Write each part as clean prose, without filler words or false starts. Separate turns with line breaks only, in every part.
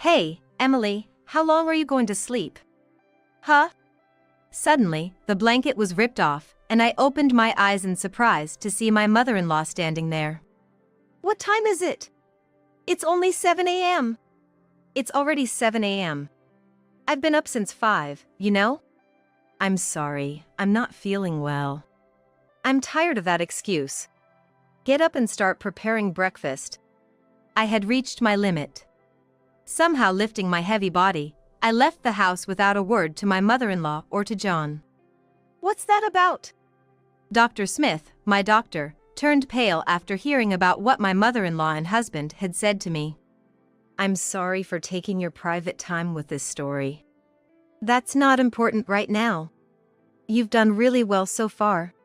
Hey, Emily, how long are you going to sleep? Huh? Suddenly, the blanket was ripped off, and I opened my eyes in surprise to see my mother-in-law standing there. What time is it? It's only 7 a.m. It's already 7 a.m. I've been up since 5, you know? I'm sorry, I'm not feeling well. I'm tired of that excuse. Get up and start preparing breakfast. I had reached my limit. Somehow lifting my heavy body, I left the house without a word to my mother-in-law or to John. What's that about? Dr. Smith, my doctor, turned pale after hearing about what my mother-in-law and husband had said to me. I'm sorry for taking your private time with this story. That's not important right now. You've done really well so far.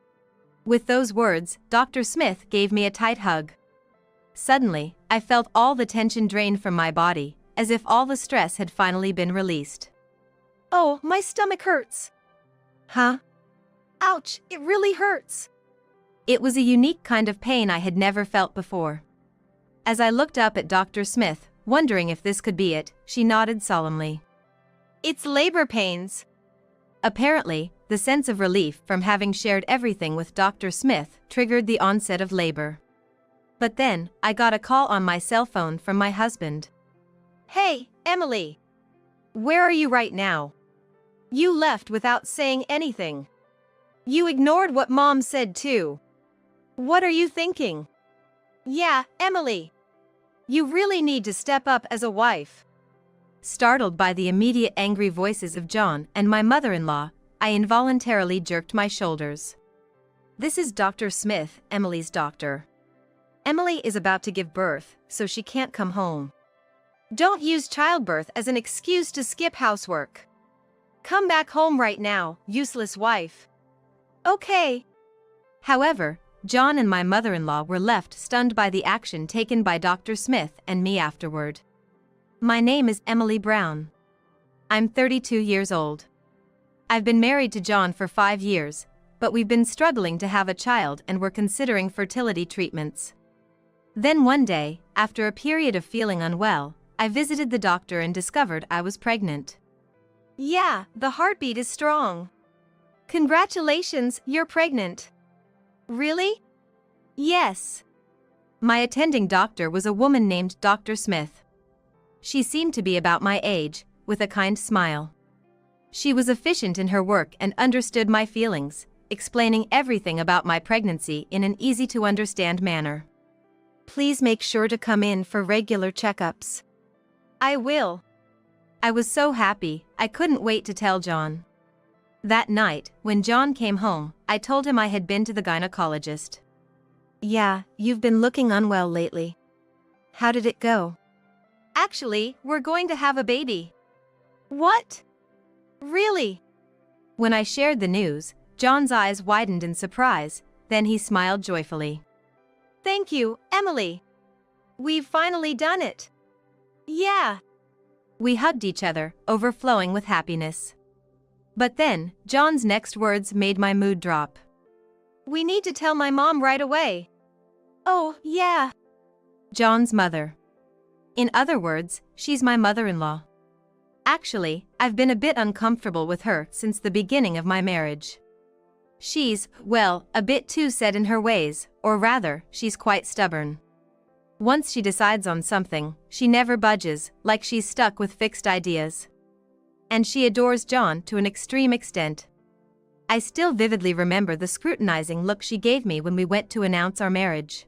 With those words, Dr. Smith gave me a tight hug. Suddenly, I felt all the tension drain from my body, as if all the stress had finally been released. Oh, my stomach hurts. Huh? Ouch, it really hurts. It was a unique kind of pain I had never felt before. As I looked up at Dr. Smith, wondering if this could be it, she nodded solemnly. It's labor pains. Apparently, the sense of relief from having shared everything with Dr. Smith triggered the onset of labor. But then, I got a call on my cell phone from my husband. Hey, Emily. Where are you right now? You left without saying anything. You ignored what Mom said too. What are you thinking? Yeah, Emily. You really need to step up as a wife. Startled by the immediate angry voices of John and my mother-in-law, I involuntarily jerked my shoulders. This is Dr. Smith, Emily's doctor. Emily is about to give birth, so she can't come home. Don't use childbirth as an excuse to skip housework. Come back home right now, useless wife. Okay. However, John and my mother-in-law were left stunned by the action taken by Dr. Smith and me afterward. My name is Emily Brown. I'm 32 years old. I've been married to John for 5 years, but we've been struggling to have a child and we're considering fertility treatments. Then one day, after a period of feeling unwell, I visited the doctor and discovered I was pregnant. Yeah, the heartbeat is strong. Congratulations, you're pregnant. Really? Yes. My attending doctor was a woman named Dr. Smith. She seemed to be about my age, with a kind smile. She was efficient in her work and understood my feelings, explaining everything about my pregnancy in an easy-to-understand manner. Please make sure to come in for regular checkups. I will. I was so happy, I couldn't wait to tell John. That night, when John came home, I told him I had been to the gynecologist. Yeah, you've been looking unwell lately. How did it go? Actually, we're going to have a baby. What? Really? When I shared the news, John's eyes widened in surprise, then he smiled joyfully. Thank you, Emily. We've finally done it. Yeah. We hugged each other, overflowing with happiness. But then, John's next words made my mood drop. We need to tell my mom right away. Oh, yeah. John's mother. In other words, she's my mother-in-law. Actually, I've been a bit uncomfortable with her since the beginning of my marriage. She's, well, a bit too set in her ways, or rather, she's quite stubborn. Once she decides on something, she never budges, like she's stuck with fixed ideas. And she adores John to an extreme extent. I still vividly remember the scrutinizing look she gave me when we went to announce our marriage.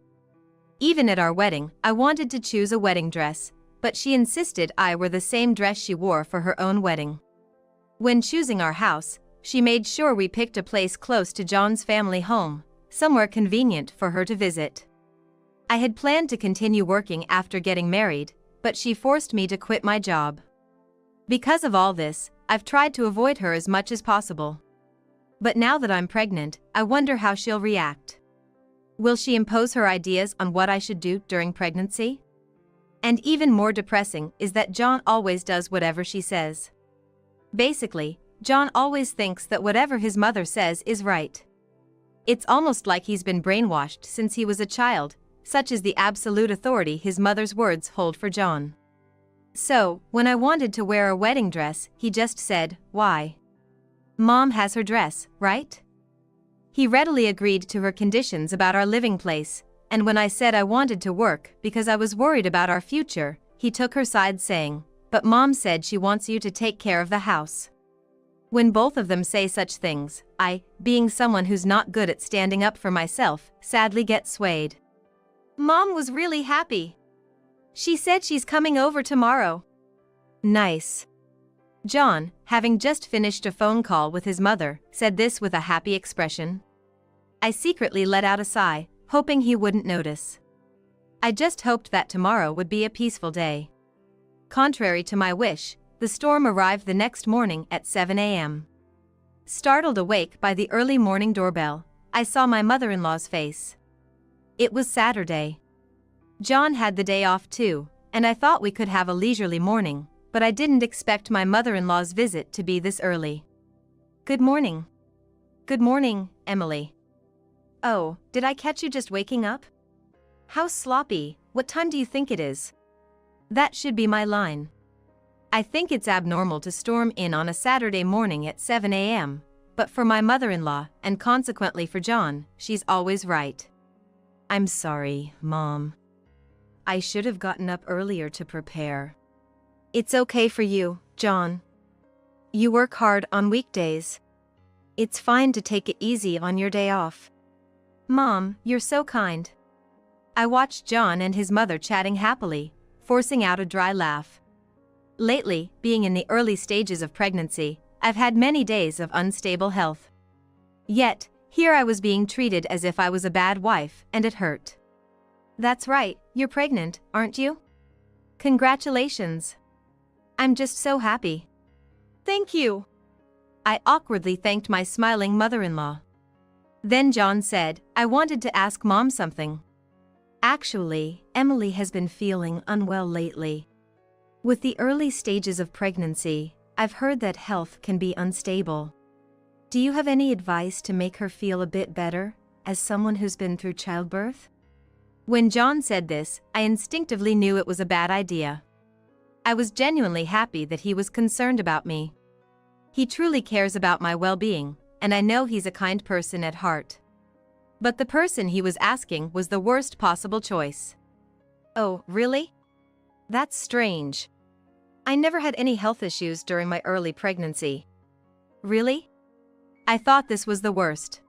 Even at our wedding, I wanted to choose a wedding dress, but she insisted I wear the same dress she wore for her own wedding. When choosing our house, she made sure we picked a place close to John's family home, somewhere convenient for her to visit. I had planned to continue working after getting married, but she forced me to quit my job. Because of all this, I've tried to avoid her as much as possible. But now that I'm pregnant, I wonder how she'll react. Will she impose her ideas on what I should do during pregnancy? And even more depressing is that John always does whatever she says. Basically, John always thinks that whatever his mother says is right. It's almost like he's been brainwashed since he was a child, such is the absolute authority his mother's words hold for John. So, when I wanted to wear a wedding dress, he just said, "Why? Mom has her dress, right?" He readily agreed to her conditions about our living place, and when I said I wanted to work because I was worried about our future, he took her side saying, "But Mom said she wants you to take care of the house." When both of them say such things, I, being someone who's not good at standing up for myself, sadly get swayed. Mom was really happy. She said she's coming over tomorrow. Nice. John, having just finished a phone call with his mother, said this with a happy expression. I secretly let out a sigh, hoping he wouldn't notice. I just hoped that tomorrow would be a peaceful day. Contrary to my wish, the storm arrived the next morning at 7 a.m. Startled awake by the early morning doorbell, I saw my mother-in-law's face. It was Saturday. John had the day off too, and I thought we could have a leisurely morning, but I didn't expect my mother-in-law's visit to be this early. Good morning. Good morning, Emily. Oh, did I catch you just waking up? How sloppy, what time do you think it is? That should be my line. I think it's abnormal to storm in on a Saturday morning at 7 a.m., but for my mother-in-law, and consequently for John, she's always right. I'm sorry, Mom. I should have gotten up earlier to prepare. It's okay for you, John. You work hard on weekdays. It's fine to take it easy on your day off. Mom, you're so kind. I watched John and his mother chatting happily, forcing out a dry laugh. Lately, being in the early stages of pregnancy, I've had many days of unstable health. Yet, here I was being treated as if I was a bad wife, and it hurt. That's right, you're pregnant, aren't you? Congratulations. I'm just so happy. Thank you. I awkwardly thanked my smiling mother-in-law. Then John said, I wanted to ask Mom something. Actually, Emily has been feeling unwell lately. With the early stages of pregnancy, I've heard that health can be unstable. Do you have any advice to make her feel a bit better, as someone who's been through childbirth? When John said this, I instinctively knew it was a bad idea. I was genuinely happy that he was concerned about me. He truly cares about my well-being, and I know he's a kind person at heart. But the person he was asking was the worst possible choice. Oh, really? That's strange. I never had any health issues during my early pregnancy. Really? I thought this was the worst.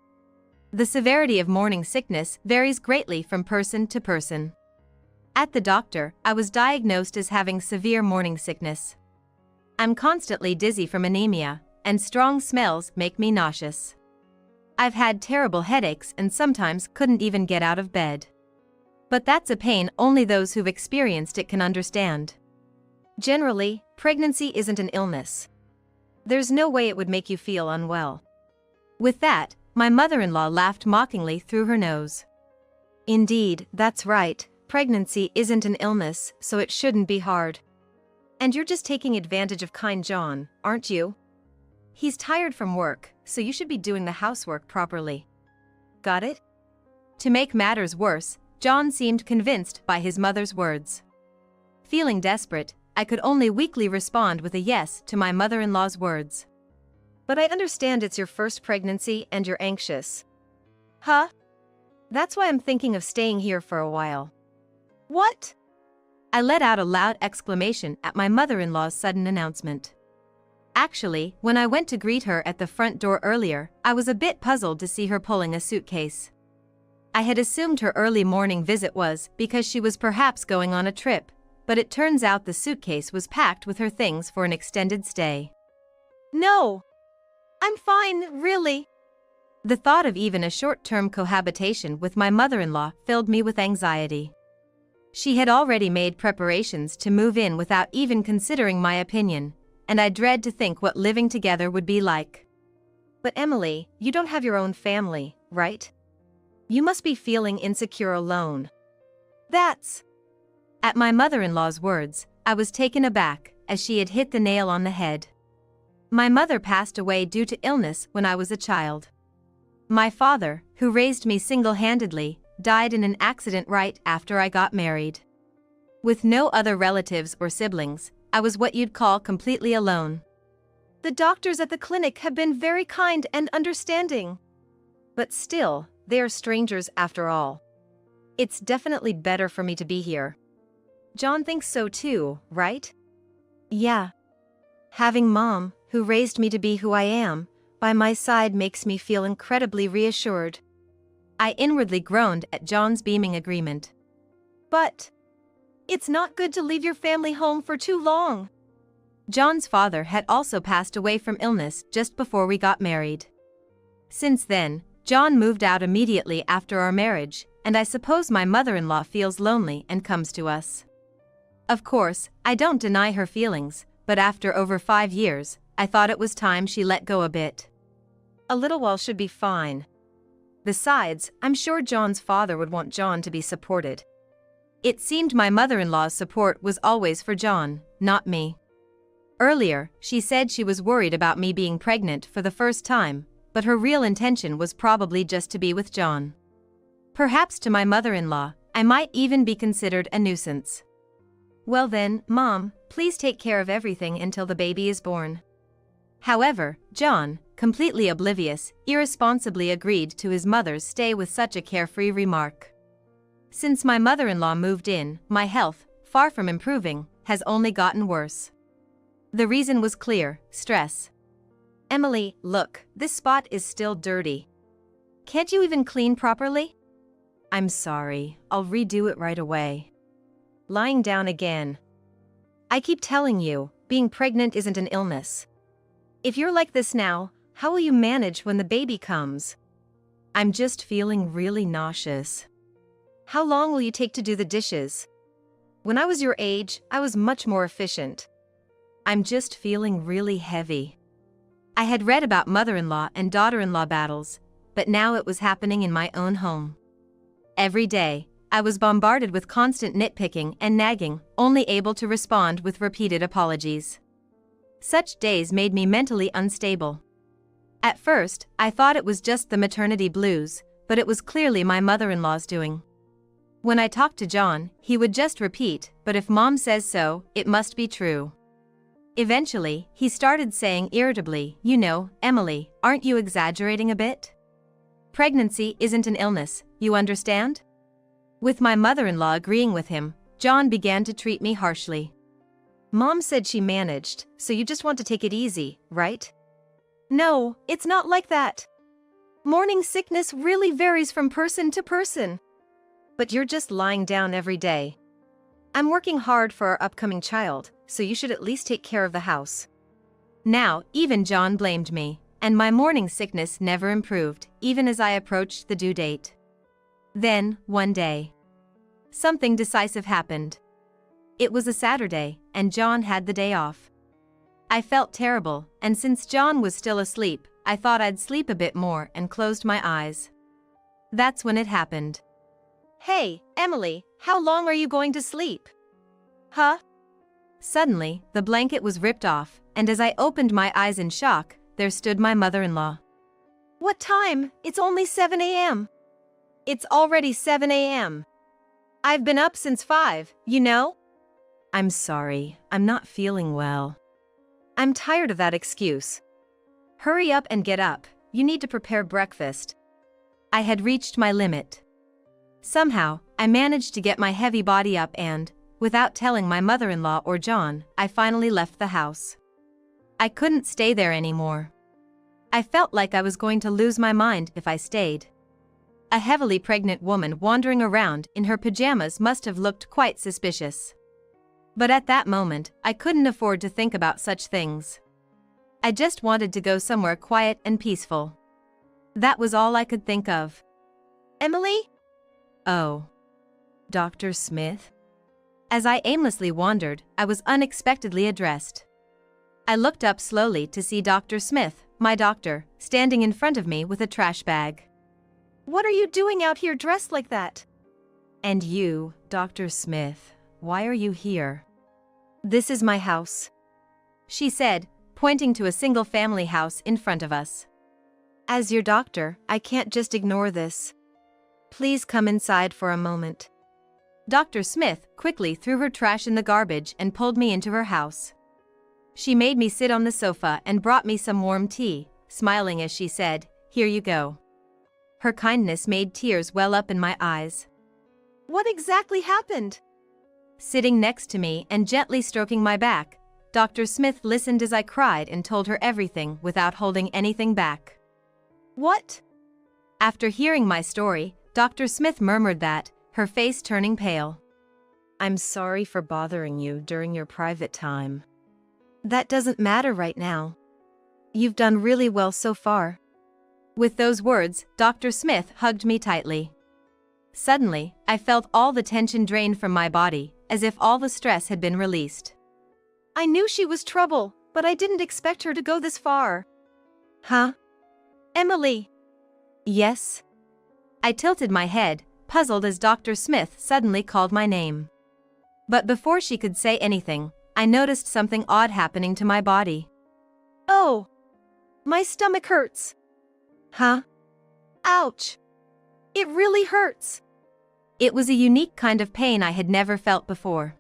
The severity of morning sickness varies greatly from person to person. At the doctor, I was diagnosed as having severe morning sickness. I'm constantly dizzy from anemia, and strong smells make me nauseous. I've had terrible headaches and sometimes couldn't even get out of bed. But that's a pain only those who've experienced it can understand. Generally, pregnancy isn't an illness. There's no way it would make you feel unwell. With that, my mother-in-law laughed mockingly through her nose. Indeed, that's right. Pregnancy isn't an illness, so it shouldn't be hard. And you're just taking advantage of kind John, aren't you? He's tired from work, so you should be doing the housework properly. Got it? To make matters worse, John seemed convinced by his mother's words. Feeling desperate, I could only weakly respond with a yes to my mother-in-law's words. But I understand it's your first pregnancy and you're anxious. Huh? That's why I'm thinking of staying here for a while. What? I let out a loud exclamation at my mother-in-law's sudden announcement. Actually, when I went to greet her at the front door earlier, I was a bit puzzled to see her pulling a suitcase. I had assumed her early morning visit was because she was perhaps going on a trip, but it turns out the suitcase was packed with her things for an extended stay. No! I'm fine, really. The thought of even a short-term cohabitation with my mother-in-law filled me with anxiety. She had already made preparations to move in without even considering my opinion, and I dread to think what living together would be like. But Emily, you don't have your own family, right? You must be feeling insecure alone. That's... At my mother-in-law's words, I was taken aback, as she had hit the nail on the head. My mother passed away due to illness when I was a child. My father, who raised me single-handedly, died in an accident right after I got married. With no other relatives or siblings, I was what you'd call completely alone. The doctors at the clinic have been very kind and understanding. But still, they are strangers after all. It's definitely better for me to be here. John thinks so too, right? Yeah. Having Mom, who raised me to be who I am, by my side makes me feel incredibly reassured. I inwardly groaned at John's beaming agreement. But it's not good to leave your family home for too long. John's father had also passed away from illness just before we got married. Since then, John moved out immediately after our marriage, and I suppose my mother-in-law feels lonely and comes to us. Of course, I don't deny her feelings, but after over 5 years, I thought it was time she let go a bit. A little while should be fine. Besides, I'm sure John's father would want John to be supported. It seemed my mother-in-law's support was always for John, not me. Earlier, she said she was worried about me being pregnant for the first time, but her real intention was probably just to be with John. Perhaps to my mother-in-law, I might even be considered a nuisance. Well then, Mom, please take care of everything until the baby is born. However, John, completely oblivious, irresponsibly agreed to his mother's stay with such a carefree remark. Since my mother-in-law moved in, my health, far from improving, has only gotten worse. The reason was clear: stress. Emily, look, this spot is still dirty. Can't you even clean properly? I'm sorry, I'll redo it right away. Lying down again. I keep telling you, being pregnant isn't an illness. If you're like this now, how will you manage when the baby comes? I'm just feeling really nauseous. How long will you take to do the dishes? When I was your age, I was much more efficient. I'm just feeling really heavy. I had read about mother-in-law and daughter-in-law battles, but now it was happening in my own home. Every day, I was bombarded with constant nitpicking and nagging, only able to respond with repeated apologies. Such days made me mentally unstable. At first, I thought it was just the maternity blues, but it was clearly my mother-in-law's doing. When I talked to John, he would just repeat, "But if Mom says so, it must be true." Eventually, he started saying irritably, "You know, Emily, aren't you exaggerating a bit? Pregnancy isn't an illness, you understand?" With my mother-in-law agreeing with him, John began to treat me harshly. "Mom said she managed, so you just want to take it easy, right?" "No, it's not like that. Morning sickness really varies from person to person. But you're just lying down every day. I'm working hard for our upcoming child, so you should at least take care of the house." Now, even John blamed me, and my morning sickness never improved, even as I approached the due date. Then, one day, something decisive happened. It was a Saturday, and John had the day off. I felt terrible, and since John was still asleep, I thought I'd sleep a bit more and closed my eyes. That's when it happened. "Hey, Emily, how long are you going to sleep?" "Huh?" Suddenly, the blanket was ripped off, and as I opened my eyes in shock, there stood my mother-in-law. "What time? It's only 7 a.m. "It's already 7 a.m. I've been up since 5, you know?" "I'm sorry, I'm not feeling well." "I'm tired of that excuse. Hurry up and get up, you need to prepare breakfast." I had reached my limit. Somehow, I managed to get my heavy body up and, without telling my mother-in-law or John, I finally left the house. I couldn't stay there anymore. I felt like I was going to lose my mind if I stayed. A heavily pregnant woman wandering around in her pajamas must have looked quite suspicious. But at that moment, I couldn't afford to think about such things. I just wanted to go somewhere quiet and peaceful. That was all I could think of. "Emily?" "Oh. Dr. Smith?" As I aimlessly wandered, I was unexpectedly addressed. I looked up slowly to see Dr. Smith, my doctor, standing in front of me with a trash bag. "What are you doing out here dressed like that?" "And you, Dr. Smith, why are you here?" "This is my house," she said, pointing to a single-family house in front of us. "As your doctor, I can't just ignore this. Please come inside for a moment." Dr. Smith quickly threw her trash in the garbage and pulled me into her house. She made me sit on the sofa and brought me some warm tea, smiling as she said, "Here you go." Her kindness made tears well up in my eyes.
What exactly happened?
Sitting next to me and gently stroking my back, Dr. Smith listened as I cried and told her everything without holding anything back.
What?
After hearing my story, Dr. Smith murmured that, her face turning pale. "I'm sorry for bothering you during your private time. That doesn't matter right now. You've done really well so far." With those words, Dr. Smith hugged me tightly. Suddenly, I felt all the tension drained from my body, as if all the stress had been released.
I knew she was trouble, but I didn't expect her to go this far.
Huh?
Emily.
Yes? I tilted my head, puzzled as Dr. Smith suddenly called my name. But before she could say anything, I noticed something odd happening to my body.
Oh! My stomach hurts.
Huh?
Ouch! It really hurts.
It was a unique kind of pain I had never felt before.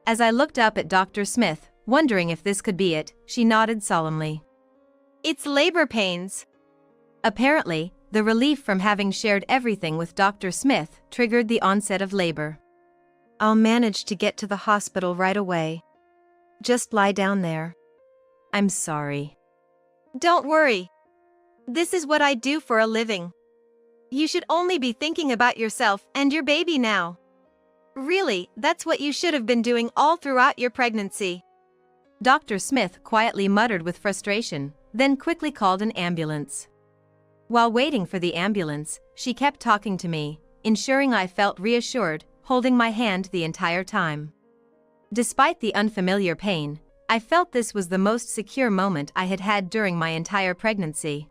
As I looked up at Dr. Smith, wondering if this could be it, she nodded solemnly.
It's labor pains.
Apparently, the relief from having shared everything with Dr. Smith triggered the onset of labor. I'll manage to get to the hospital right away. Just lie down there. I'm sorry.
Don't worry. This is what I do for a living. You should only be thinking about yourself and your baby now. Really, that's what you should have been doing all throughout your pregnancy.
Dr. Smith quietly muttered with frustration, then quickly called an ambulance. While waiting for the ambulance, she kept talking to me, ensuring I felt reassured, holding my hand the entire time. Despite the unfamiliar pain, I felt this was the most secure moment I had had during my entire pregnancy.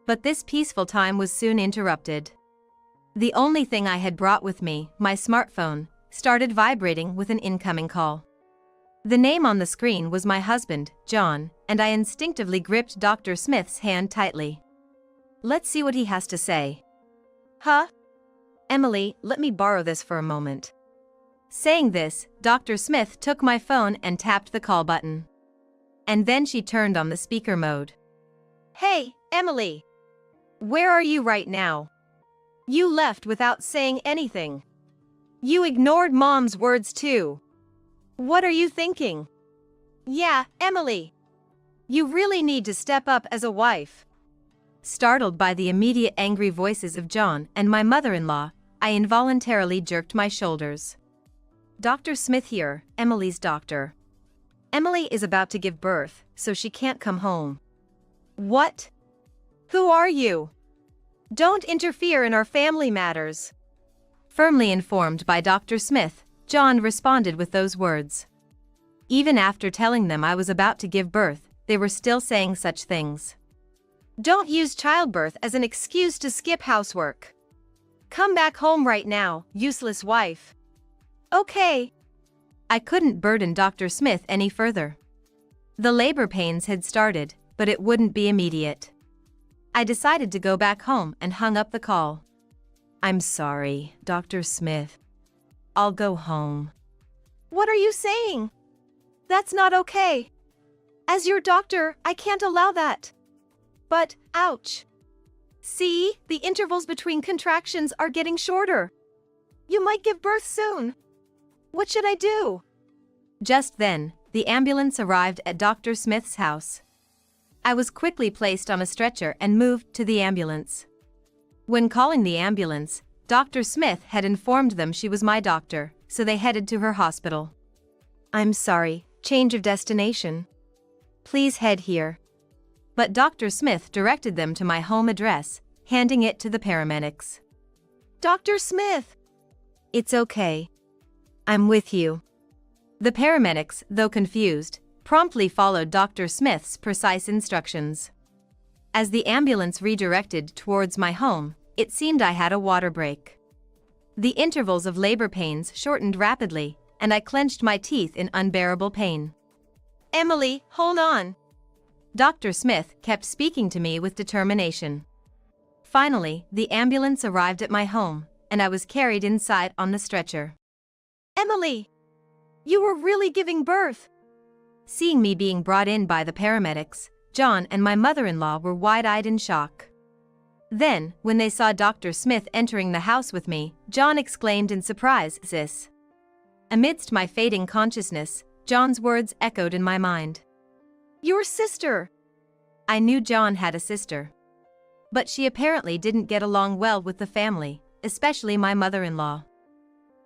But this peaceful time was soon interrupted. The only thing I had brought with me, my smartphone, started vibrating with an incoming call. The name on the screen was my husband, John, and I instinctively gripped Dr. Smith's hand tightly. Let's see what he has to say.
Huh?
Emily, let me borrow this for a moment. Saying this, Dr. Smith took my phone and tapped the call button. And then she turned on the speaker mode.
Hey, Emily. Where are you right now? You left without saying anything. You ignored Mom's words too. What are you thinking? Yeah, Emily. You really need to step up as a wife.
Startled by the immediate angry voices of John and my mother-in-law, I involuntarily jerked my shoulders. Dr. Smith here, Emily's doctor. Emily is about to give birth, so she can't come home.
What? Who are you? Don't interfere in our family matters.
Firmly informed by Dr. Smith, John responded with those words. Even after telling them I was about to give birth, they were still saying such things.
Don't use childbirth as an excuse to skip housework. Come back home right now, useless wife. Okay.
I couldn't burden Dr. Smith any further. The labor pains had started, but it wouldn't be immediate. I decided to go back home and hung up the call. I'm sorry, Dr. Smith. I'll go home.
What are you saying? That's not okay. As your doctor, I can't allow that. But, ouch. See, the intervals between contractions are getting shorter. You might give birth soon. What should I do?
Just then, the ambulance arrived at Dr. Smith's house. I was quickly placed on a stretcher and moved to the ambulance. When calling the ambulance, Dr. Smith had informed them she was my doctor, so they headed to her hospital. I'm sorry, change of destination. Please head here. But Dr. Smith directed them to my home address, handing it to the paramedics.
Dr. Smith!
It's okay. I'm with you. The paramedics, though confused, promptly followed Dr. Smith's precise instructions. As the ambulance redirected towards my home, it seemed I had a water break. The intervals of labor pains shortened rapidly, and I clenched my teeth in unbearable pain.
Emily, hold on.
Dr. Smith kept speaking to me with determination. Finally, the ambulance arrived at my home, and I was carried inside on the stretcher.
Emily! You were really giving birth!
Seeing me being brought in by the paramedics, John and my mother-in-law were wide-eyed in shock. Then, when they saw Dr. Smith entering the house with me, John exclaimed in surprise, "Sis." Amidst my fading consciousness, John's words echoed in my mind.
Your sister!
I knew John had a sister. But she apparently didn't get along well with the family, especially my mother-in-law.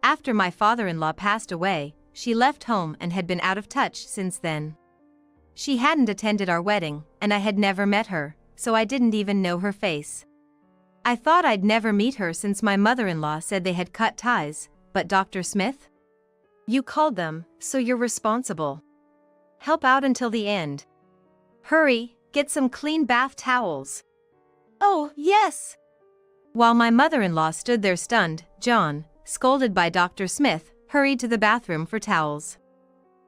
After my father-in-law passed away, she left home and had been out of touch since then. She hadn't attended our wedding, and I had never met her, so I didn't even know her face. I thought I'd never meet her since my mother-in-law said they had cut ties, but Dr. Smith?
You called them, so you're responsible. Help out until the end. Hurry, get some clean bath towels. Oh, yes!
While my mother-in-law stood there stunned, John, scolded by Dr. Smith, hurried to the bathroom for towels.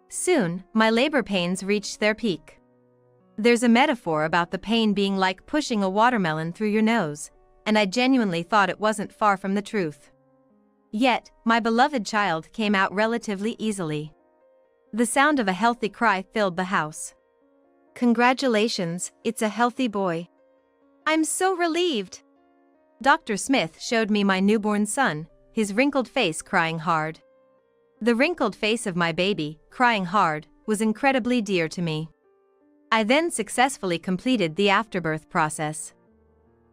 Soon, my labor pains reached their peak. There's a metaphor about the pain being like pushing a watermelon through your nose, and I genuinely thought it wasn't far from the truth. Yet, my beloved child came out relatively easily. The sound of a healthy cry filled the house.
Congratulations, it's a healthy boy. I'm so relieved.
Dr. Smith showed me my newborn son, his wrinkled face crying hard. The wrinkled face of my baby, crying hard, was incredibly dear to me. I then successfully completed the afterbirth process.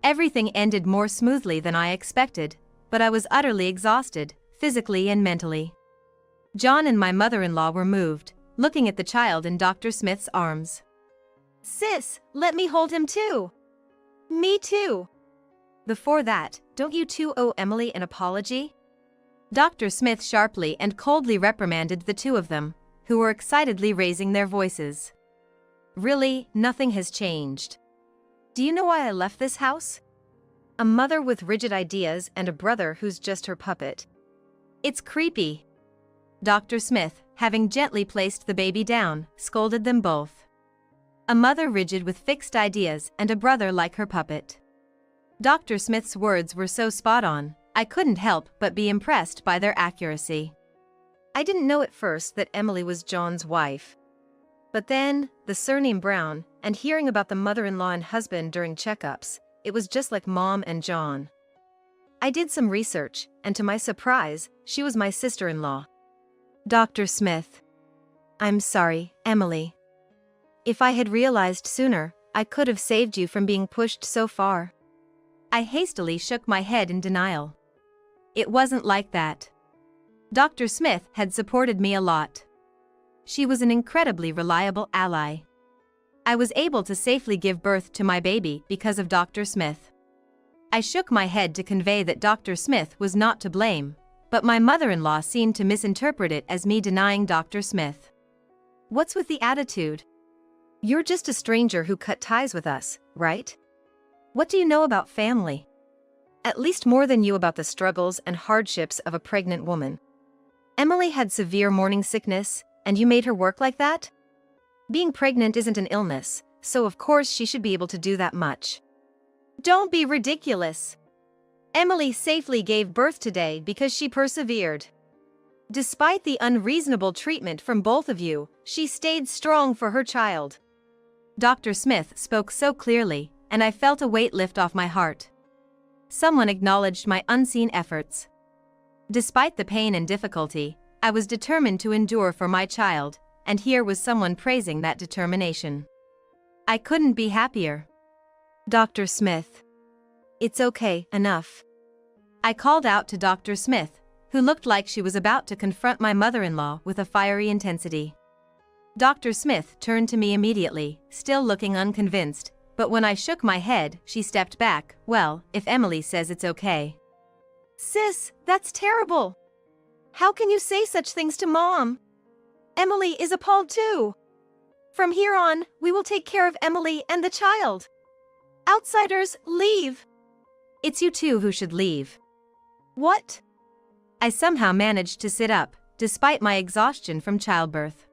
Everything ended more smoothly than I expected, but I was utterly exhausted, physically and mentally. John and my mother-in-law were moved, looking at the child in Dr. Smith's arms.
Sis, let me hold him too. Me too.
Before that, don't you two owe Emily an apology? Dr. Smith sharply and coldly reprimanded the two of them, who were excitedly raising their voices. Really, nothing has changed. Do you know why I left this house? A mother with rigid ideas and a brother who's just her puppet. It's creepy. Dr. Smith, having gently placed the baby down, scolded them both. A mother rigid with fixed ideas and a brother like her puppet. Dr. Smith's words were so spot on, I couldn't help but be impressed by their accuracy. I didn't know at first that Emily was John's wife. But then, the surname Brown, and hearing about the mother-in-law and husband during checkups, it was just like Mom and John. I did some research, and to my surprise, she was my sister-in-law. Dr. Smith. I'm sorry, Emily. If I had realized sooner, I could have saved you from being pushed so far. I hastily shook my head in denial. It wasn't like that. Dr. Smith had supported me a lot. She was an incredibly reliable ally. I was able to safely give birth to my baby because of Dr. Smith. I shook my head to convey that Dr. Smith was not to blame, but my mother-in-law seemed to misinterpret it as me denying Dr. Smith. What's with the attitude? You're just a stranger who cut ties with us, right? What do you know about family? At least more than you about the struggles and hardships of a pregnant woman. Emily had severe morning sickness, and you made her work like that? Being pregnant isn't an illness, so of course she should be able to do that much.
Don't be ridiculous. Emily safely gave birth today because she persevered. Despite the unreasonable treatment from both of you, she stayed strong for her child.
Dr. Smith spoke so clearly, and I felt a weight lift off my heart. Someone acknowledged my unseen efforts. Despite the pain and difficulty, I was determined to endure for my child, and here was someone praising that determination. I couldn't be happier. Dr. Smith. It's okay, enough. I called out to Dr. Smith, who looked like she was about to confront my mother-in-law with a fiery intensity. Dr. Smith turned to me immediately, still looking unconvinced, but when I shook my head, she stepped back. Well, if Emily says it's okay.
Sis, that's terrible. How can you say such things to Mom? Emily is appalled too. From here on, we will take care of Emily and the child. Outsiders, leave.
It's you two who should leave.
What?
I somehow managed to sit up, despite my exhaustion from childbirth.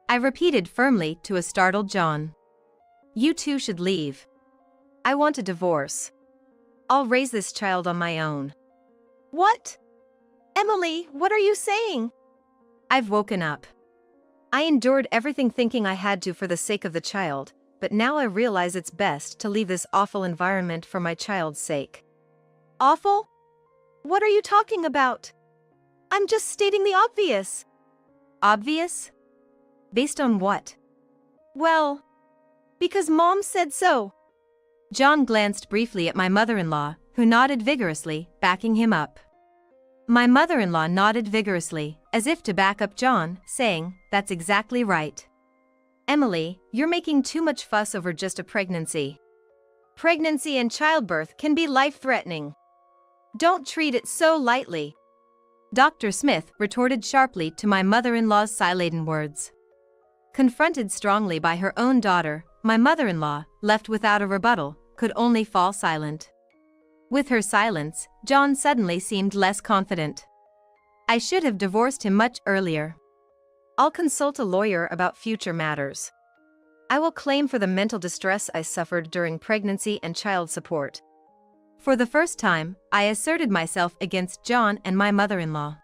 I repeated firmly to a startled John. You two should leave. I want a divorce. I'll raise this child on my own.
What? Emily, what are you saying? I've woken up. I endured everything thinking I had to for the sake of the child, but now I realize it's best to leave this awful environment for my child's sake. Awful? What are you talking about? I'm just stating the obvious.
Obvious? Based on what?
Well, because Mom said so.
John glanced briefly at my mother-in-law, who nodded vigorously, backing him up. My mother-in-law nodded vigorously, as if to back up John, saying, "That's exactly right."
Emily, you're making too much fuss over just a pregnancy. Pregnancy and childbirth can be life-threatening. Don't treat it so lightly.
Dr. Smith retorted sharply to my mother-in-law's sigh-laden words. Confronted strongly by her own daughter, my mother-in-law, left without a rebuttal, could only fall silent. With her silence, John suddenly seemed less confident. I should have divorced him much earlier.
I'll consult a lawyer about future matters. I will claim for the mental distress I suffered during pregnancy and child support.
For the first time, I asserted myself against John and my mother-in-law.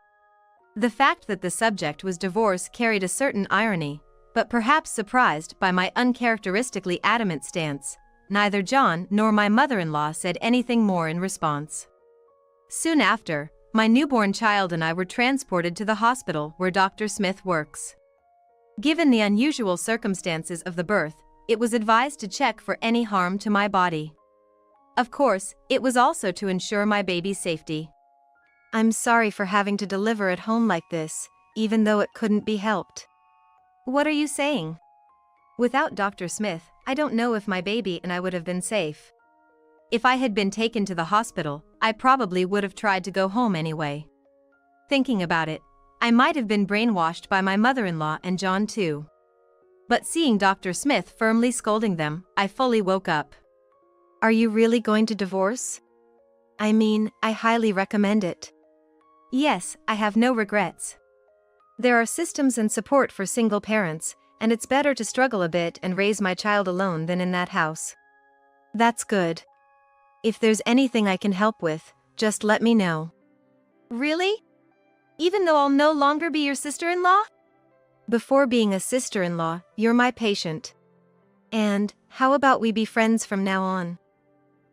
The fact that the subject was divorce carried a certain irony, but perhaps surprised by my uncharacteristically adamant stance, neither John nor my mother-in-law said anything more in response. Soon after, my newborn child and I were transported to the hospital where Dr. Smith works. Given the unusual circumstances of the birth, it was advised to check for any harm to my body. Of course, it was also to ensure my baby's safety.
I'm sorry for having to deliver at home like this, even though it couldn't be helped.
What are you saying? Without Dr. Smith, I don't know if my baby and I would have been safe. If I had been taken to the hospital, I probably would have tried to go home anyway. Thinking about it, I might have been brainwashed by my mother-in-law and John too. But seeing Dr. Smith firmly scolding them, I fully woke up.
Are you really going to divorce? I mean, I highly recommend it.
Yes, I have no regrets.
There are systems and support for single parents, and it's better to struggle a bit and raise my child alone than in that house. That's good. If there's anything I can help with, just let me know. Really? Even though I'll no longer be your sister-in-law? Before being a sister-in-law, you're my patient. And, how about we be friends from now on?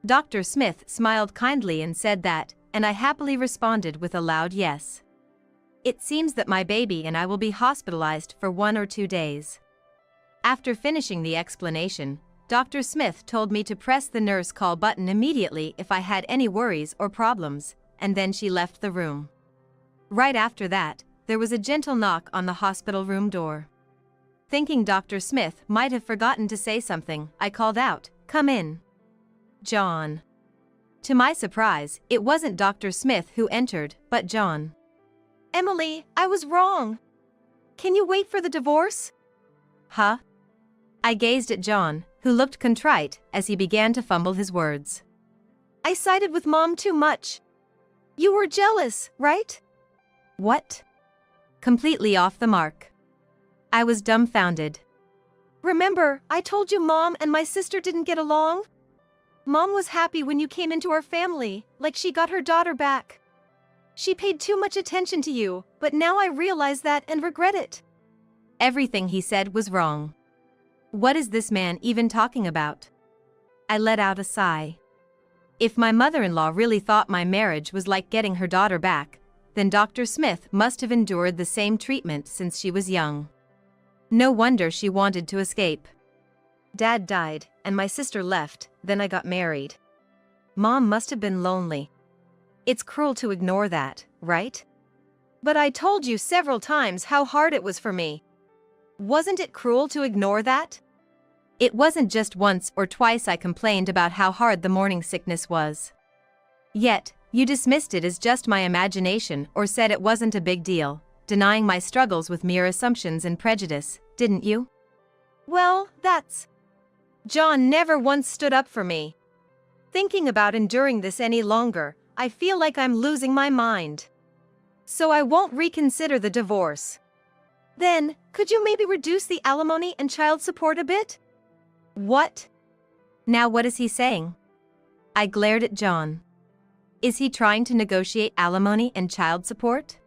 Dr. Smith smiled kindly and said that, and I happily responded with a loud yes. It seems that my baby and I will be hospitalized for 1 or 2 days. After finishing the explanation, Dr. Smith told me to press the nurse call button immediately if I had any worries or problems, and then she left the room. Right after that, there was a gentle knock on the hospital room door. Thinking Dr. Smith might have forgotten to say something, I called out, "Come in." John. To my surprise, it wasn't Dr. Smith who entered, but John.
Emily, I was wrong. Can you wait for the divorce?
Huh? I gazed at John, who looked contrite as he began to fumble his words.
I sided with Mom too much. You were jealous, right?
What? Completely off the mark. I was dumbfounded.
Remember, I told you Mom and my sister didn't get along? Mom was happy when you came into our family, like she got her daughter back. She paid too much attention to you, but now I realize that and regret it.
Everything he said was wrong. What is this man even talking about? I let out a sigh. If my mother-in-law really thought my marriage was like getting her daughter back, then Dr. Smith must have endured the same treatment since she was young. No wonder she wanted to escape.
Dad died, and my sister left, then I got married. Mom must have been lonely. It's cruel to ignore that, right? But I told you several times how hard it was for me. Wasn't it cruel to ignore that?
It wasn't just once or twice I complained about how hard the morning sickness was. Yet, you dismissed it as just my imagination or said it wasn't a big deal, denying my struggles with mere assumptions and prejudice, didn't you?
Well, that's... John never once stood up for me. Thinking about enduring this any longer, I feel like I'm losing my mind. So I won't reconsider the divorce. Then, could you maybe reduce the alimony and child support a bit? What?
Now what is he saying? I glared at John. Is he trying to negotiate alimony and child support?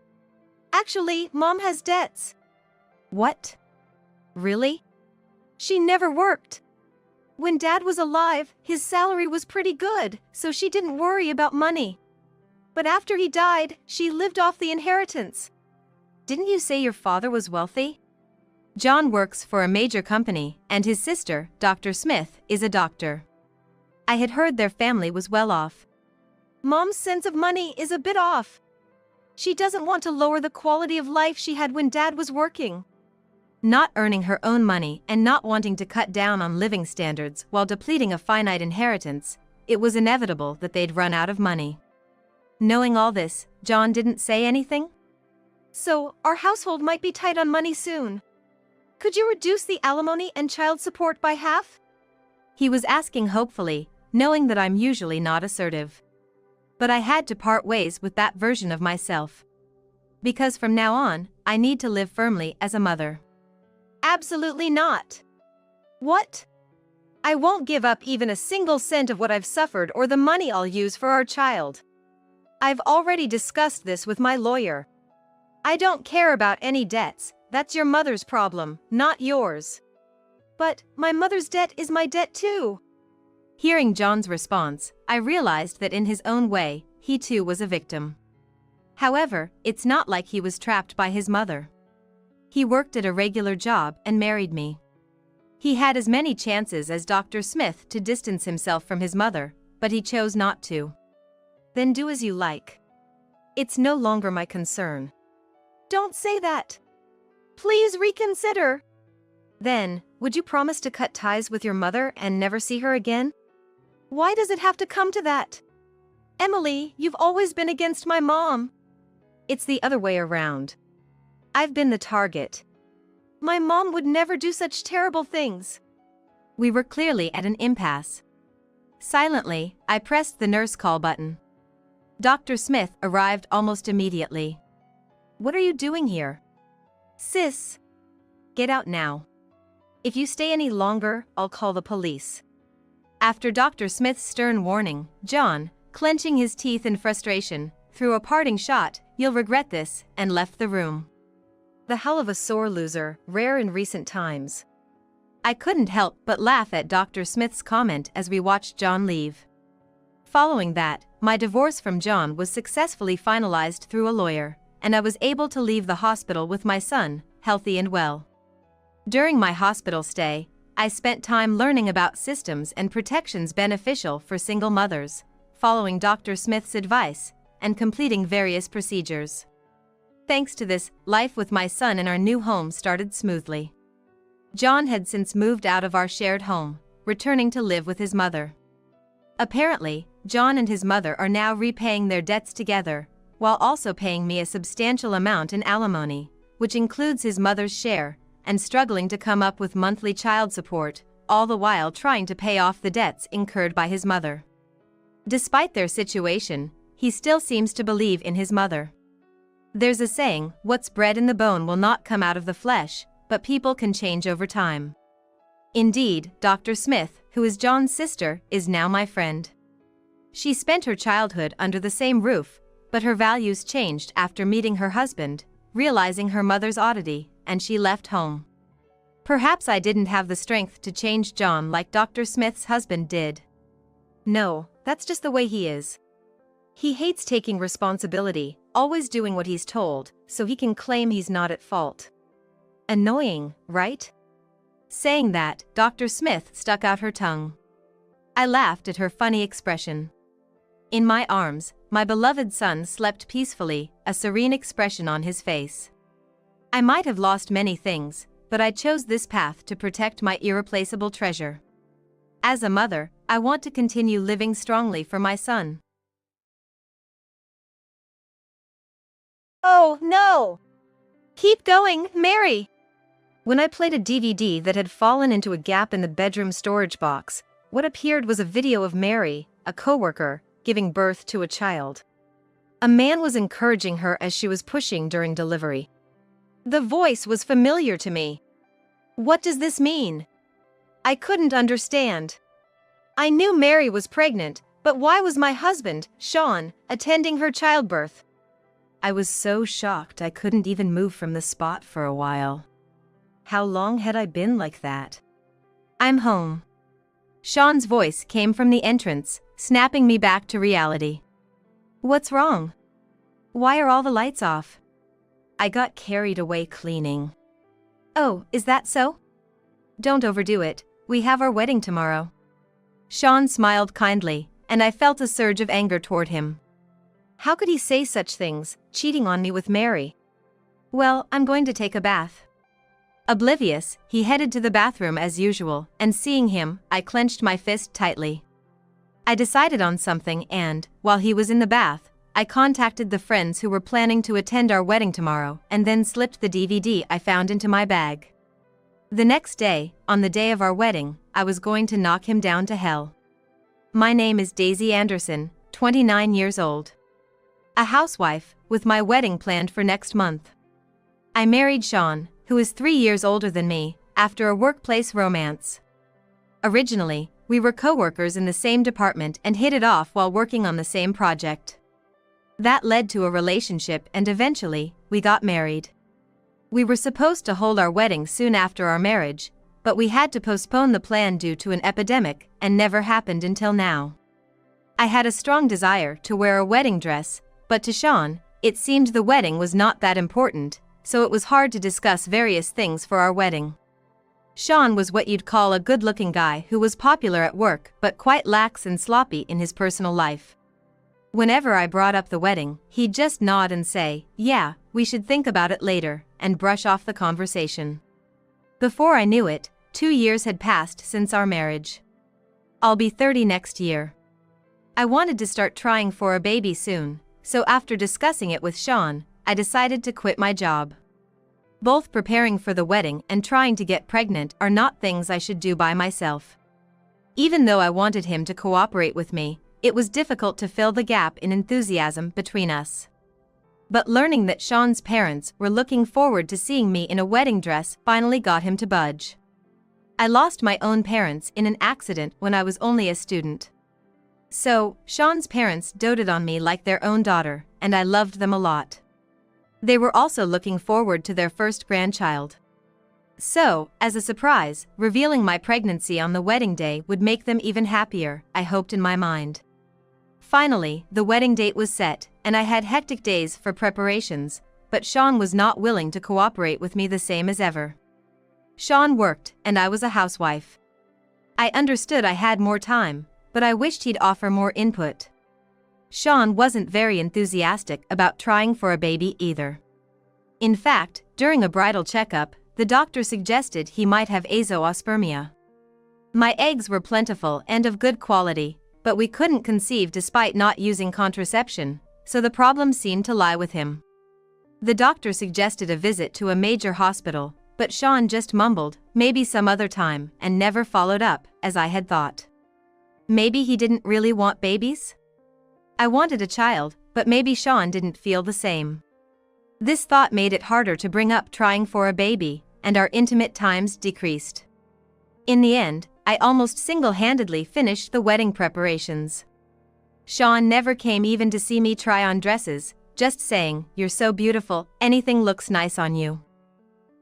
Actually, Mom has debts.
What? Really?
She never worked. When Dad was alive, his salary was pretty good, so she didn't worry about money. But after he died, she lived off the inheritance.
Didn't you say your father was wealthy? John works for a major company, and his sister, Dr. Smith, is a doctor. I had heard their family was well off.
Mom's sense of money is a bit off. She doesn't want to lower the quality of life she had when Dad was working.
Not earning her own money and not wanting to cut down on living standards while depleting a finite inheritance, it was inevitable that they'd run out of money. Knowing all this, John didn't say anything?
So, our household might be tight on money soon. Could you reduce the alimony and child support by half?
He was asking hopefully, knowing that I'm usually not assertive. But I had to part ways with that version of myself. Because from now on, I need to live firmly as a mother.
Absolutely not. What? I won't give up even a single cent of what I've suffered or the money I'll use for our child. I've already discussed this with my lawyer. I don't care about any debts, that's your mother's problem, not yours. But my mother's debt is my debt too.
Hearing John's response, I realized that in his own way, he too was a victim. However, it's not like he was trapped by his mother. He worked at a regular job and married me. He had as many chances as Dr. Smith to distance himself from his mother, but he chose not to.
Then do as you like. It's no longer my concern. Don't say that. Please reconsider.
Then, would you promise to cut ties with your mother and never see her again?
Why does it have to come to that? Emily, you've always been against my mom.
It's the other way around. I've been the target.
My mom would never do such terrible things.
We were clearly at an impasse. Silently, I pressed the nurse call button. Dr. Smith arrived almost immediately. What are you doing here?
Sis.
Get out now. If you stay any longer, I'll call the police. After Dr. Smith's stern warning, John, clenching his teeth in frustration, threw a parting shot, "You'll regret this," and left the room. The hell of a sore loser, rare in recent times. I couldn't help but laugh at Dr. Smith's comment as we watched John leave. Following that, my divorce from John was successfully finalized through a lawyer, and I was able to leave the hospital with my son, healthy and well. During my hospital stay, I spent time learning about systems and protections beneficial for single mothers, following Dr. Smith's advice, and completing various procedures. Thanks to this, life with my son in our new home started smoothly. John had since moved out of our shared home, returning to live with his mother. Apparently, John and his mother are now repaying their debts together, while also paying me a substantial amount in alimony, which includes his mother's share, and struggling to come up with monthly child support, all the while trying to pay off the debts incurred by his mother. Despite their situation, he still seems to believe in his mother. There's a saying, what's bred in the bone will not come out of the flesh, but people can change over time. Indeed, Dr. Smith, who is John's sister, is now my friend. She spent her childhood under the same roof, but her values changed after meeting her husband, realizing her mother's oddity, and she left home. Perhaps I didn't have the strength to change John like Dr. Smith's husband did. No, that's just the way he is. He hates taking responsibility, always doing what he's told, so he can claim he's not at fault. Annoying, right? Saying that, Dr. Smith stuck out her tongue. I laughed at her funny expression. In my arms, my beloved son slept peacefully, a serene expression on his face. I might have lost many things, but I chose this path to protect my irreplaceable treasure. As a mother, I want to continue living strongly for my son.
Oh, no! Keep going, Mary!
When I played a DVD that had fallen into a gap in the bedroom storage box, what appeared was a video of Mary, a coworker, giving birth to a child. A man was encouraging her as she was pushing during delivery. The voice was familiar to me. What does this mean? I couldn't understand. I knew Mary was pregnant, but why was my husband, Sean, attending her childbirth? I was so shocked I couldn't even move from the spot for a while. How long had I been like that?
I'm home. Sean's voice came from the entrance, snapping me back to reality. What's wrong? Why are all the lights off?
I got carried away cleaning.
Oh, is that so? Don't overdo it, we have our wedding tomorrow. Sean smiled kindly, and I felt a surge of anger toward him. How could he say such things, cheating on me with Mary? Well, I'm going to take a bath. Oblivious, he headed to the bathroom as usual, and seeing him, I clenched my fist tightly. I decided on something and, while he was in the bath, I contacted the friends who were planning to attend our wedding tomorrow and then slipped the DVD I found into my bag. The next day, on the day of our wedding, I was going to knock him down to hell. My name is Daisy Anderson, 29 years old. A housewife, with my wedding planned for next month. I married Sean, who is 3 years older than me, after a workplace romance. Originally, we were co-workers in the same department and hit it off while working on the same project. That led to a relationship and eventually, we got married. We were supposed to hold our wedding soon after our marriage, but we had to postpone the plan due to an epidemic and never happened until now. I had a strong desire to wear a wedding dress, but to Sean, it seemed the wedding was not that important, so it was hard to discuss various things for our wedding. Sean was what you'd call a good-looking guy who was popular at work but quite lax and sloppy in his personal life. Whenever I brought up the wedding, he'd just nod and say, "Yeah, we should think about it later," and brush off the conversation. Before I knew it, 2 years had passed since our marriage. I'll be 30 next year. I wanted to start trying for a baby soon, so after discussing it with Sean, I decided to quit my job. Both preparing for the wedding and trying to get pregnant are not things I should do by myself. Even though I wanted him to cooperate with me, it was difficult to fill the gap in enthusiasm between us. But learning that Sean's parents were looking forward to seeing me in a wedding dress finally got him to budge. I lost my own parents in an accident when I was only a student. So, Sean's parents doted on me like their own daughter, and I loved them a lot. They were also looking forward to their first grandchild. So, as a surprise, revealing my pregnancy on the wedding day would make them even happier, I hoped in my mind. Finally, the wedding date was set, and I had hectic days for preparations, but Sean was not willing to cooperate with me the same as ever. Sean worked, and I was a housewife. I understood I had more time, but I wished he'd offer more input. Sean wasn't very enthusiastic about trying for a baby either. In fact, during a bridal checkup, the doctor suggested he might have azoospermia. My eggs were plentiful and of good quality, but we couldn't conceive despite not using contraception, so the problem seemed to lie with him. The doctor suggested a visit to a major hospital, but Sean just mumbled, "Maybe some other time," and never followed up, as I had thought. Maybe he didn't really want babies? I wanted a child, but maybe Sean didn't feel the same. This thought made it harder to bring up trying for a baby, and our intimate times decreased. In the end, I almost single-handedly finished the wedding preparations. Sean never came even to see me try on dresses, just saying, "You're so beautiful, anything looks nice on you."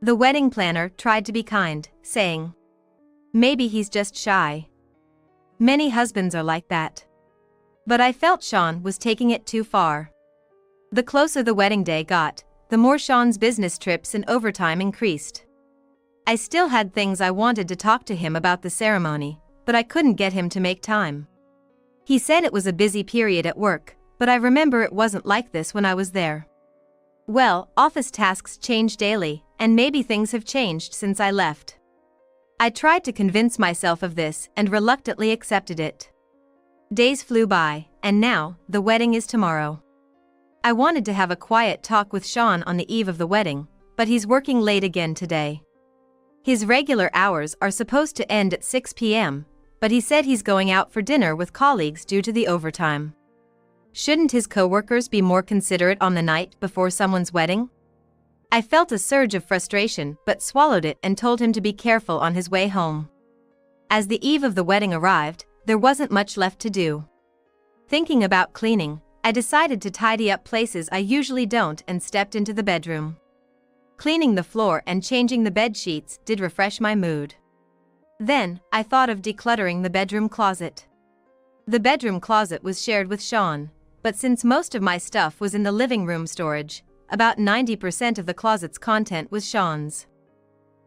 The wedding planner tried to be kind, saying, "Maybe he's just shy." Many husbands are like that. But I felt Sean was taking it too far. The closer the wedding day got, the more Sean's business trips and overtime increased. I still had things I wanted to talk to him about the ceremony, but I couldn't get him to make time. He said it was a busy period at work, but I remember it wasn't like this when I was there. Well, office tasks change daily, and maybe things have changed since I left. I tried to convince myself of this and reluctantly accepted it. Days flew by, and now, the wedding is tomorrow. I wanted to have a quiet talk with Sean on the eve of the wedding, but he's working late again today. His regular hours are supposed to end at 6 p.m., but he said he's going out for dinner with colleagues due to the overtime. Shouldn't his coworkers be more considerate on the night before someone's wedding? I felt a surge of frustration but swallowed it and told him to be careful on his way home. As the eve of the wedding arrived, there wasn't much left to do. Thinking about cleaning,
I decided to tidy up places I usually don't and stepped into the bedroom. Cleaning the floor and changing the bed sheets did refresh my mood. Then, I thought of decluttering the bedroom closet. The bedroom closet was shared with Sean, but since most of my stuff was in the living room storage, about 90% of the closet's content was Sean's.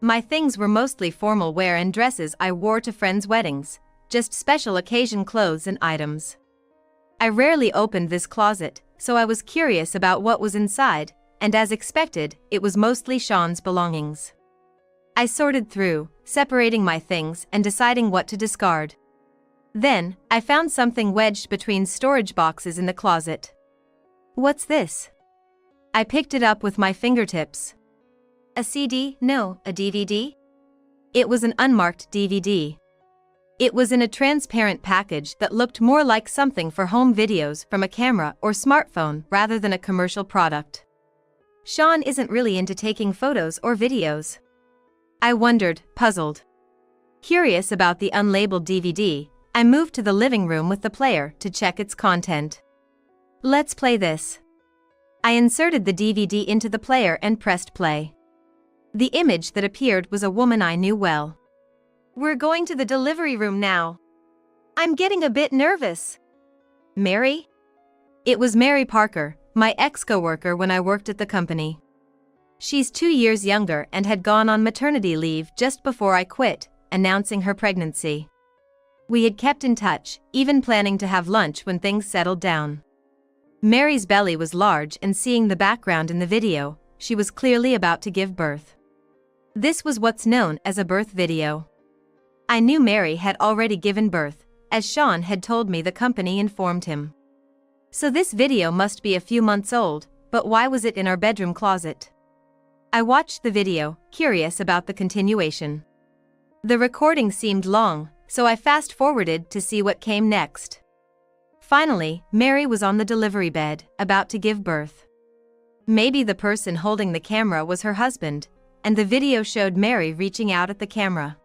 My things were mostly formal wear and dresses I wore to friends' weddings, just special occasion clothes and items. I rarely opened this closet, so I was curious about what was inside, and as expected, it was mostly Sean's belongings. I sorted through, separating my things and deciding what to discard. Then, I found something wedged between storage boxes in the closet. What's this? I picked it up with my fingertips. A CD? No, a DVD? It was an unmarked DVD. It was in a transparent package that looked more like something for home videos from a camera or smartphone rather than a commercial product. Sean isn't really into taking photos or videos. I wondered, puzzled. Curious about the unlabeled DVD, I moved to the living room with the player to check its content. Let's play this. I inserted the DVD into the player and pressed play. The image that appeared was a woman I knew well.
We're going to the delivery room now. I'm getting a bit nervous. Mary?
It was Mary Parker, my ex-coworker when I worked at the company. She's 2 years younger and had gone on maternity leave just before I quit, announcing her pregnancy. We had kept in touch, even planning to have lunch when things settled down. Mary's belly was large, and seeing the background in the video, she was clearly about to give birth. This was what's known as a birth video. I knew Mary had already given birth, as Sean had told me the company informed him. So this video must be a few months old, but why was it in our bedroom closet? I watched the video, curious about the continuation. The recording seemed long, so I fast-forwarded to see what came next. Finally, Mary was on the delivery bed, about to give birth. Maybe the person holding the camera was her husband, and the video showed Mary reaching out at the camera.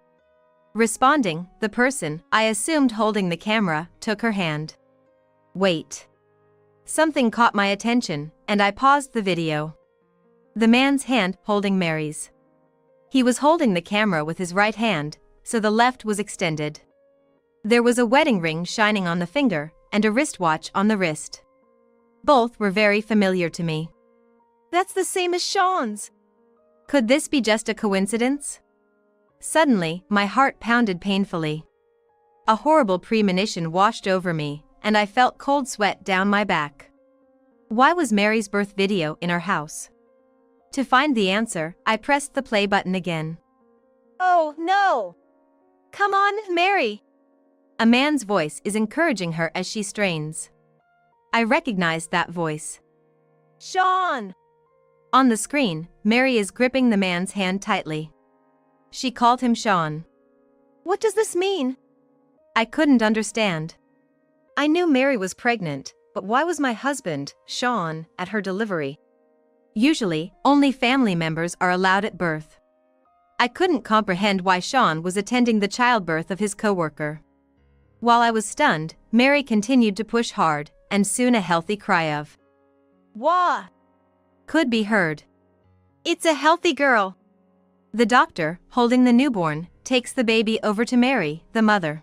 Responding, the person, I assumed holding the camera, took her hand. Wait. Something caught my attention, and I paused the video. The man's hand holding Mary's. He was holding the camera with his right hand, so the left was extended. There was a wedding ring shining on the finger, and a wristwatch on the wrist. Both were very familiar to me.
That's the same as Sean's.
Could this be just a coincidence? Suddenly, my heart pounded painfully. A horrible premonition washed over me, and I felt cold sweat down my back. Why was Mary's birth video in our house? To find the answer, I pressed the play button again.
Oh, no! Come on, Mary!
A man's voice is encouraging her as she strains. I recognized that voice.
Sean!
On the screen, Mary is gripping the man's hand tightly. She called him Sean.
What does this mean?
I couldn't understand.
I knew Mary was pregnant, but why was my husband, Sean, at her delivery?
Usually, only family members are allowed at birth. I couldn't comprehend why Sean was attending the childbirth of his coworker. While I was stunned, Mary continued to push hard, and soon a healthy cry of
"Wah!"
could be heard.
It's a healthy girl.
The doctor, holding the newborn, takes the baby over to Mary, the mother.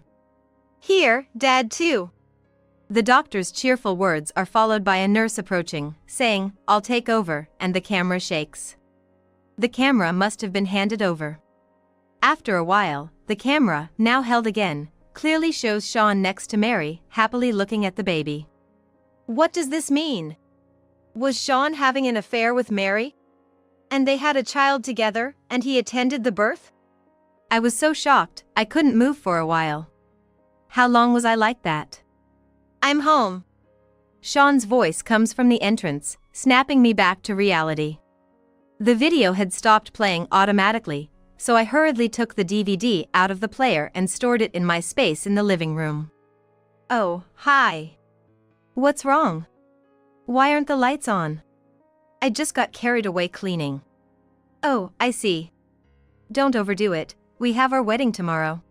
Here, Dad too.
The doctor's cheerful words are followed by a nurse approaching, saying, "I'll take over," and the camera shakes. The camera must have been handed over. After a while, the camera, now held again, clearly shows Sean next to Mary, happily looking at the baby.
What does this mean? Was Sean having an affair with Mary? And they had a child together, and he attended the birth?
I was so shocked, I couldn't move for a while. How long was I like that?
I'm home.
Sean's voice comes from the entrance, snapping me back to reality. The video had stopped playing automatically, so I hurriedly took the DVD out of the player and stored it in my space in the living room. Oh, hi. What's wrong? Why aren't the lights on? I just got carried away cleaning. Oh, I see. Don't overdo it, we have our wedding tomorrow.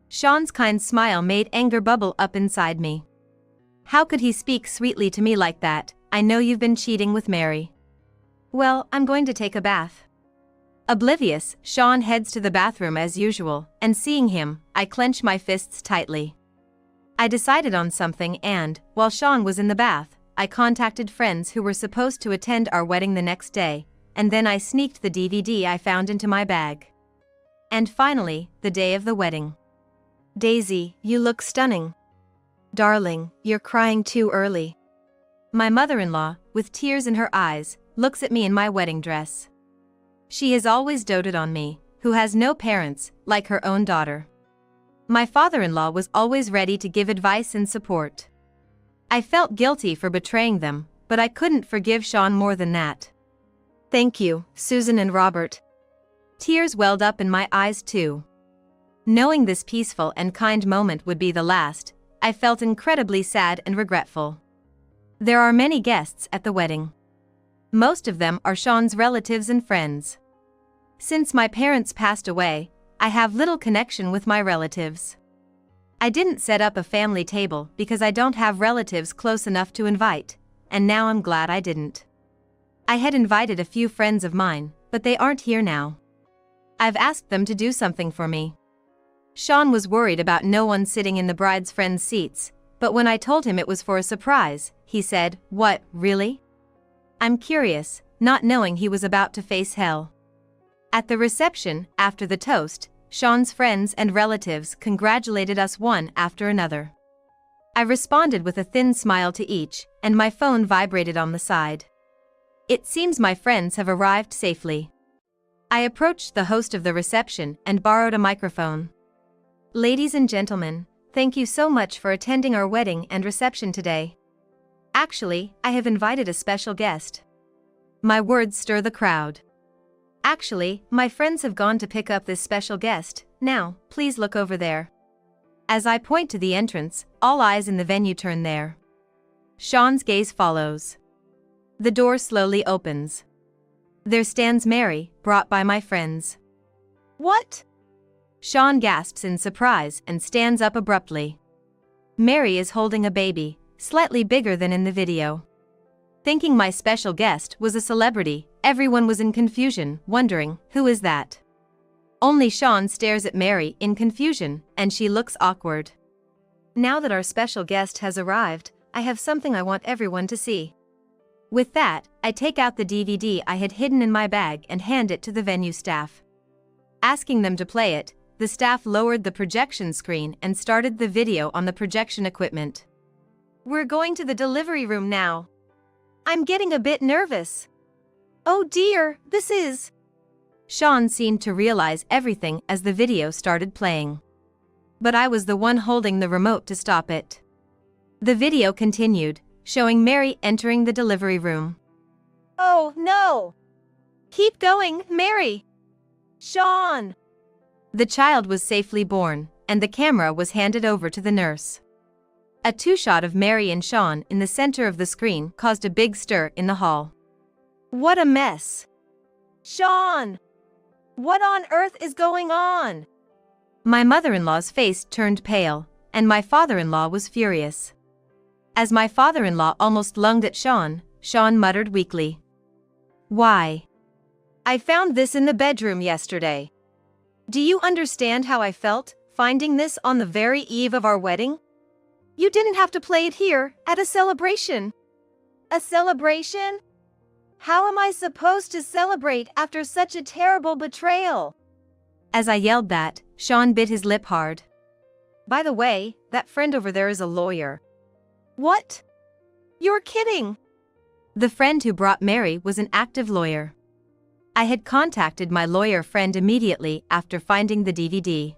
Sean's kind smile made anger bubble up inside me. How could he speak sweetly to me like that? I know you've been cheating with Mary. Well, I'm going to take a bath. Oblivious, Sean heads to the bathroom as usual, and seeing him, I clench my fists tightly. I decided on something and, while Sean was in the bath, I contacted friends who were supposed to attend our wedding the next day, and then I sneaked the DVD I found into my bag. And finally, the day of the wedding.
Daisy, you look stunning. Darling, you're crying too early.
My mother-in-law, with tears in her eyes, looks at me in my wedding dress. She has always doted on me, who has no parents, like her own daughter. My father-in-law was always ready to give advice and support. I felt guilty for betraying them, but I couldn't forgive Sean more than that.
Thank you, Susan and Robert.
Tears welled up in my eyes too. Knowing this peaceful and kind moment would be the last, I felt incredibly sad and regretful. There are many guests at the wedding. Most of them are Sean's relatives and friends. Since my parents passed away, I have little connection with my relatives. I didn't set up a family table because I don't have relatives close enough to invite, and now I'm glad I didn't. I had invited a few friends of mine, but they aren't here now. I've asked them to do something for me. Sean was worried about no one sitting in the bride's friends' seats, but when I told him it was for a surprise, he said, "What, really?" I'm curious, not knowing he was about to face hell. At the reception, after the toast, Sean's friends and relatives congratulated us one after another. I responded with a thin smile to each, and my phone vibrated on the side. It seems my friends have arrived safely. I approached the host of the reception and borrowed a microphone. Ladies and gentlemen, thank you so much for attending our wedding and reception today. Actually, I have invited a special guest. My words stir the crowd. Actually, my friends have gone to pick up this special guest. Now, please look over there. As I point to the entrance, all eyes in the venue turn there. Sean's gaze follows. The door slowly opens. There stands Mary, brought by my friends.
What?
Sean gasps in surprise and stands up abruptly. Mary is holding a baby, slightly bigger than in the video. Thinking my special guest was a celebrity, everyone was in confusion, wondering, who is that? Only Sean stares at Mary in confusion, and she looks awkward. Now that our special guest has arrived, I have something I want everyone to see. With that, I take out the DVD I had hidden in my bag and hand it to the venue staff. Asking them to play it, the staff lowered the projection screen and started the video on the projection equipment.
We're going to the delivery room now. I'm getting a bit nervous. Oh dear, this is...
Sean seemed to realize everything as the video started playing. But I was the one holding the remote to stop it. The video continued, showing Mary entering the delivery room.
Oh no! Keep going, Mary! Sean!
The child was safely born, and the camera was handed over to the nurse. A two-shot of Mary and Sean in the center of the screen caused a big stir in the hall.
What a mess! Sean! What on earth is going on?
My mother-in-law's face turned pale, and my father-in-law was furious. As my father-in-law almost lunged at Sean, Sean muttered weakly. Why?
I found this in the bedroom yesterday. Do you understand how I felt, finding this on the very eve of our wedding? You didn't have to play it here, at a celebration. A celebration? How am I supposed to celebrate after such a terrible betrayal?
As I yelled that, Sean bit his lip hard.
By the way, that friend over there is a lawyer. What? You're kidding!
The friend who brought Mary was an active lawyer. I had contacted my lawyer friend immediately after finding the DVD.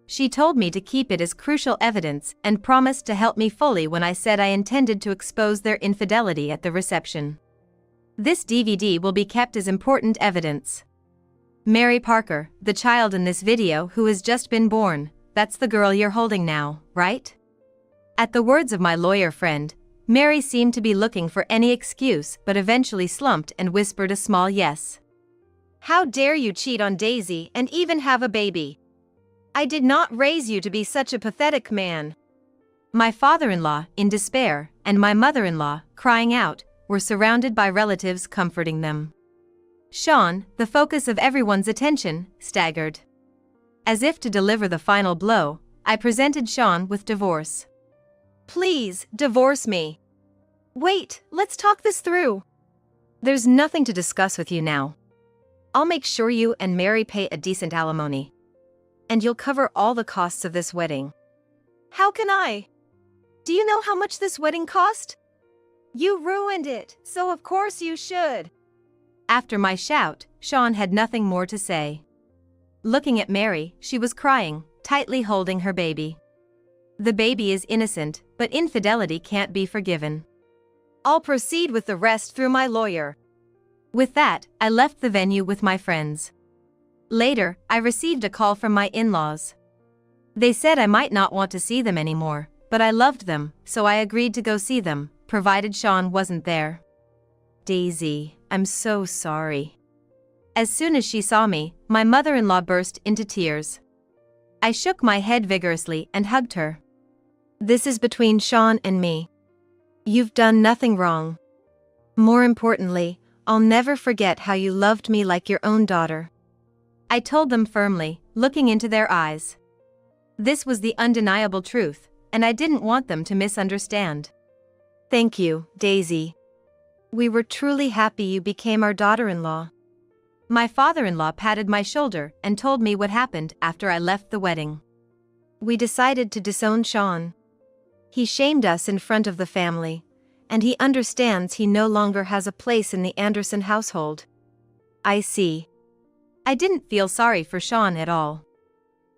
She told me to keep it as crucial evidence and promised to help me fully when I said I intended to expose their infidelity at the reception. This DVD will be kept as important evidence. Mary Parker, the child in this video who has just been born, that's the girl you're holding now, right? At the words of my lawyer friend, Mary seemed to be looking for any excuse but eventually slumped and whispered a small yes.
How dare you cheat on Daisy and even have a baby? I did not raise you to be such a pathetic man.
My father-in-law, in despair, and my mother-in-law, crying out, were surrounded by relatives comforting them. Sean, the focus of everyone's attention, staggered. As if to deliver the final blow, I presented Sean with divorce.
Please, divorce me. Wait, let's talk this through.
There's nothing to discuss with you now. I'll make sure you and Mary pay a decent alimony. And you'll cover all the costs of this wedding.
How can I? Do you know how much this wedding cost? You ruined it, so of course you should.
After my shout, Sean had nothing more to say. Looking at Mary, she was crying, tightly holding her baby. The baby is innocent, but infidelity can't be forgiven.
I'll proceed with the rest through my lawyer.
With that, I left the venue with my friends. Later, I received a call from my in-laws. They said I might not want to see them anymore, but I loved them, so I agreed to go see them, provided Sean wasn't there. Daisy, I'm so sorry. As soon as she saw me, my mother-in-law burst into tears. I shook my head vigorously and hugged her. This is between Sean and me. You've done nothing wrong. More importantly, I'll never forget how you loved me like your own daughter. I told them firmly, looking into their eyes. This was the undeniable truth, and I didn't want them to misunderstand. Thank you, Daisy. We were truly happy you became our daughter-in-law. My father-in-law patted my shoulder and told me what happened after I left the wedding. We decided to disown Sean. He shamed us in front of the family, and he understands he no longer has a place in the Anderson household. I see. I didn't feel sorry for Sean at all.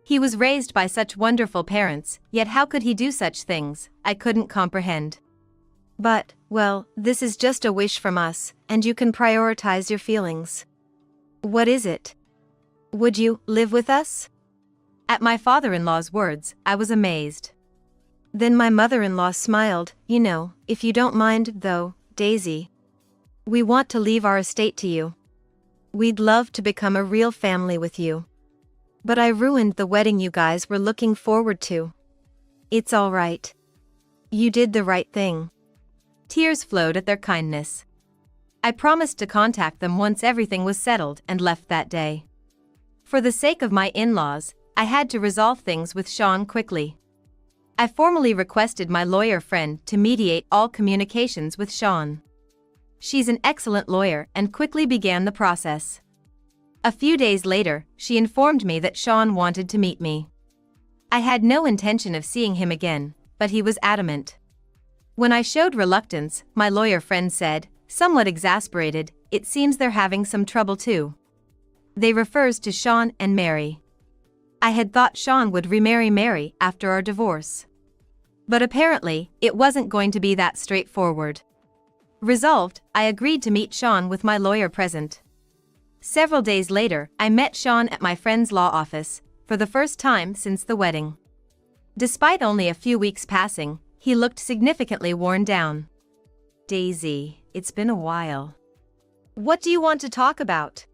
He was raised by such wonderful parents, yet how could he do such things? I couldn't comprehend. But, well, this is just a wish from us, and you can prioritize your feelings. What is it? Would you live with us? At my father-in-law's words, I was amazed. Then my mother-in-law smiled. You know, if you don't mind, though, Daisy. We want to leave our estate to you. We'd love to become a real family with you. But I ruined the wedding you guys were looking forward to. It's all right. You did the right thing. Tears flowed at their kindness. I promised to contact them once everything was settled and left that day. For the sake of my in-laws, I had to resolve things with Sean quickly. I formally requested my lawyer friend to mediate all communications with Sean. She's an excellent lawyer and quickly began the process. A few days later, she informed me that Sean wanted to meet me. I had no intention of seeing him again, but he was adamant. When I showed reluctance, my lawyer friend said, somewhat exasperated, it seems they're having some trouble too. They refers to Sean and Mary. I had thought Sean would remarry Mary after our divorce. But apparently, it wasn't going to be that straightforward. Resolved, I agreed to meet Sean with my lawyer present. Several days later, I met Sean at my friend's law office, for the first time since the wedding. Despite only a few weeks passing, he looked significantly worn down. Daisy, it's been a while.
What do you want to talk about?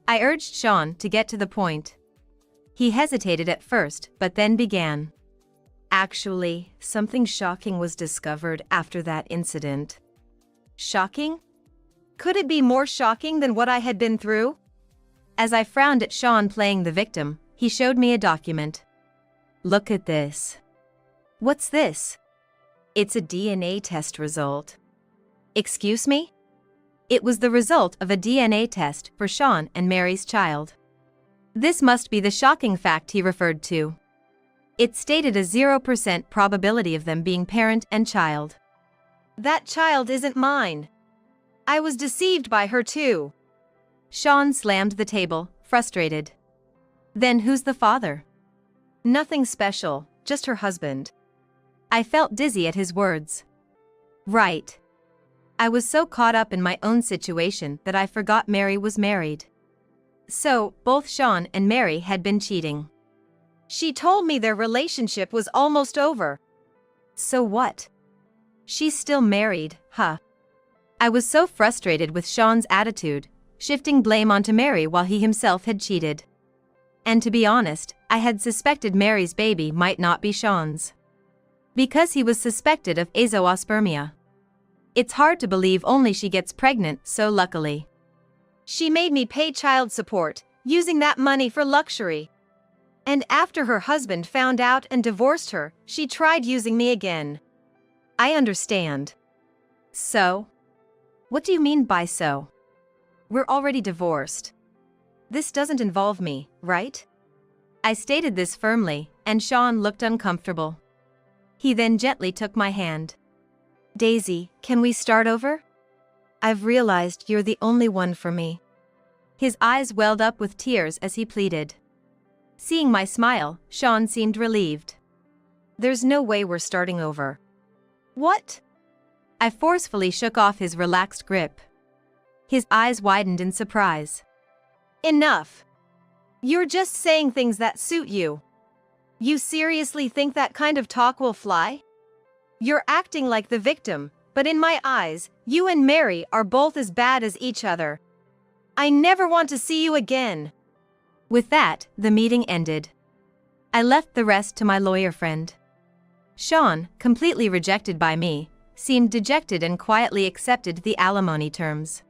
I urged Sean to get to the point. He hesitated at first, but then began. Actually, something shocking was discovered after that incident.
Shocking? Could it be more shocking than what I had been through?
As I frowned at Sean playing the victim, he showed me a document. Look at this. What's this? It's a DNA test result. Excuse me? It was the result of a DNA test for Sean and Mary's child. This must be the shocking fact he referred to. It stated a 0% probability of them being parent and child.
That child isn't mine. I was deceived by her too.
Sean slammed the table, frustrated. Then who's the father?
Nothing special, just her husband.
I felt dizzy at his words. Right. I was so caught up in my own situation that I forgot Mary was married. So, both Sean and Mary had been cheating.
She told me their relationship was almost over.
So what? She's still married, huh? I was so frustrated with Sean's attitude, shifting blame onto Mary while he himself had cheated. And to be honest, I had suspected Mary's baby might not be Sean's. because he was suspected of azoospermia. It's hard to believe only she gets pregnant so luckily.
She made me pay child support, using that money for luxury. And after her husband found out and divorced her, she tried using me again.
I understand. So? What do you mean by so? We're already divorced. This doesn't involve me, right? I stated this firmly, and Sean looked uncomfortable. He then gently took my hand. Daisy, can we start over? I've realized you're the only one for me. His eyes welled up with tears as he pleaded. Seeing my smile, Sean seemed relieved. There's no way we're starting over.
What?
I forcefully shook off his relaxed grip. His eyes widened in surprise.
Enough. You're just saying things that suit you. You seriously think that kind of talk will fly? You're acting like the victim, but in my eyes, you and Mary are both as bad as each other. I never want to see you again.
With that, the meeting ended. I left the rest to my lawyer friend. Sean, completely rejected by me, seemed dejected and quietly accepted the alimony terms.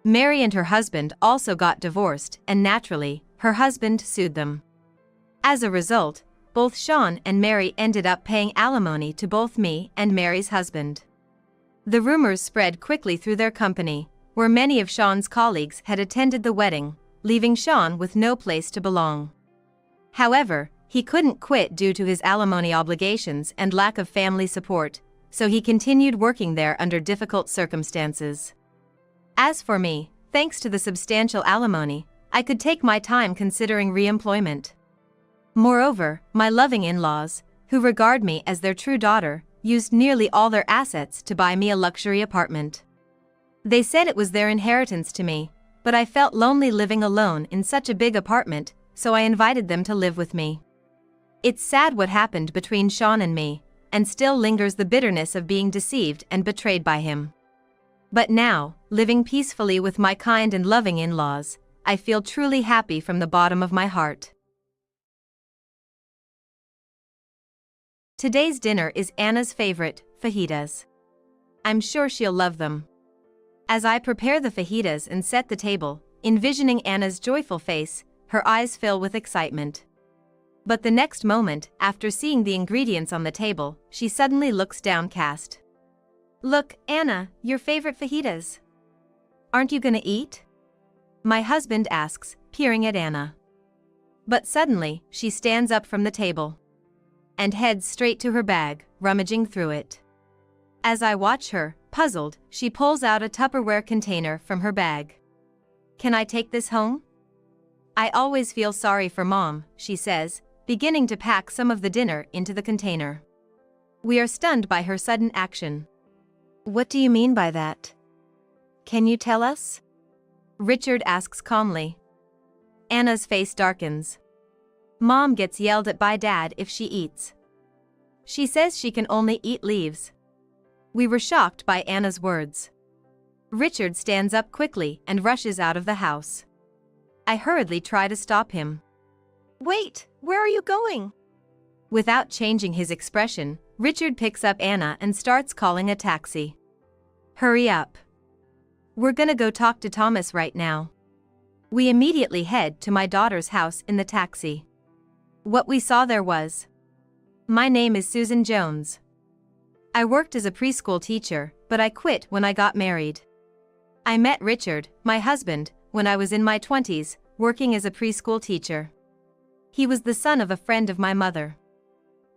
Mary and her husband also got divorced, and naturally, her husband sued them. As a result, both Sean and Mary ended up paying alimony to both me and Mary's husband. The rumors spread quickly through their company, where many of Sean's colleagues had attended the wedding, leaving Sean with no place to belong. However, he couldn't quit due to his alimony obligations and lack of family support, so he continued working there under difficult circumstances. As for me, thanks to the substantial alimony, I could take my time considering re-employment. Moreover, my loving in-laws, who regard me as their true daughter, used nearly all their assets to buy me a luxury apartment. They said it was their inheritance to me, but I felt lonely living alone in such a big apartment, so I invited them to live with me. It's sad what happened between Sean and me, and still lingers the bitterness of being deceived and betrayed by him. But now, living peacefully with my kind and loving in-laws, I feel truly happy from the bottom of my heart. Today's dinner is Anna's favorite, fajitas. I'm sure she'll love them. As I prepare the fajitas and set the table, envisioning Anna's joyful face, her eyes fill with excitement. But the next moment, after seeing the ingredients on the table, she suddenly looks downcast. Look, Anna, your favorite fajitas. Aren't you gonna eat? My husband asks, peering at Anna. But suddenly, she stands up from the table and heads straight to her bag, rummaging through it. As I watch her, puzzled, she pulls out a Tupperware container from her bag. Can I take this home? I always feel sorry for Mom, she says, beginning to pack some of the dinner into the container. We are stunned by her sudden action. What do you mean by that? Can you tell us? Richard asks calmly. Anna's face darkens. Mom gets yelled at by Dad if she eats. She says she can only eat leaves. We were shocked by Anna's words. Richard stands up quickly and rushes out of the house. I hurriedly try to stop him.
Wait, where are you going?
Without changing his expression, Richard picks up Anna and starts calling a taxi. Hurry up. We're gonna go talk to Thomas right now. We immediately head to my daughter's house in the taxi. What we saw there was. My name is Susan Jones. I worked as a preschool teacher, but I quit when I got married. I met Richard, my husband, when I was in my 20s, working as a preschool teacher. He was the son of a friend of my mother.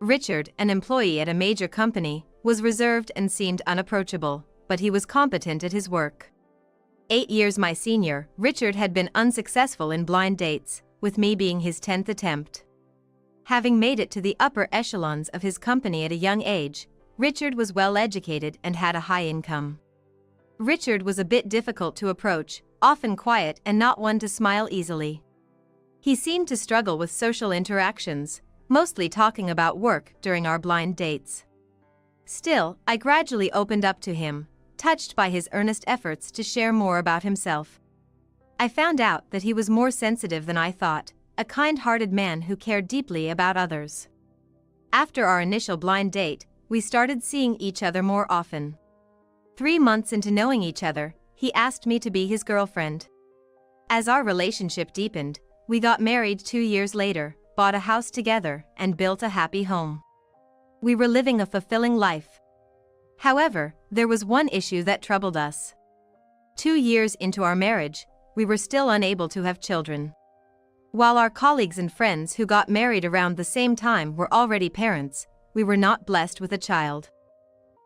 Richard, an employee at a major company, was reserved and seemed unapproachable, but he was competent at his work. 8 years my senior, Richard had been unsuccessful in blind dates, with me being his 10th attempt. Having made it to the upper echelons of his company at a young age, Richard was well educated and had a high income. Richard was a bit difficult to approach, often quiet and not one to smile easily. He seemed to struggle with social interactions, mostly talking about work during our blind dates. Still, I gradually opened up to him, touched by his earnest efforts to share more about himself. I found out that he was more sensitive than I thought, a kind-hearted man who cared deeply about others. After our initial blind date, we started seeing each other more often. 3 months into knowing each other, he asked me to be his girlfriend. As our relationship deepened, we got married 2 years later, bought a house together, and built a happy home. We were living a fulfilling life. However, there was one issue that troubled us. 2 years into our marriage, we were still unable to have children. While our colleagues and friends who got married around the same time were already parents, we were not blessed with a child.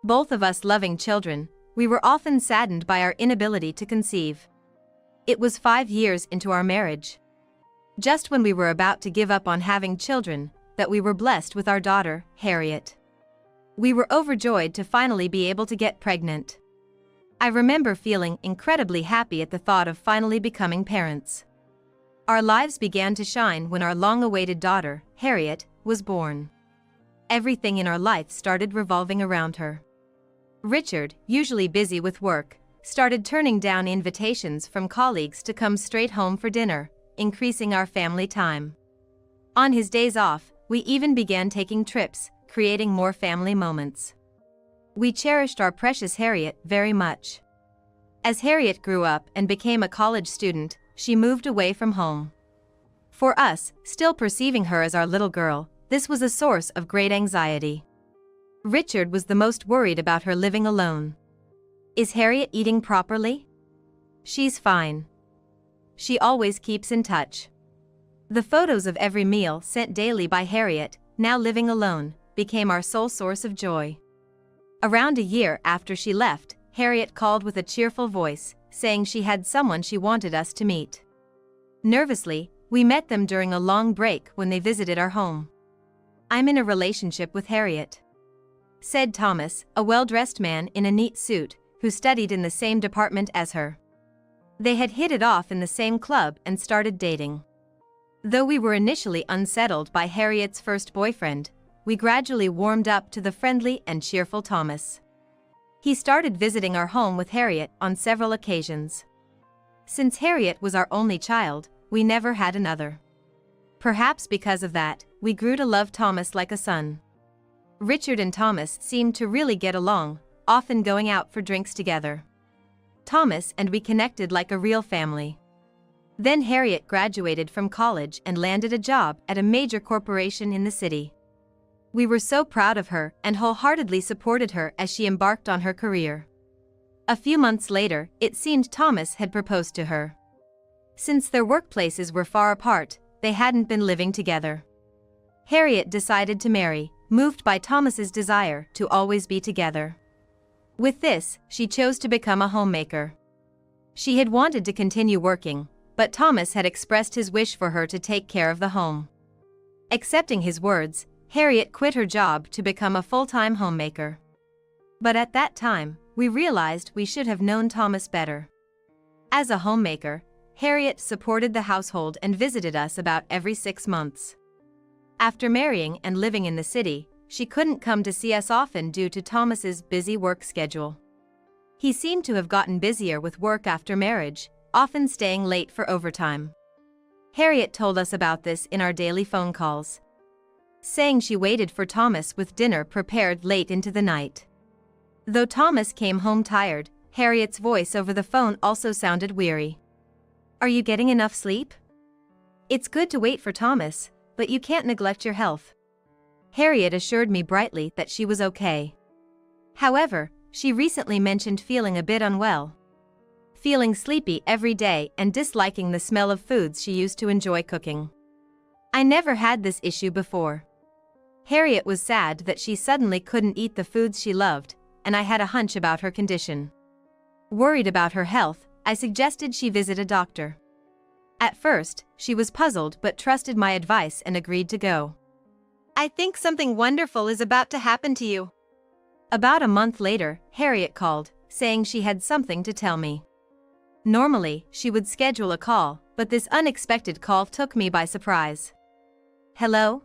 Both of us loving children, we were often saddened by our inability to conceive. It was 5 years into our marriage, just when we were about to give up on having children, that we were blessed with our daughter, Harriet. We were overjoyed to finally be able to get pregnant. I remember feeling incredibly happy at the thought of finally becoming parents. Our lives began to shine when our long-awaited daughter, Harriet, was born. Everything in our life started revolving around her. Richard, usually busy with work, started turning down invitations from colleagues to come straight home for dinner, increasing our family time. On his days off, we even began taking trips, creating more family moments. We cherished our precious Harriet very much. As Harriet grew up and became a college student, she moved away from home. For us, still perceiving her as our little girl, this was a source of great anxiety. Richard was the most worried about her living alone. Is Harriet eating properly? She's fine. She always keeps in touch. The photos of every meal sent daily by Harriet, now living alone, became our sole source of joy. Around a year after she left, Harriet called with a cheerful voice, saying she had someone she wanted us to meet. Nervously, we met them during a long break when they visited our home. "I'm in a relationship with Harriet," said Thomas, a well-dressed man in a neat suit, who studied in the same department as her. They had hit it off in the same club and started dating. Though we were initially unsettled by Harriet's first boyfriend, we gradually warmed up to the friendly and cheerful Thomas. He started visiting our home with Harriet on several occasions. Since Harriet was our only child, we never had another. Perhaps because of that, we grew to love Thomas like a son. Richard and Thomas seemed to really get along, often going out for drinks together. Thomas and we connected like a real family. Then Harriet graduated from college and landed a job at a major corporation in the city. We were so proud of her and wholeheartedly supported her as she embarked on her career. A few months later, it seemed Thomas had proposed to her. Since their workplaces were far apart, they hadn't been living together. Harriet decided to marry, moved by Thomas's desire to always be together. With this, she chose to become a homemaker. She had wanted to continue working, but Thomas had expressed his wish for her to take care of the home. Accepting his words, Harriet quit her job to become a full-time homemaker. But at that time, we realized we should have known Thomas better. As a homemaker, Harriet supported the household and visited us about every 6 months. After marrying and living in the city, she couldn't come to see us often due to Thomas's busy work schedule. He seemed to have gotten busier with work after marriage, often staying late for overtime. Harriet told us about this in our daily phone calls, saying she waited for Thomas with dinner prepared late into the night. Though Thomas came home tired, Harriet's voice over the phone also sounded weary. "Are you getting enough sleep? It's good to wait for Thomas, but you can't neglect your health." Harriet assured me brightly that she was okay. However, she recently mentioned feeling a bit unwell, feeling sleepy every day and disliking the smell of foods she used to enjoy cooking. I never had this issue before. Harriet was sad that she suddenly couldn't eat the foods she loved, and I had a hunch about her condition. Worried about her health, I suggested she visit a doctor. At first, she was puzzled but trusted my advice and agreed to go.
"I think something wonderful is about to happen to you."
About a month later, Harriet called, saying she had something to tell me. Normally, she would schedule a call, but this unexpected call took me by surprise. "Hello?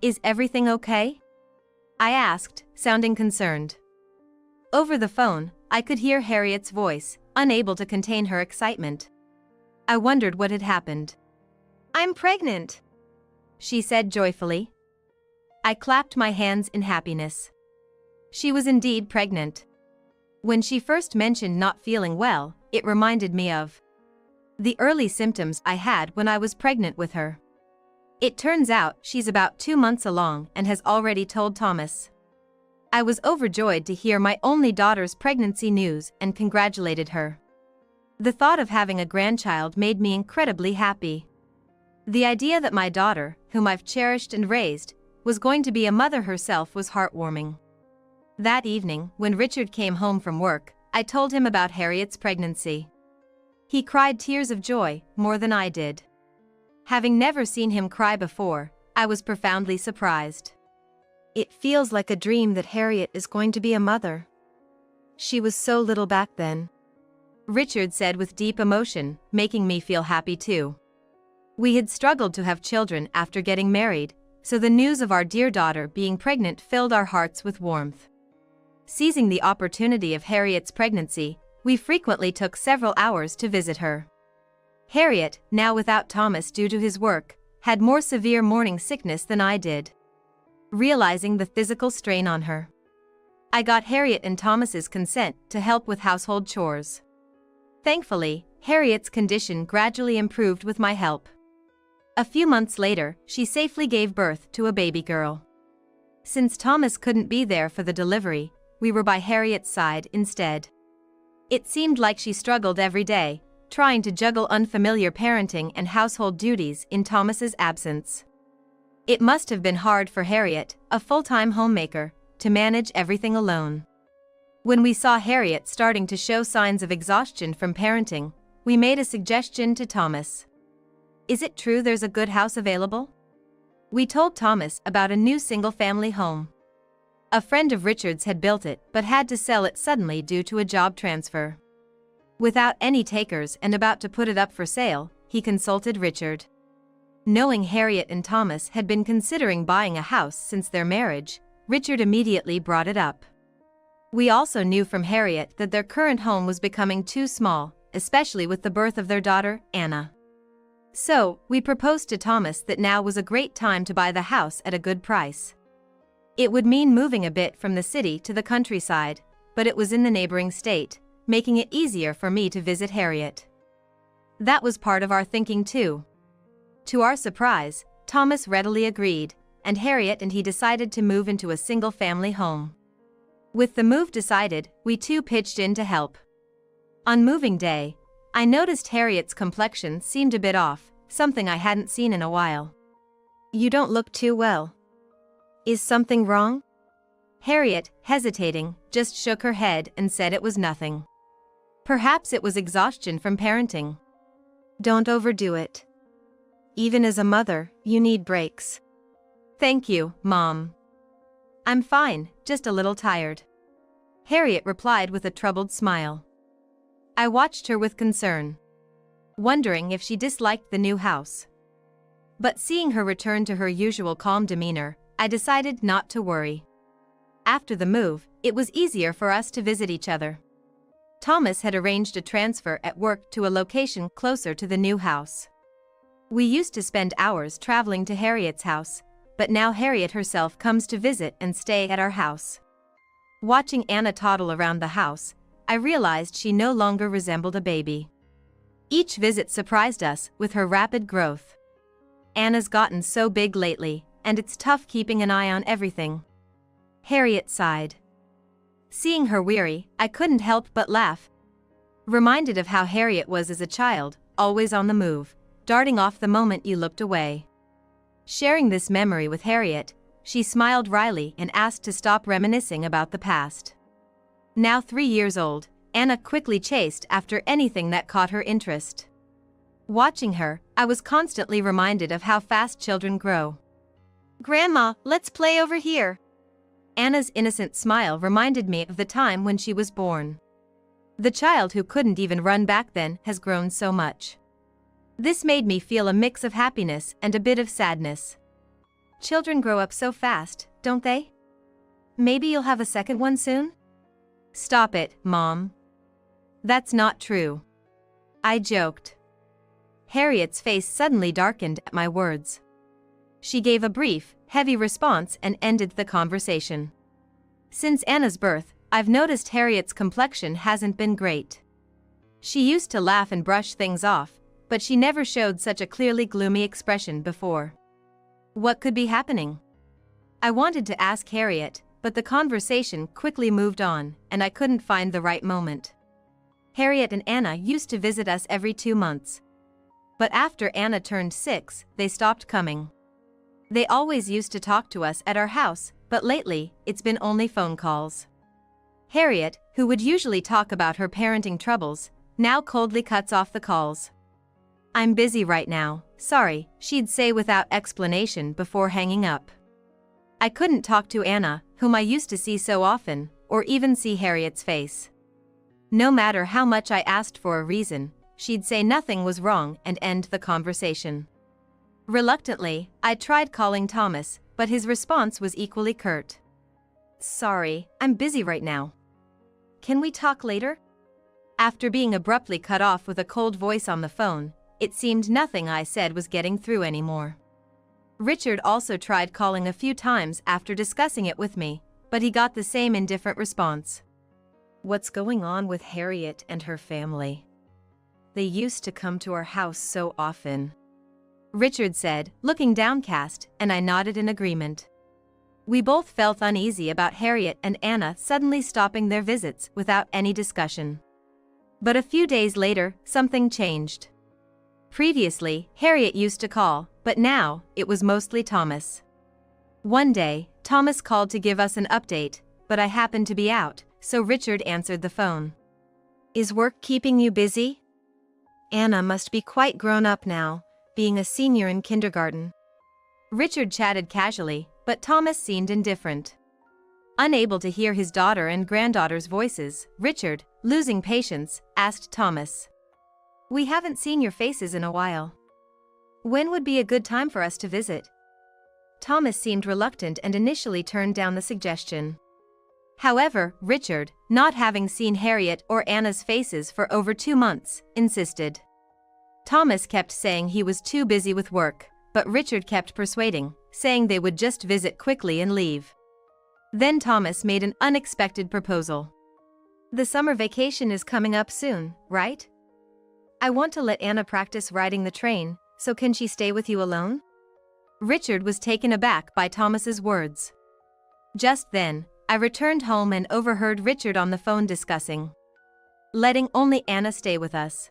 Is everything okay?" I asked, sounding concerned. Over the phone, I could hear Harriet's voice, unable to contain her excitement. I wondered what had happened.
"I'm pregnant,"
she said joyfully. I clapped my hands in happiness. She was indeed pregnant. When she first mentioned not feeling well, it reminded me of the early symptoms I had when I was pregnant with her. It turns out she's about 2 months along and has already told Thomas. I was overjoyed to hear my only daughter's pregnancy news and congratulated her. The thought of having a grandchild made me incredibly happy. The idea that my daughter, whom I've cherished and raised, was going to be a mother herself was heartwarming. That evening, when Richard came home from work, I told him about Harriet's pregnancy. He cried tears of joy, more than I did. Having never seen him cry before, I was profoundly surprised. It feels like a dream that Harriet is going to be a mother. She was so little back then, Richard said with deep emotion, making me feel happy too. We had struggled to have children after getting married, so the news of our dear daughter being pregnant filled our hearts with warmth. Seizing the opportunity of Harriet's pregnancy, we frequently took several hours to visit her. Harriet, now without Thomas due to his work, had more severe morning sickness than I did. Realizing the physical strain on her, I got Harriet and Thomas's consent to help with household chores. Thankfully, Harriet's condition gradually improved with my help. A few months later, she safely gave birth to a baby girl. Since Thomas couldn't be there for the delivery, we were by Harriet's side instead. It seemed like she struggled every day, trying to juggle unfamiliar parenting and household duties in Thomas's absence. It must have been hard for Harriet, a full-time homemaker, to manage everything alone. When we saw Harriet starting to show signs of exhaustion from parenting, we made a suggestion to Thomas. Is it true there's a good house available? We told Thomas about a new single-family home. A friend of Richard's had built it but had to sell it suddenly due to a job transfer. Without any takers and about to put it up for sale, he consulted Richard. Knowing Harriet and Thomas had been considering buying a house since their marriage, Richard immediately brought it up. We also knew from Harriet that their current home was becoming too small, especially with the birth of their daughter, Anna. So, we proposed to Thomas that now was a great time to buy the house at a good price. It would mean moving a bit from the city to the countryside, but it was in the neighboring state, making it easier for me to visit Harriet. That was part of our thinking too. To our surprise, Thomas readily agreed, and Harriet and he decided to move into a single-family home. With the move decided, we too pitched in to help. On moving day, I noticed Harriet's complexion seemed a bit off, something I hadn't seen in a while. You don't look too well. Is something wrong? Harriet, hesitating, just shook her head and said it was nothing. Perhaps it was exhaustion from parenting. Don't overdo it. Even as a mother, you need breaks. Thank you, Mom. I'm fine, just a little tired. Harriet replied with a troubled smile. I watched her with concern, wondering if she disliked the new house. But seeing her return to her usual calm demeanor, I decided not to worry. After the move, it was easier for us to visit each other. Thomas had arranged a transfer at work to a location closer to the new house. We used to spend hours traveling to Harriet's house, but now Harriet herself comes to visit and stay at our house. Watching Anna toddle around the house, I realized she no longer resembled a baby. Each visit surprised us with her rapid growth. Anna's gotten so big lately, and it's tough keeping an eye on everything. Harriet sighed. Seeing her weary, I couldn't help but laugh. Reminded of how Harriet was as a child, always on the move, darting off the moment you looked away. Sharing this memory with Harriet, she smiled wryly and asked to stop reminiscing about the past. Now 3 years old, Anna quickly chased after anything that caught her interest. Watching her, I was constantly reminded of how fast children grow. Grandma, let's play over here. Anna's innocent smile reminded me of the time when she was born. The child who couldn't even run back then has grown so much. This made me feel a mix of happiness and a bit of sadness. Children grow up so fast, don't they? Maybe you'll have a second one soon? Stop it, Mom. That's not true. I joked. Harriet's face suddenly darkened at my words. She gave a brief, heavy response and ended the conversation. Since Anna's birth, I've noticed Harriet's complexion hasn't been great. She used to laugh and brush things off, but she never showed such a clearly gloomy expression before. What could be happening? I wanted to ask Harriet, but the conversation quickly moved on, and I couldn't find the right moment. Harriet and Anna used to visit us every 2 months. But after Anna turned 6, they stopped coming. They always used to talk to us at our house, but lately, it's been only phone calls. Harriet, who would usually talk about her parenting troubles, now coldly cuts off the calls. "I'm busy right now, sorry," she'd say without explanation before hanging up. I couldn't talk to Anna, whom I used to see so often, or even see Harriet's face. No matter how much I asked for a reason, she'd say nothing was wrong and end the conversation. Reluctantly, I tried calling Thomas, but his response was equally curt. "Sorry, I'm busy right now. Can we talk later?" After being abruptly cut off with a cold voice on the phone, it seemed nothing I said was getting through anymore. Richard also tried calling a few times after discussing it with me, but he got the same indifferent response. "What's going on with Harriet and her family? They used to come to our house so often," Richard said, looking downcast, and I nodded in agreement. We both felt uneasy about Harriet and Anna suddenly stopping their visits without any discussion. But a few days later, something changed. Previously, Harriet used to call, but now, it was mostly Thomas. One day, Thomas called to give us an update, but I happened to be out, so Richard answered the phone. "Is work keeping you busy? Anna must be quite grown up now, being a senior in kindergarten." Richard chatted casually, but Thomas seemed indifferent. Unable to hear his daughter and granddaughter's voices, Richard, losing patience, asked Thomas, "We haven't seen your faces in a while. When would be a good time for us to visit?" Thomas seemed reluctant and initially turned down the suggestion. However, Richard, not having seen Harriet or Anna's faces for over 2 months, insisted. Thomas kept saying he was too busy with work, but Richard kept persuading, saying they would just visit quickly and leave. Then Thomas made an unexpected proposal. "The summer vacation is coming up soon, right? I want to let Anna practice riding the train, so can she stay with you alone?" Richard was taken aback by Thomas's words. Just then, I returned home and overheard Richard on the phone discussing letting only Anna stay with us.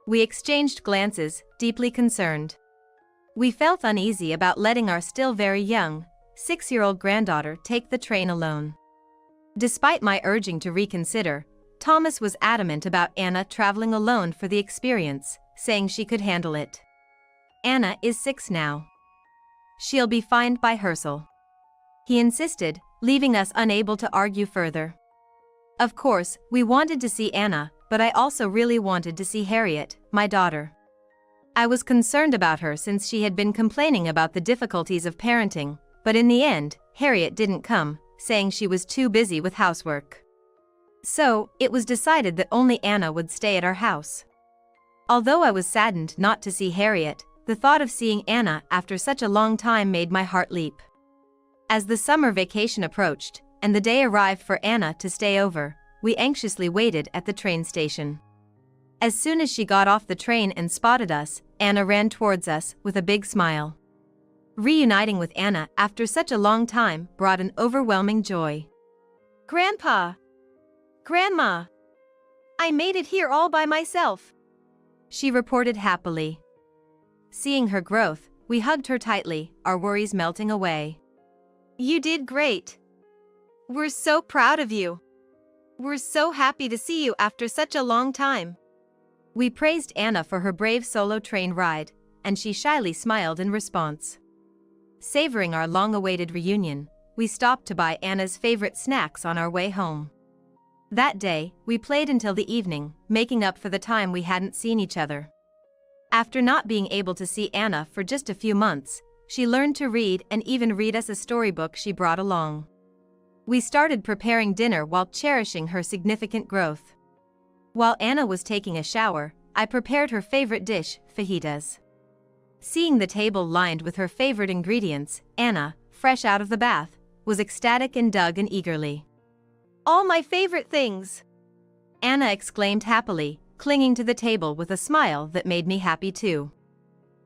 We exchanged glances, deeply concerned. We felt uneasy about letting our still very young, 6-year-old granddaughter take the train alone. Despite my urging to reconsider, Thomas was adamant about Anna traveling alone for the experience, saying she could handle it. "Anna is 6 now. She'll be fine by herself," he insisted, leaving us unable to argue further. Of course, we wanted to see Anna, but I also really wanted to see Harriet, my daughter. I was concerned about her since she had been complaining about the difficulties of parenting, but in the end, Harriet didn't come, saying she was too busy with housework. So, it was decided that only Anna would stay at our house. Although I was saddened not to see Harriet, the thought of seeing Anna after such a long time made my heart leap. As the summer vacation approached, and the day arrived for Anna to stay over, we anxiously waited at the train station. As soon as she got off the train and spotted us, Anna ran towards us with a big smile. Reuniting with Anna after such a long time brought an overwhelming joy.
"Grandpa! Grandma! I made it here all by myself,"
she reported happily. Seeing her growth, we hugged her tightly, our worries melting away.
"You did great. We're so proud of you. We're so happy to see you after such a long time."
We praised Anna for her brave solo train ride, and she shyly smiled in response. Savoring our long-awaited reunion, we stopped to buy Anna's favorite snacks on our way home. That day, we played until the evening, making up for the time we hadn't seen each other. After not being able to see Anna for just a few months, she learned to read and even read us a storybook she brought along. We started preparing dinner while cherishing her significant growth. While Anna was taking a shower, I prepared her favorite dish, fajitas. Seeing the table lined with her favorite ingredients, Anna, fresh out of the bath, was ecstatic and dug in eagerly.
All my favorite things!
Anna exclaimed happily, clinging to the table with a smile that made me happy too.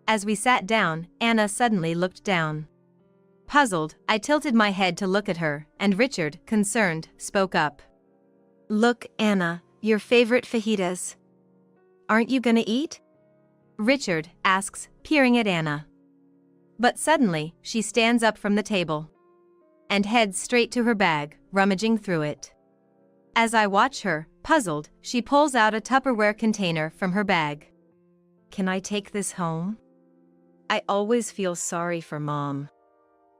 As we sat down, Anna suddenly looked down. Puzzled, I tilted my head to look at her, and Richard, concerned, spoke up.
Look, Anna, your favorite fajitas. Aren't you gonna eat?
Richard asks, peering at Anna. But suddenly, she stands up from the table and heads straight to her bag, rummaging through it. As I watch her, puzzled, she pulls out a Tupperware container from her bag.
Can I take this home? I always feel sorry for Mom.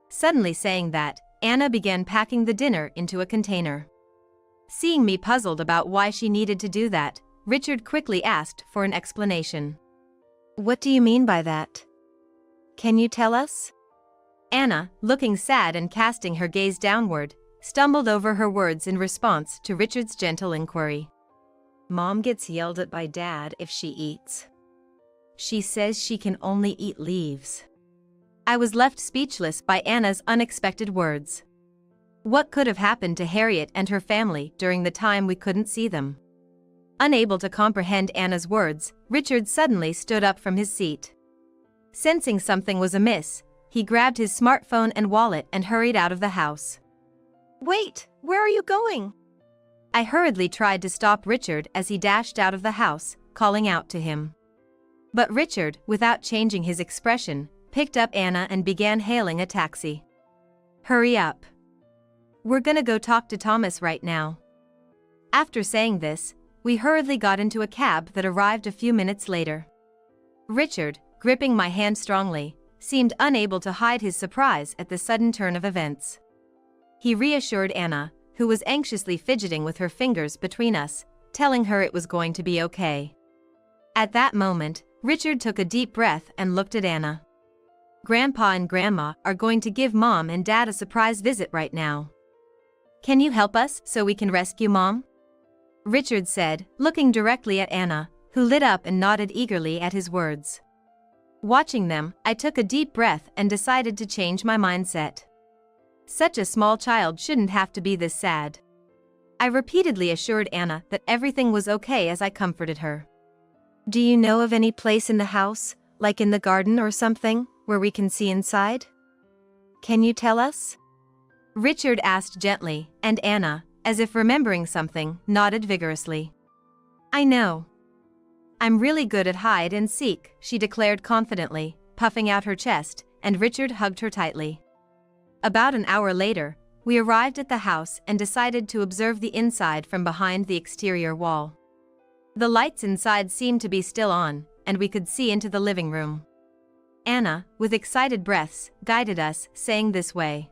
Suddenly saying that, Anna began packing the dinner into a container. Seeing me puzzled about why she needed to do that, Richard quickly asked for an explanation.
What do you mean by that? Can you tell us?
Anna, looking sad and casting her gaze downward, stumbled over her words in response to Richard's gentle inquiry.
Mom gets yelled at by Dad if she eats. She says she can only eat leaves.
I was left speechless by Anna's unexpected words. What could have happened to Harriet and her family during the time we couldn't see them? Unable to comprehend Anna's words, Richard suddenly stood up from his seat. Sensing something was amiss, he grabbed his smartphone and wallet and hurried out of the house.
Wait, where are you going?
I hurriedly tried to stop Richard as he dashed out of the house, calling out to him. But Richard, without changing his expression, picked up Anna and began hailing a taxi. Hurry up. We're gonna go talk to Thomas right now. After saying this, we hurriedly got into a cab that arrived a few minutes later. Richard, gripping my hand strongly, seemed unable to hide his surprise at the sudden turn of events. He reassured Anna, who was anxiously fidgeting with her fingers between us, telling her it was going to be okay. At that moment, Richard took a deep breath and looked at Anna. Grandpa and Grandma are going to give Mom and Dad a surprise visit right now. Can you help us so we can rescue Mom? Richard said, looking directly at Anna, who lit up and nodded eagerly at his words. Watching them, I took a deep breath and decided to change my mindset. Such a small child shouldn't have to be this sad. I repeatedly assured Anna that everything was okay as I comforted her.
Do you know of any place in the house, like in the garden or something, where we can see inside? Can you tell us?
Richard asked gently, and Anna, as if remembering something, nodded vigorously. I know. I'm really good at hide and seek, she declared confidently, puffing out her chest, and Richard hugged her tightly. About an hour later, we arrived at the house and decided to observe the inside from behind the exterior wall. The lights inside seemed to be still on, and we could see into the living room. Anna, with excited breaths, guided us, saying this way.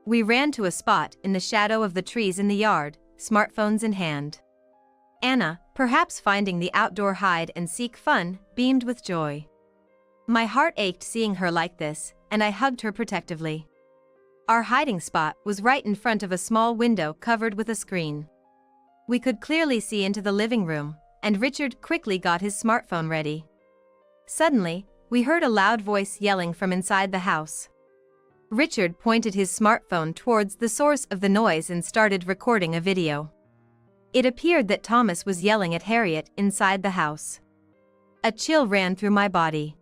We ran to a spot in the shadow of the trees in the yard, smartphones in hand. Anna, perhaps finding the outdoor hide and seek fun, beamed with joy. My heart ached seeing her like this, and I hugged her protectively. Our hiding spot was right in front of a small window covered with a screen. We could clearly see into the living room, and Richard quickly got his smartphone ready. Suddenly, we heard a loud voice yelling from inside the house. Richard pointed his smartphone towards the source of the noise and started recording a video. It appeared that Thomas was yelling at Harriet inside the house. A chill ran through my body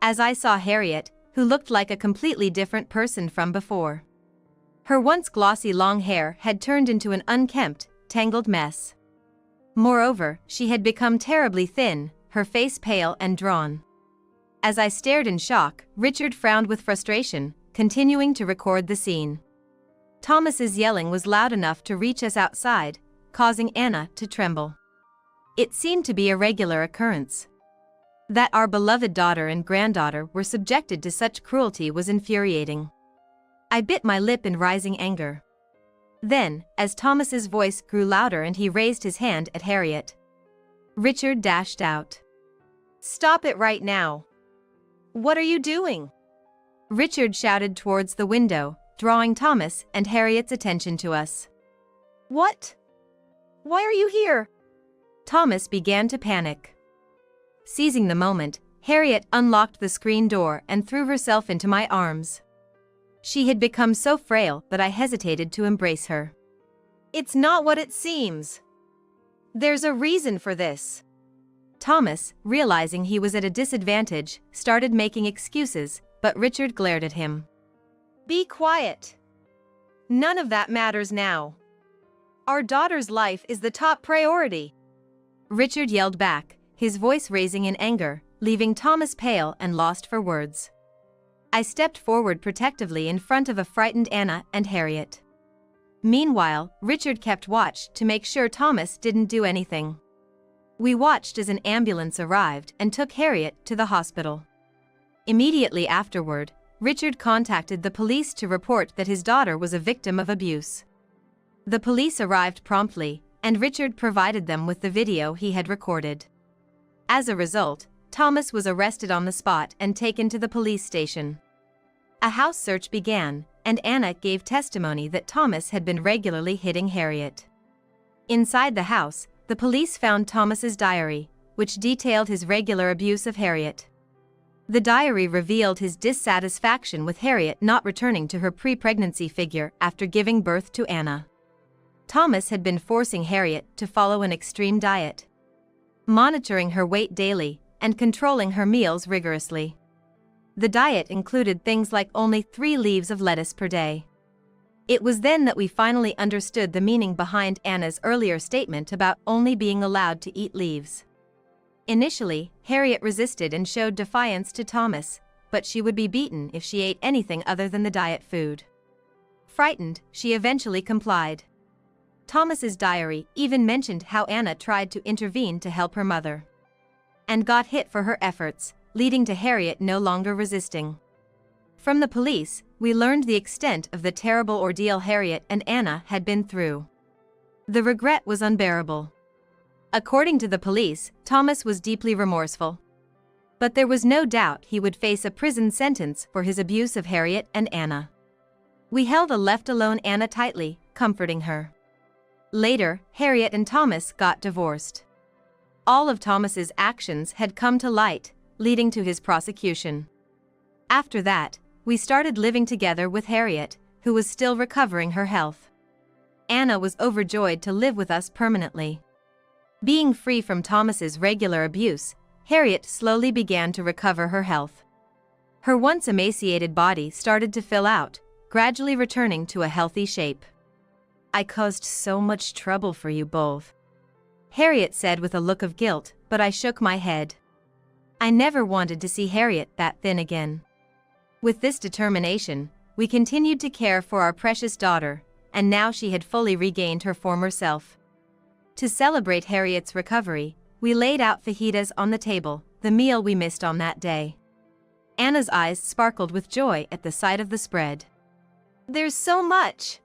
as I saw Harriet, who looked like a completely different person from before. Her once glossy long hair had turned into an unkempt, tangled mess. Moreover, she had become terribly thin, her face pale and drawn. As I stared in shock, Richard frowned with frustration, continuing to record the scene. Thomas's yelling was loud enough to reach us outside, causing Anna to tremble. It seemed to be a regular occurrence. That our beloved daughter and granddaughter were subjected to such cruelty was infuriating. I bit my lip in rising anger. Then, as Thomas's voice grew louder and he raised his hand at Harriet, Richard dashed out.
Stop it right now. What are you doing?
Richard shouted towards the window, drawing Thomas and Harriet's attention to us.
What? Why are you here?
Thomas began to panic. Seizing the moment, Harriet unlocked the screen door and threw herself into my arms. She had become so frail that I hesitated to embrace her.
It's not what it seems. There's a reason for this.
Thomas, realizing he was at a disadvantage, started making excuses, but Richard glared at him.
Be quiet. None of that matters now. Our daughter's life is the top priority.
Richard yelled back, his voice raising in anger, leaving Thomas pale and lost for words. I stepped forward protectively in front of a frightened Anna and Harriet. Meanwhile, Richard kept watch to make sure Thomas didn't do anything. We watched as an ambulance arrived and took Harriet to the hospital. Immediately afterward, Richard contacted the police to report that his daughter was a victim of abuse. The police arrived promptly, and Richard provided them with the video he had recorded. As a result, Thomas was arrested on the spot and taken to the police station. A house search began, and Anna gave testimony that Thomas had been regularly hitting Harriet. Inside the house, the police found Thomas's diary, which detailed his regular abuse of Harriet. The diary revealed his dissatisfaction with Harriet not returning to her pre-pregnancy figure after giving birth to Anna. Thomas had been forcing Harriet to follow an extreme diet, monitoring her weight daily, and controlling her meals rigorously. The diet included things like only 3 leaves of lettuce per day. It was then that we finally understood the meaning behind Anna's earlier statement about only being allowed to eat leaves. Initially, Harriet resisted and showed defiance to Thomas, but she would be beaten if she ate anything other than the diet food. Frightened, she eventually complied. Thomas's diary even mentioned how Anna tried to intervene to help her mother, and got hit for her efforts, leading to Harriet no longer resisting. From the police, we learned the extent of the terrible ordeal Harriet and Anna had been through. The regret was unbearable. According to the police, Thomas was deeply remorseful. But there was no doubt he would face a prison sentence for his abuse of Harriet and Anna. We held a left-alone Anna tightly, comforting her. Later, Harriet and Thomas got divorced. All of Thomas's actions had come to light, leading to his prosecution. After that, we started living together with Harriet, who was still recovering her health. Anna was overjoyed to live with us permanently. Being free from Thomas's regular abuse, Harriet slowly began to recover her health. Her once emaciated body started to fill out, gradually returning to a healthy shape. I caused so much trouble for you both, Harriet said with a look of guilt, but I shook my head. I never wanted to see Harriet that thin again. With this determination, we continued to care for our precious daughter, and now she had fully regained her former self. To celebrate Harriet's recovery, we laid out fajitas on the table, the meal we missed on that day. Anna's eyes sparkled with joy at the sight of the spread.
There's so much.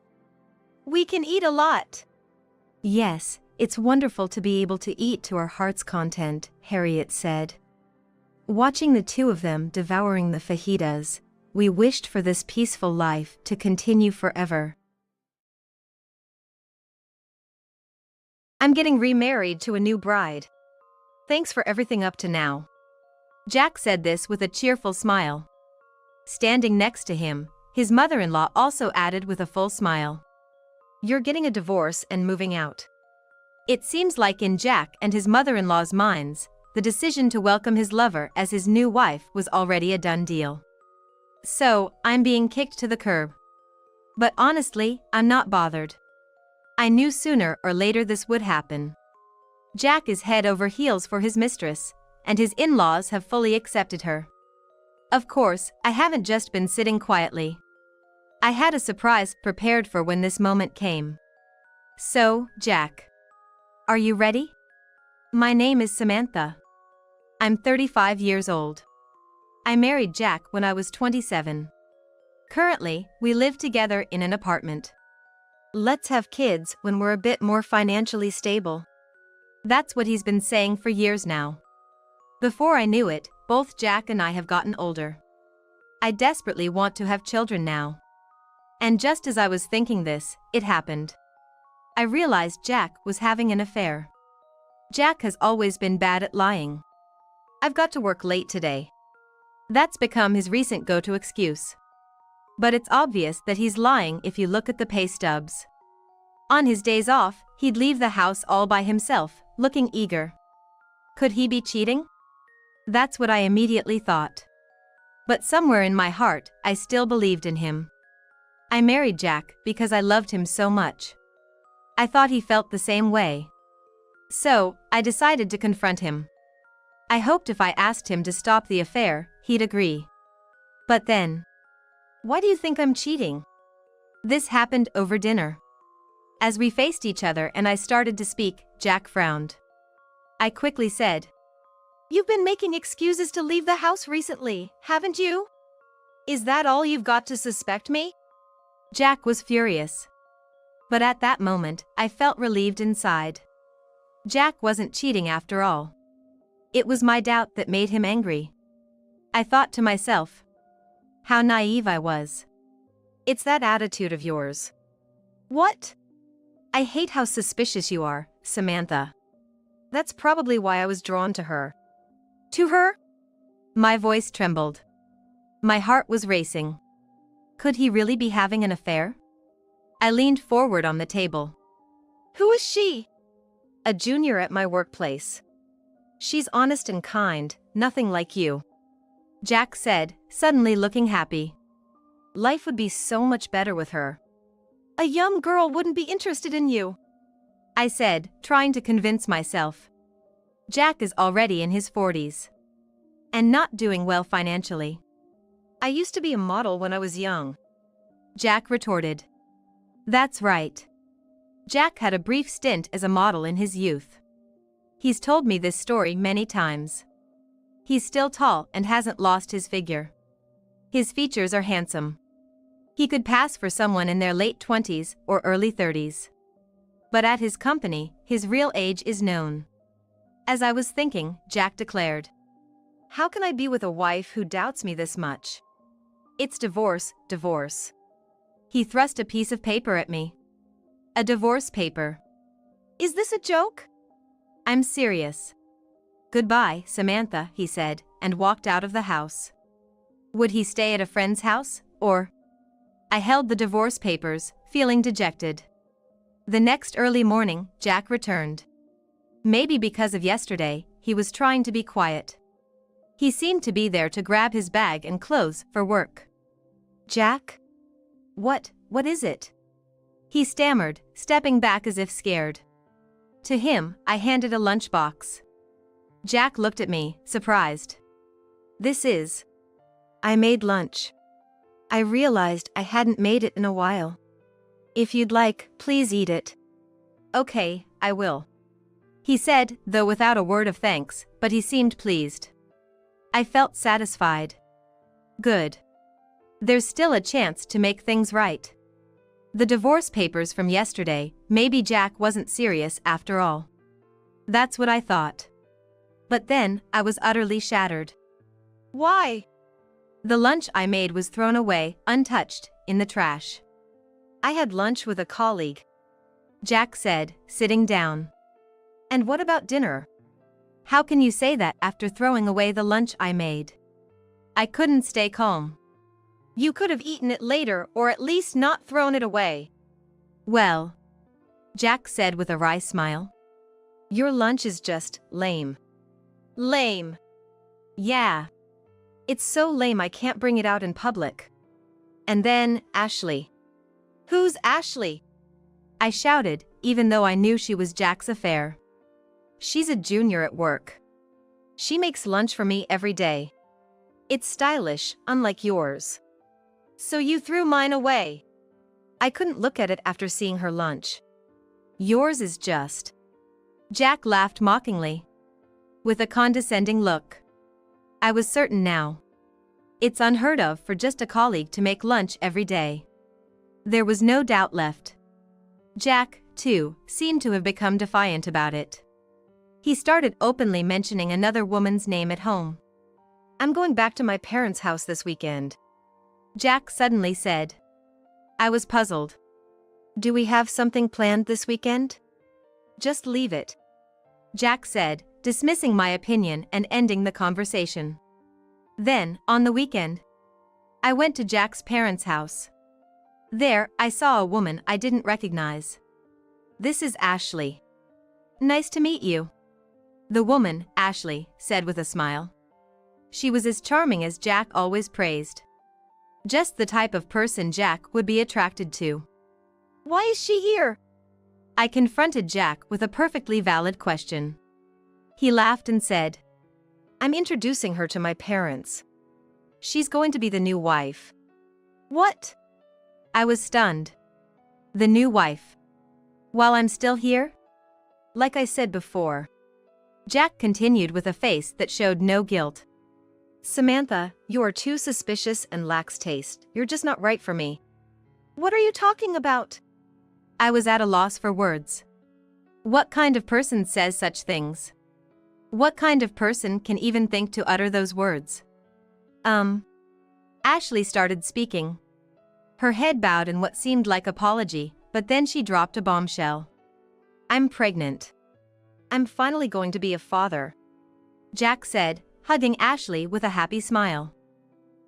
We can eat a lot.
Yes, it's wonderful to be able to eat to our heart's content, Harriet said. Watching the two of them devouring the fajitas, we wished for this peaceful life to continue forever.
I'm getting remarried to a new bride. Thanks for everything up to now.
Jack said this with a cheerful smile. Standing next to him, his mother-in-law also added with a full smile.
You're getting a divorce and moving out.
It seems like in Jack and his mother-in-law's minds, the decision to welcome his lover as his new wife was already a done deal. So, I'm being kicked to the curb. But honestly, I'm not bothered. I knew sooner or later this would happen. Jack is head over heels for his mistress, and his in-laws have fully accepted her. Of course, I haven't just been sitting quietly. I had a surprise prepared for when this moment came. So, Jack, are you ready? My name is Samantha. I'm 35 years old. I married Jack when I was 27. Currently, we live together in an apartment.
Let's have kids when we're a bit more financially stable.
That's what he's been saying for years now. Before I knew it, both Jack and I have gotten older. I desperately want to have children now. And just as I was thinking this, it happened. I realized Jack was having an affair. Jack has always been bad at lying. I've got to work late today. That's become his recent go-to excuse. But it's obvious that he's lying if you look at the pay stubs. On his days off, he'd leave the house all by himself, looking eager. Could he be cheating? That's what I immediately thought. But somewhere in my heart, I still believed in him. I married Jack because I loved him so much. I thought he felt the same way. So, I decided to confront him. I hoped if I asked him to stop the affair, he'd agree. But then, why do you think I'm cheating? This happened over dinner. As we faced each other and I started to speak, Jack frowned. I quickly said,
You've been making excuses to leave the house recently, haven't you? Is that all you've got to suspect me?
Jack was furious. But at that moment, I felt relieved inside. Jack wasn't cheating after all. It was my doubt that made him angry. I thought to myself, how naive I was.
It's that attitude of yours. What?
I hate how suspicious you are, Samantha.
That's probably why I was drawn to her. To her?
My voice trembled. My heart was racing. Could he really be having an affair? I leaned forward on the table.
Who is she?
A junior at my workplace. She's honest and kind, nothing like you. Jack said, suddenly looking happy. Life would be so much better with her.
A young girl wouldn't be interested in you,
I said, trying to convince myself. Jack is already in his 40s. And not doing well financially.
I used to be a model when I was young,
Jack retorted. That's right. Jack had a brief stint as a model in his youth. He's told me this story many times. He's still tall and hasn't lost his figure. His features are handsome. He could pass for someone in their late 20s or early 30s. But at his company, his real age is known. As I was thinking, Jack declared,
How can I be with a wife who doubts me this much?
It's divorce, divorce. He thrust a piece of paper at me. A divorce paper.
Is this a joke?
I'm serious. Goodbye, Samantha, he said, and walked out of the house. Would he stay at a friend's house, or? I held the divorce papers, feeling dejected. The next early morning, Jack returned. Maybe because of yesterday, he was trying to be quiet. He seemed to be there to grab his bag and clothes for work.
Jack?
What is it? He stammered, stepping back as if scared. To him, I handed a lunchbox. Jack looked at me, surprised. This is.
I made lunch. I realized I hadn't made it in a while. If you'd like, please eat it.
Okay, I will. He said, though without a word of thanks, but he seemed pleased. I felt satisfied. Good. There's still a chance to make things right. The divorce papers from yesterday, maybe Jack wasn't serious after all. That's what I thought. But then, I was utterly shattered.
Why?
The lunch I made was thrown away, untouched, in the trash.
I had lunch with a colleague,
Jack said, sitting down.
And what about dinner?
How can you say that after throwing away the lunch I made? I couldn't stay calm.
You could have eaten it later or at least not thrown it away.
Well, Jack said with a wry smile.
Your lunch is just lame. Lame.
Yeah.
It's so lame I can't bring it out in public. And then, Ashley. Who's Ashley?
I shouted, even though I knew she was Jack's affair.
She's a junior at work. She makes lunch for me every day. It's stylish, unlike yours. So you threw mine away. I couldn't look at it after seeing her lunch.
Yours is just. Jack laughed mockingly. With a condescending look. I was certain now. It's unheard of for just a colleague to make lunch every day. There was no doubt left. Jack, too, seemed to have become defiant about it. He started openly mentioning another woman's name at home.
I'm going back to my parents' house this weekend,
Jack suddenly said. I was puzzled.
Do we have something planned this weekend?
Just leave it, Jack said, dismissing my opinion and ending the conversation. Then, on the weekend. I went to Jack's parents' house. There, I saw a woman I didn't recognize. "This is Ashley." "Nice to meet you." The woman, Ashley, said with a smile. She was as charming as Jack always praised. Just the type of person Jack would be attracted to.
"Why is she here?"
I confronted Jack with a perfectly valid question. He laughed and said,
"I'm introducing her to my parents. She's going to be the new wife." "What?"
I was stunned. The new wife. While I'm still here?
"Like I said before."
Jack continued with a face that showed no guilt.
"Samantha, you are too suspicious and lacks taste. You're just not right for me." "What are you talking about?"
I was at a loss for words. What kind of person says such things? What kind of person can even think to utter those words? Ashley started speaking. Her head bowed in what seemed like apology, but then she dropped a bombshell. "I'm pregnant."
"I'm finally going to be a father,"
Jack said, hugging Ashley with a happy smile.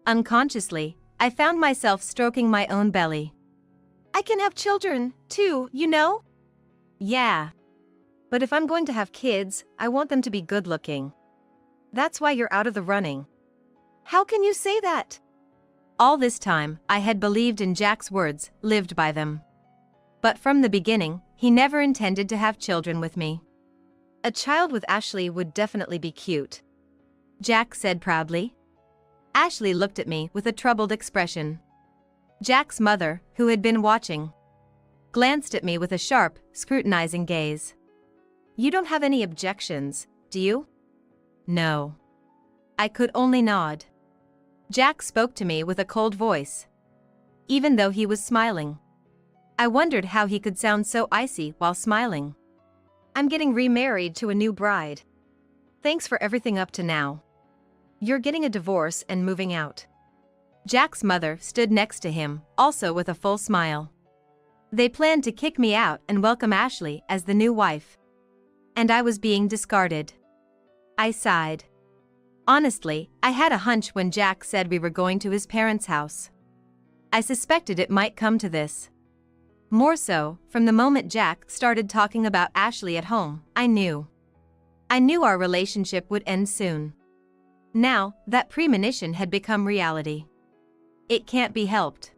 Unconsciously, I found myself stroking my own belly.
"I can have children, too, you know?"
Yeah.
"But if I'm going to have kids, I want them to be good-looking." "That's why you're out of the running." "How can you say that?"
All this time, I had believed in Jack's words, lived by them. But from the beginning, he never intended to have children with me.
"A child with Ashley would definitely be cute,"
Jack said proudly. Ashley looked at me with a troubled expression. Jack's mother, who had been watching, glanced at me with a sharp, scrutinizing gaze.
"You don't have any objections, do you?"
No. I could only nod. Jack spoke to me with a cold voice, even though he was smiling. I wondered how he could sound so icy while smiling.
"I'm getting remarried to a new bride. Thanks for everything up to now. You're getting a divorce and moving out."
Jack's mother stood next to him, also with a full smile. They planned to kick me out and welcome Ashley as the new wife. And I was being discarded. I sighed. Honestly, I had a hunch when Jack said we were going to his parents' house. I suspected it might come to this. More so, from the moment Jack started talking about Ashley at home, I knew. I knew our relationship would end soon. Now, that premonition had become reality. It can't be helped.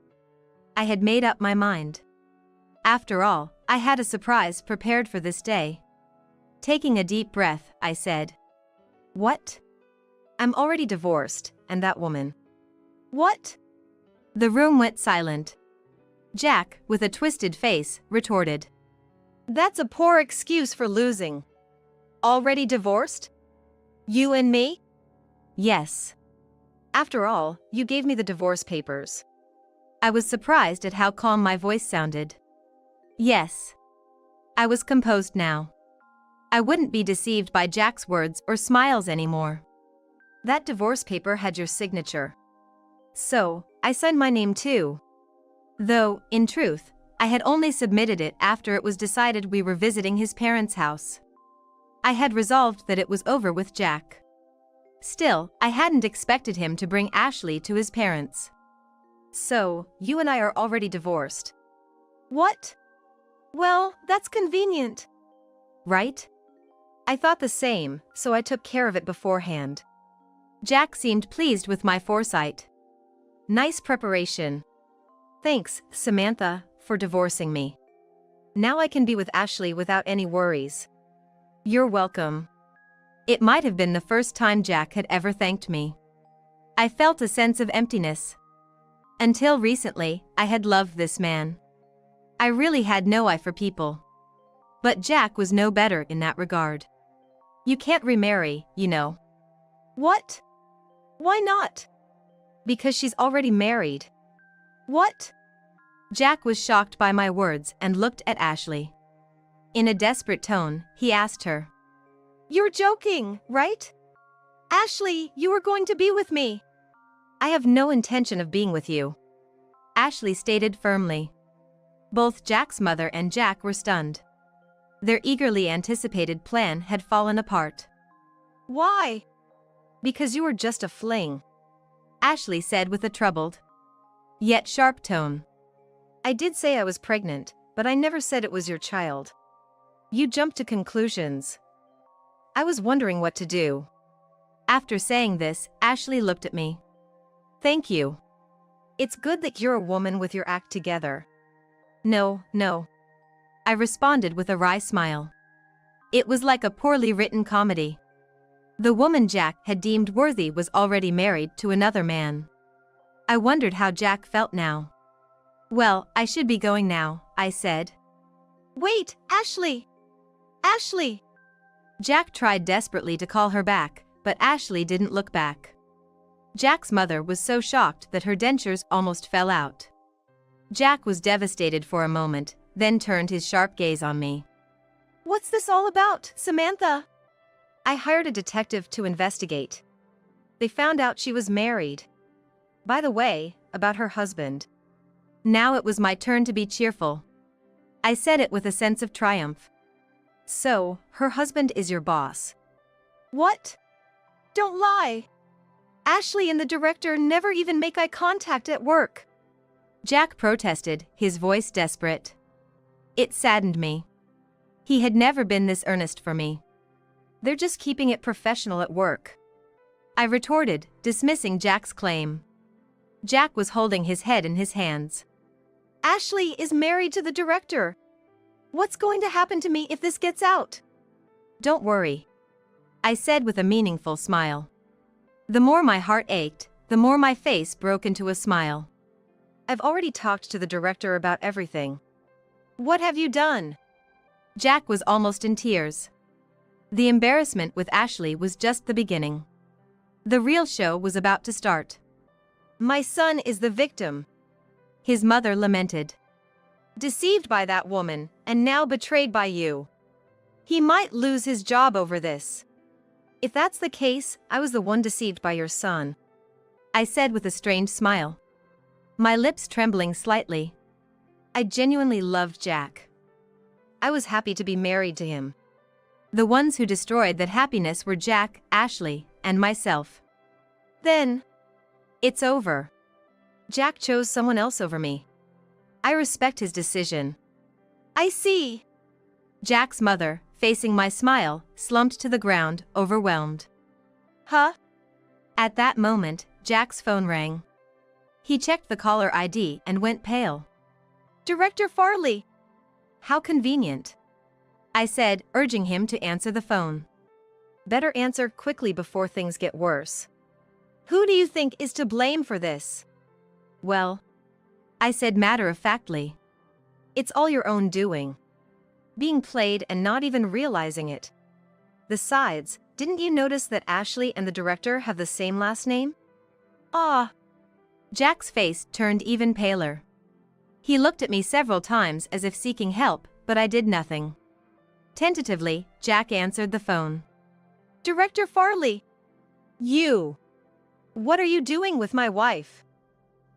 I had made up my mind. After all, I had a surprise prepared for this day. Taking a deep breath, I said,
"What?" "I'm already divorced, and that woman."
"What?" The room went silent. Jack, with a twisted face, retorted,
"That's a poor excuse for losing. Already divorced? You and me?"
"Yes."
"After all, you gave me the divorce papers."
I was surprised at how calm my voice sounded. "Yes." I was composed now. I wouldn't be deceived by Jack's words or smiles anymore.
"That divorce paper had your signature. So, I signed my name too."
Though, in truth, I had only submitted it after it was decided we were visiting his parents' house. I had resolved that it was over with Jack. Still, I hadn't expected him to bring Ashley to his parents.
"So, you and I are already divorced."
"What?"
"Well, that's convenient."
"Right?"
"I thought the same, so I took care of it beforehand."
Jack seemed pleased with my foresight.
"Nice preparation." "Thanks, Samantha, for divorcing me. Now I can be with Ashley without any worries."
"You're welcome." It might have been the first time Jack had ever thanked me. I felt a sense of emptiness. Until recently, I had loved this man. I really had no eye for people. But Jack was no better in that regard.
"You can't remarry, you know."
"What?"
"Why not?" "Because she's already married."
"What?" Jack was shocked by my words and looked at Ashley. In a desperate tone, he asked her,
"You're joking, right? Ashley, you were going to be with me."
"I have no intention of being with you," Ashley stated firmly. Both Jack's mother and Jack were stunned. Their eagerly anticipated plan had fallen apart.
"Why?" "Because you were just a fling,"
Ashley said with a troubled yet sharp tone.
I did say I was pregnant, but I never said it was your child. You jumped to conclusions. I was wondering what to do.
After saying this, Ashley looked at me. Thank you.
It's good that you're a woman with your act together.
No, no. I responded with a wry smile. It was like a poorly written comedy. The woman Jack had deemed worthy was already married to another man. I wondered how Jack felt now. Well, I should be going now, I said.
Wait, Ashley! Ashley!
Jack tried desperately to call her back, but Ashley didn't look back. Jack's mother was so shocked that her dentures almost fell out. Jack was devastated for a moment, then turned his sharp gaze on me.
What's this all about, Samantha? I hired a detective to investigate. They found out she was married. By the way, about her husband.
Now it was my turn to be cheerful. I said it with a sense of triumph.
So, her husband is your boss. What? Don't lie. Ashley and the director never even make eye contact at work.
Jack protested, his voice desperate. It saddened me. He had never been this earnest for me.
They're just keeping it professional at work.
I retorted, dismissing Jack's claim. Jack was holding his head in his hands.
Ashley is married to the director. What's going to happen to me if this gets out?
Don't worry, I said with a meaningful smile. The more my heart ached, the more my face broke into a smile.
I've already talked to the director about everything. What have you done?
Jack was almost in tears. The embarrassment with Ashley was just the beginning. The real show was about to start.
My son is the victim.
His mother lamented.
Deceived by that woman, and now betrayed by you. He might lose his job over this. If that's the case, I was the one deceived by your son.
I said with a strange smile. My lips trembling slightly.
I genuinely loved Jack. I was happy to be married to him.
The ones who destroyed that happiness were Jack, Ashley, and myself.
Then,
it's over.
Jack chose someone else over me. I respect his decision. I see.
Jack's mother, facing my smile, slumped to the ground, overwhelmed.
Huh?
At that moment, Jack's phone rang. He checked the caller ID and went pale.
Director Farley.
How convenient, I said, urging him to answer the phone.
Better answer quickly before things get worse. Who do you think is to blame for this?
Well, I said matter-of-factly.
It's all your own doing. Being played and not even realizing it. Besides, didn't you notice that Ashley and the director have the same last name? Ah.
Jack's face turned even paler. He looked at me several times as if seeking help, but I did nothing. Tentatively, Jack answered the phone.
Director Farley. You. What are you doing with my wife?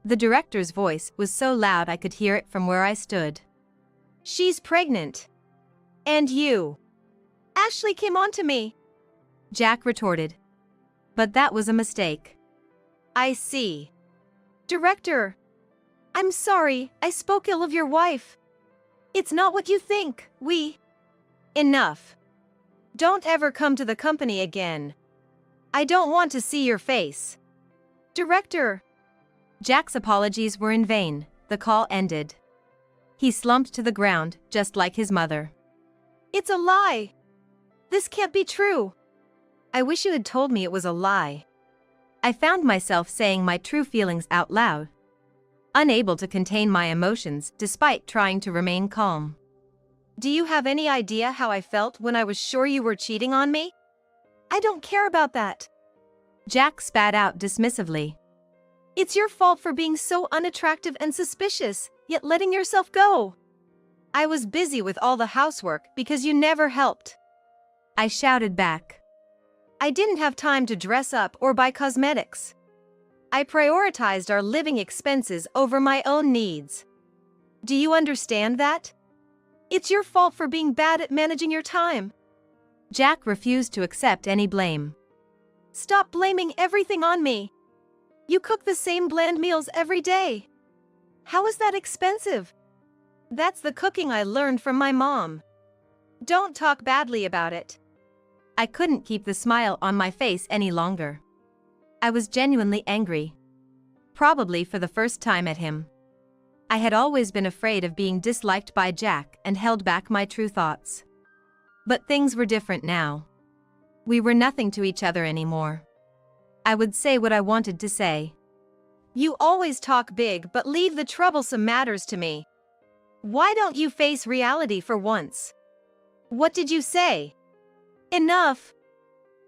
The director's voice was so loud I could hear it from where I stood.
She's pregnant. And you. Ashley came on to me.
Jack retorted. But that was a mistake.
I see. Director. I'm sorry, I spoke ill of your wife. It's not what you think, Enough. Don't ever come to the company again. I don't want to see your face. Director.
Jack's apologies were in vain, the call ended. He slumped to the ground, just like his mother.
It's a lie. This can't be true. I wish you had told me it was a lie.
I found myself saying my true feelings out loud, unable to contain my emotions despite trying to remain calm.
Do you have any idea how I felt when I was sure you were cheating on me? I don't care about that.
Jack spat out dismissively.
It's your fault for being so unattractive and suspicious, yet letting yourself go. I was busy with all the housework because you never helped.
I shouted back.
I didn't have time to dress up or buy cosmetics. I prioritized our living expenses over my own needs. Do you understand that? It's your fault for being bad at managing your time.
Jack refused to accept any blame.
Stop blaming everything on me. You cook the same bland meals every day. How is that expensive? That's the cooking I learned from my mom. Don't talk badly about it.
I couldn't keep the smile on my face any longer. I was genuinely angry. Probably for the first time at him. I had always been afraid of being disliked by Jack and held back my true thoughts. But things were different now. We were nothing to each other anymore. I would say what I wanted to say.
You always talk big but leave the troublesome matters to me. Why don't you face reality for once? What did you say? Enough!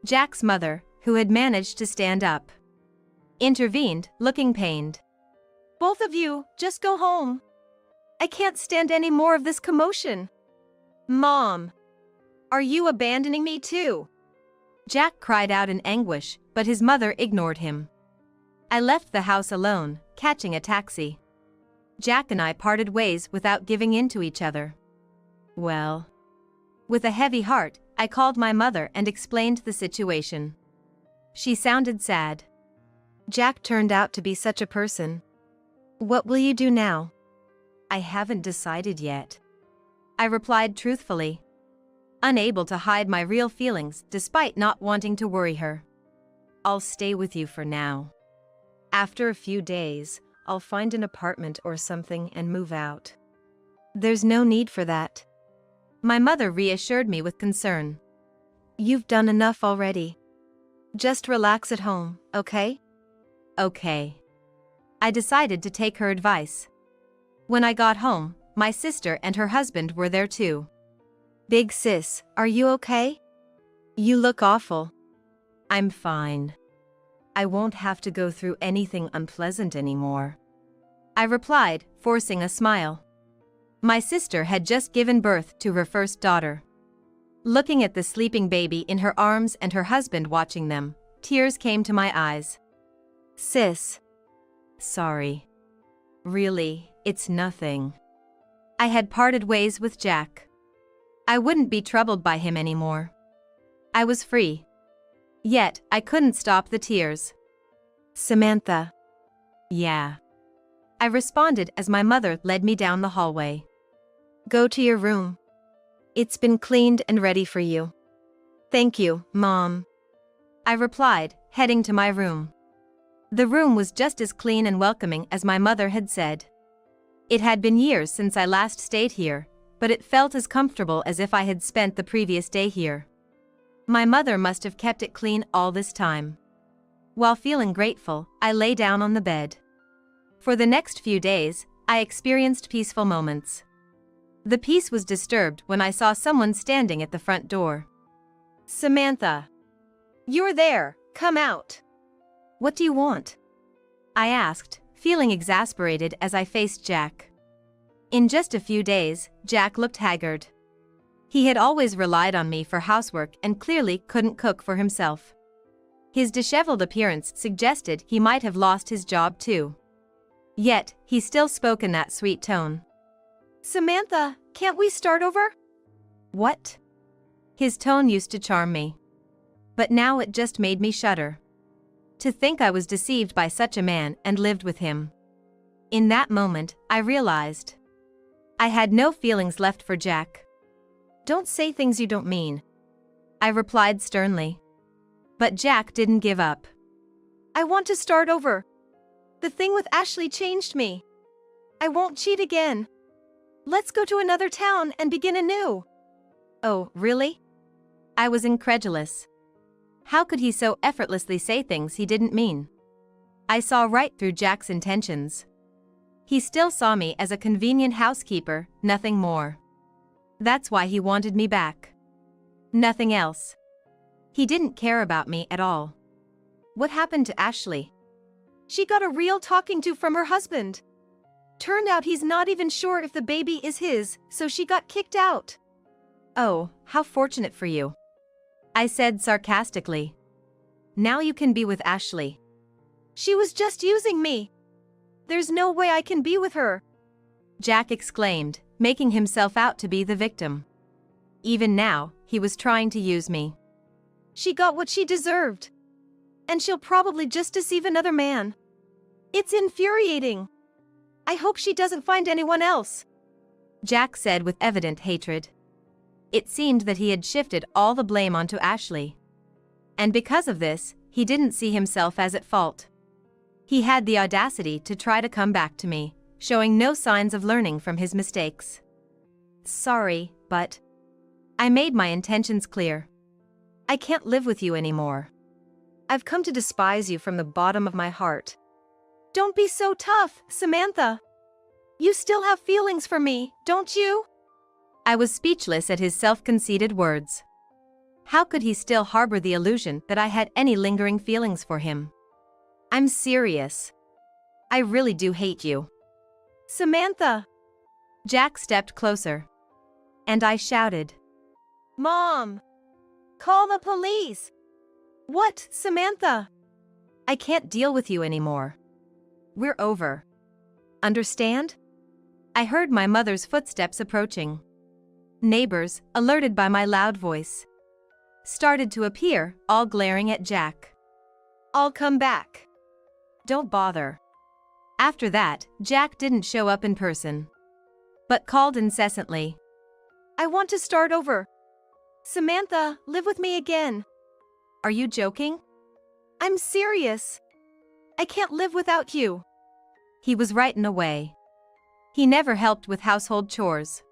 Jack's mother, who had managed to stand up, intervened, looking pained.
Both of you, just go home. I can't stand any more of this commotion. Mom! Are you abandoning me too?
Jack cried out in anguish, but his mother ignored him. I left the house alone, catching a taxi. Jack and I parted ways without giving in to each other. Well, with a heavy heart, I called my mother and explained the situation. She sounded sad.
Jack turned out to be such a person. What will you do now?
I haven't decided yet. I replied truthfully, unable to hide my real feelings despite not wanting to worry her. I'll stay with you for now. After a few days, I'll find an apartment or something and move out.
There's no need for that.
My mother reassured me with concern.
You've done enough already. Just relax at home, okay?
Okay. I decided to take her advice. When I got home, my sister and her husband were there too.
Big sis, are you okay? You look awful.
I'm fine. I won't have to go through anything unpleasant anymore. I replied, forcing a smile. My sister had just given birth to her first daughter. Looking at the sleeping baby in her arms and her husband watching them, tears came to my eyes.
Sis.
Sorry. Really, it's nothing. I had parted ways with Jack. I wouldn't be troubled by him anymore. I was free. Yet, I couldn't stop the tears.
Samantha.
Yeah. I responded as my mother led me down the hallway.
Go to your room. It's been cleaned and ready for you. Thank you, Mom.
I replied, heading to my room. The room was just as clean and welcoming as my mother had said. It had been years since I last stayed here, but it felt as comfortable as if I had spent the previous day here. My mother must have kept it clean all this time. While feeling grateful, I lay down on the bed. For the next few days, I experienced peaceful moments. The peace was disturbed when I saw someone standing at the front door.
Samantha. You're there, come out.
What do you want? I asked, feeling exasperated as I faced Jack. In just a few days, Jack looked haggard. He had always relied on me for housework and clearly couldn't cook for himself. His disheveled appearance suggested he might have lost his job too. Yet, he still spoke in that sweet tone.
Samantha, can't we start over?
What? His tone used to charm me. But now it just made me shudder. To think I was deceived by such a man and lived with him. In that moment, I realized I had no feelings left for Jack.
Don't say things you don't mean.
I replied sternly. But Jack didn't give up.
I want to start over. The thing with Ashley changed me. I won't cheat again. Let's go to another town and begin anew.
Oh, really? I was incredulous. How could he so effortlessly say things he didn't mean? I saw right through Jack's intentions. He still saw me as a convenient housekeeper, nothing more. That's why he wanted me back. Nothing else. He didn't care about me at all. What happened to Ashley?
She got a real talking to from her husband. Turned out he's not even sure if the baby is his, so she got kicked out.
Oh, how fortunate for you. I said sarcastically. Now you can be with Ashley.
She was just using me. There's no way I can be with her.
Jack exclaimed, making himself out to be the victim. Even now, he was trying to use me.
She got what she deserved. And she'll probably just deceive another man. It's infuriating. I hope she doesn't find anyone else,"
Jack said with evident hatred. It seemed that he had shifted all the blame onto Ashley. And because of this, he didn't see himself as at fault. He had the audacity to try to come back to me, showing no signs of learning from his mistakes. "Sorry, but I made my intentions clear. I can't live with you anymore. I've come to despise you from the bottom of my heart."
"Don't be so tough, Samantha. You still have feelings for me, don't you?"
I was speechless at his self-conceited words. How could he still harbor the illusion that I had any lingering feelings for him? "I'm serious. I really do hate you."
"Samantha!"
Jack stepped closer. And I shouted,
"Mom! Call the police!" "What, Samantha?"
"I can't deal with you anymore. We're over. Understand?" I heard my mother's footsteps approaching. Neighbors, alerted by my loud voice, started to appear, all glaring at Jack.
"I'll come back."
"Don't bother." After that, Jack didn't show up in person, but called incessantly.
"I want to start over. Samantha, live with me again."
"Are you joking?"
"I'm serious. I can't live without you."
He was right in a way. He never helped with household chores.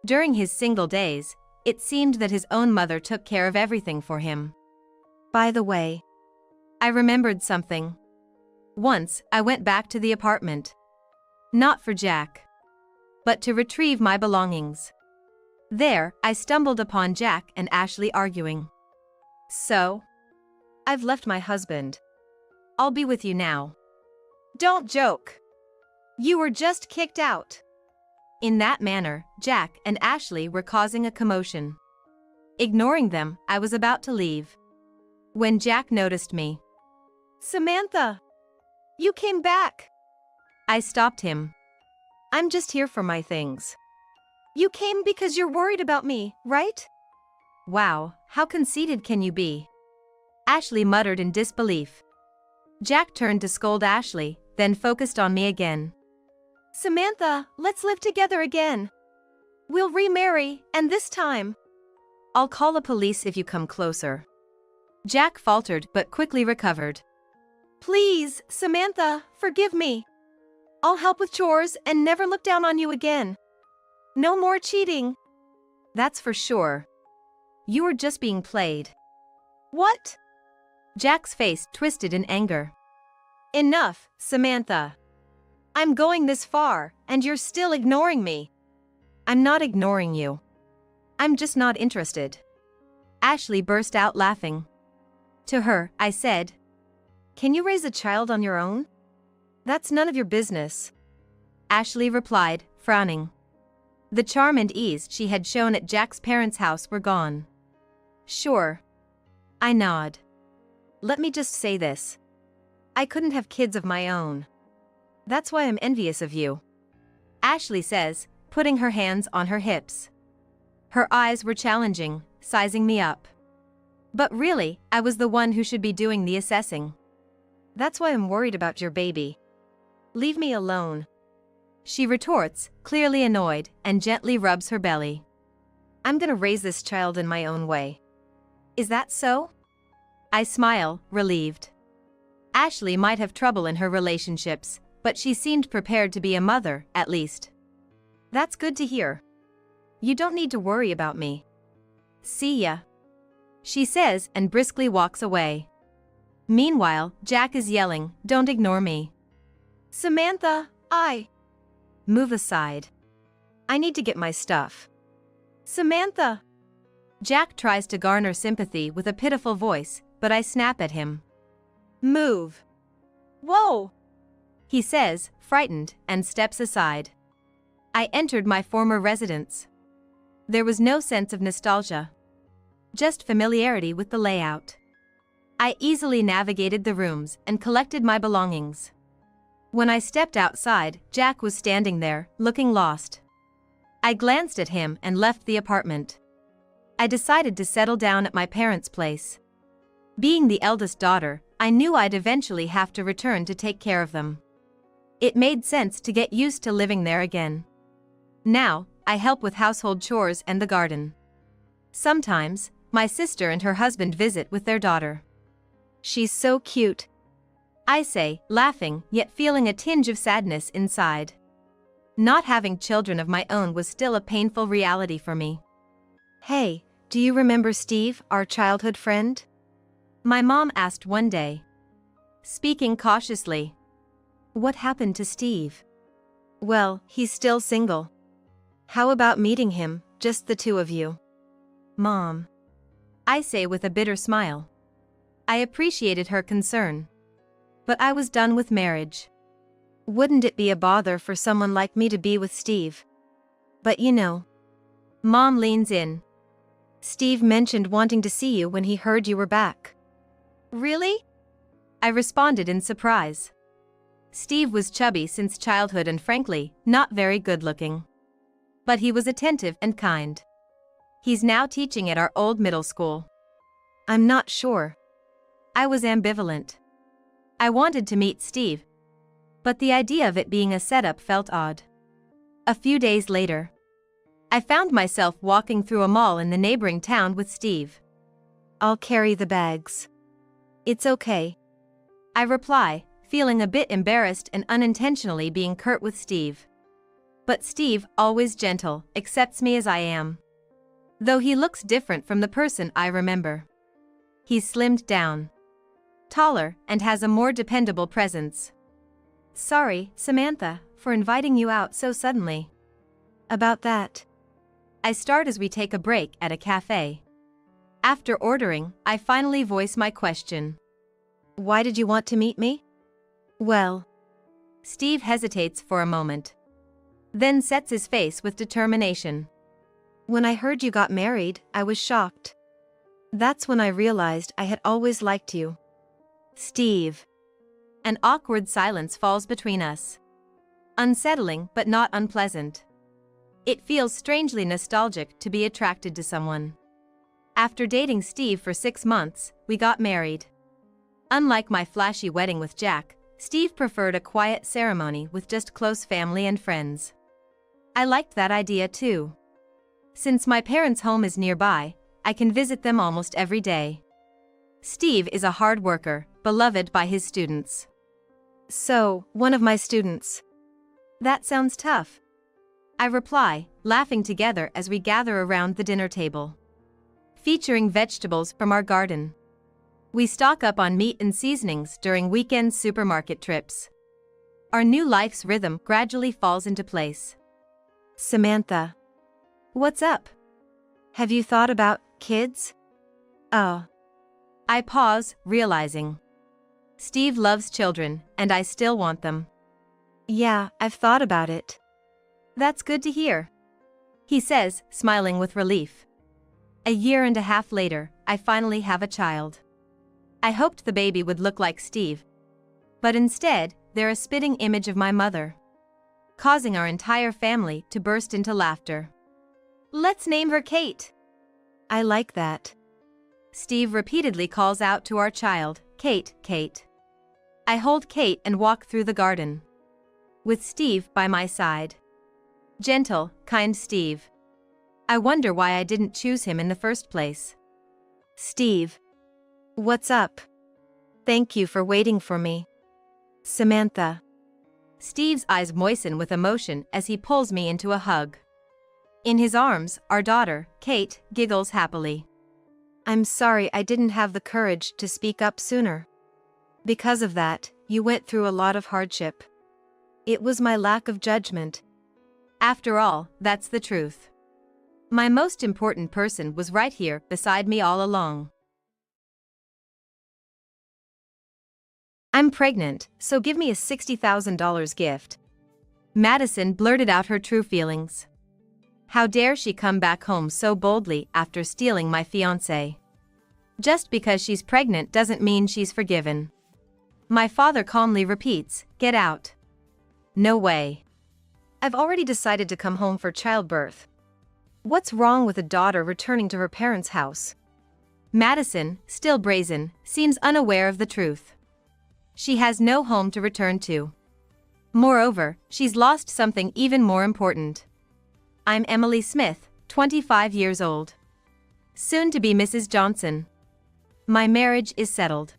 During his single days, it seemed that his own mother took care of everything for him. By the way, I remembered something. Once, I went back to the apartment. Not for Jack, but to retrieve my belongings. There, I stumbled upon Jack and Ashley arguing. "So, I've left my husband. I'll be with you now."
"Don't joke. You were just kicked out."
In that manner, Jack and Ashley were causing a commotion. Ignoring them, I was about to leave, when Jack noticed me.
"Samantha! You came back."
I stopped him. "I'm just here for my things."
"You came because you're worried about me, right?"
"Wow, how conceited can you be?" Ashley muttered in disbelief. Jack turned to scold Ashley, then focused on me again.
"Samantha, let's live together again. We'll remarry, and this time..."
"I'll call the police if you come closer." Jack faltered but quickly recovered.
"Please, Samantha, forgive me. I'll help with chores and never look down on you again. No more cheating."
"That's for sure. You were just being played."
"What?"
Jack's face twisted in anger.
"Enough, Samantha. I'm going this far, and you're still ignoring me."
"I'm not ignoring you. I'm just not interested." Ashley burst out laughing. To her, I said, "Can you raise a child on your own? That's none of your business." Ashley replied, frowning. The charm and ease she had shown at Jack's parents' house were gone. "Sure." I nod. "Let me just say this. I couldn't have kids of my own. That's why I'm envious of you," Ashley says, putting her hands on her hips. Her eyes were challenging, sizing me up. But really, I was the one who should be doing the assessing. "That's why I'm worried about your baby. Leave me alone," she retorts, clearly annoyed, and gently rubs her belly. "I'm gonna raise this child in my own way. Is that so?" I smile, relieved. Ashley might have trouble in her relationships, but she seemed prepared to be a mother, at least. "That's good to hear. You don't need to worry about me. See ya," she says and briskly walks away. Meanwhile, Jack is yelling, "Don't ignore me.
"Samantha,
Move aside. I need to get my stuff."
Samantha!"
Jack tries to garner sympathy with a pitiful voice, but I snap at him.
"Move." "Whoa!"
he says, frightened, and steps aside. I entered my former residence. There was no sense of nostalgia, just familiarity with the layout. I easily navigated the rooms and collected my belongings. When I stepped outside, Jack was standing there, looking lost. I glanced at him and left the apartment. I decided to settle down at my parents' place. Being the eldest daughter, I knew I'd eventually have to return to take care of them. It made sense to get used to living there again. Now, I help with household chores and the garden. Sometimes, my sister and her husband visit with their daughter.
She's so cute,
I say, laughing yet feeling a tinge of sadness inside. Not having children of my own was still a painful reality for me.
Hey, do you remember Steve, our childhood friend?
My mom asked one day. Speaking cautiously. What happened to Steve?
Well, he's still single. How about meeting him, just the two of you?
Mom. I say with a bitter smile. I appreciated her concern. But I was done with marriage.
Wouldn't it be a bother for someone like me to be with Steve? But you know.
Mom leans in.
Steve mentioned wanting to see you when he heard you were back.
Really? I responded in surprise. Steve was chubby since childhood and frankly, not very good-looking. But he was attentive and kind. He's now teaching at our old middle school.
I'm not sure.
I was ambivalent. I wanted to meet Steve. But the idea of it being a setup felt odd. A few days later, I found myself walking through a mall in the neighboring town with Steve.
I'll carry the bags. It's okay.
I reply, feeling a bit embarrassed and unintentionally being curt with Steve. But Steve, always gentle, accepts me as I am. Though he looks different from the person I remember. He's slimmed down, taller, and has a more dependable presence. Sorry, Samantha, for inviting you out so suddenly.
About that.
I start as we take a break at a cafe. After ordering, I finally voice my question.
Why did you want to meet me? Well.
Steve hesitates for a moment. Then sets his face with determination.
When I heard you got married, I was shocked. That's when I realized I had always liked you. Steve.
An awkward silence falls between us. Unsettling but not unpleasant. It feels strangely nostalgic to be attracted to someone. After dating Steve for 6 months, we got married. Unlike my flashy wedding with Jack, Steve preferred a quiet ceremony with just close family and friends. I liked that idea too. Since my parents' home is nearby, I can visit them almost every day. Steve is a hard worker, beloved by his students.
So, one of my students.
That sounds tough. I reply, laughing together as we gather around the dinner table. Featuring vegetables from our garden. We stock up on meat and seasonings during weekend supermarket trips. Our new life's rhythm gradually falls into place.
Samantha.
What's up?
Have you thought about kids? Oh.
I pause, realizing. Steve loves children, and I still want them.
Yeah, I've thought about it.
That's good to hear. He says, smiling with relief. A year and a half later, I finally have a child. I hoped the baby would look like Steve. But instead, they're a spitting image of my mother. Causing our entire family to burst into laughter. Let's name her Kate.
I like that.
Steve repeatedly calls out to our child, Kate, Kate. I hold Kate and walk through the garden. With Steve by my side. Gentle, kind Steve. I wonder why I didn't choose him in the first place.
Steve. What's up? Thank you for waiting for me. Samantha.
Steve's eyes moisten with emotion as he pulls me into a hug. In his arms, our daughter, Kate, giggles happily.
I'm sorry I didn't have the courage to speak up sooner. Because of that, you went through a lot of hardship. It was my lack of judgment.
After all, that's the truth. My most important person was right here beside me all along. I'm pregnant, so give me a $60,000 gift. Madison blurted out her true feelings. How dare she come back home so boldly after stealing my fiancé? Just because she's pregnant doesn't mean she's forgiven. My father calmly repeats, "Get out." No way.
I've already decided to come home for childbirth. What's wrong with a daughter returning to her parents' house?
Madison, still brazen, seems unaware of the truth. She has no home to return to. Moreover, she's lost something even more important. I'm Emily Smith, 25 years old. Soon to be Mrs. Johnson. My marriage is settled.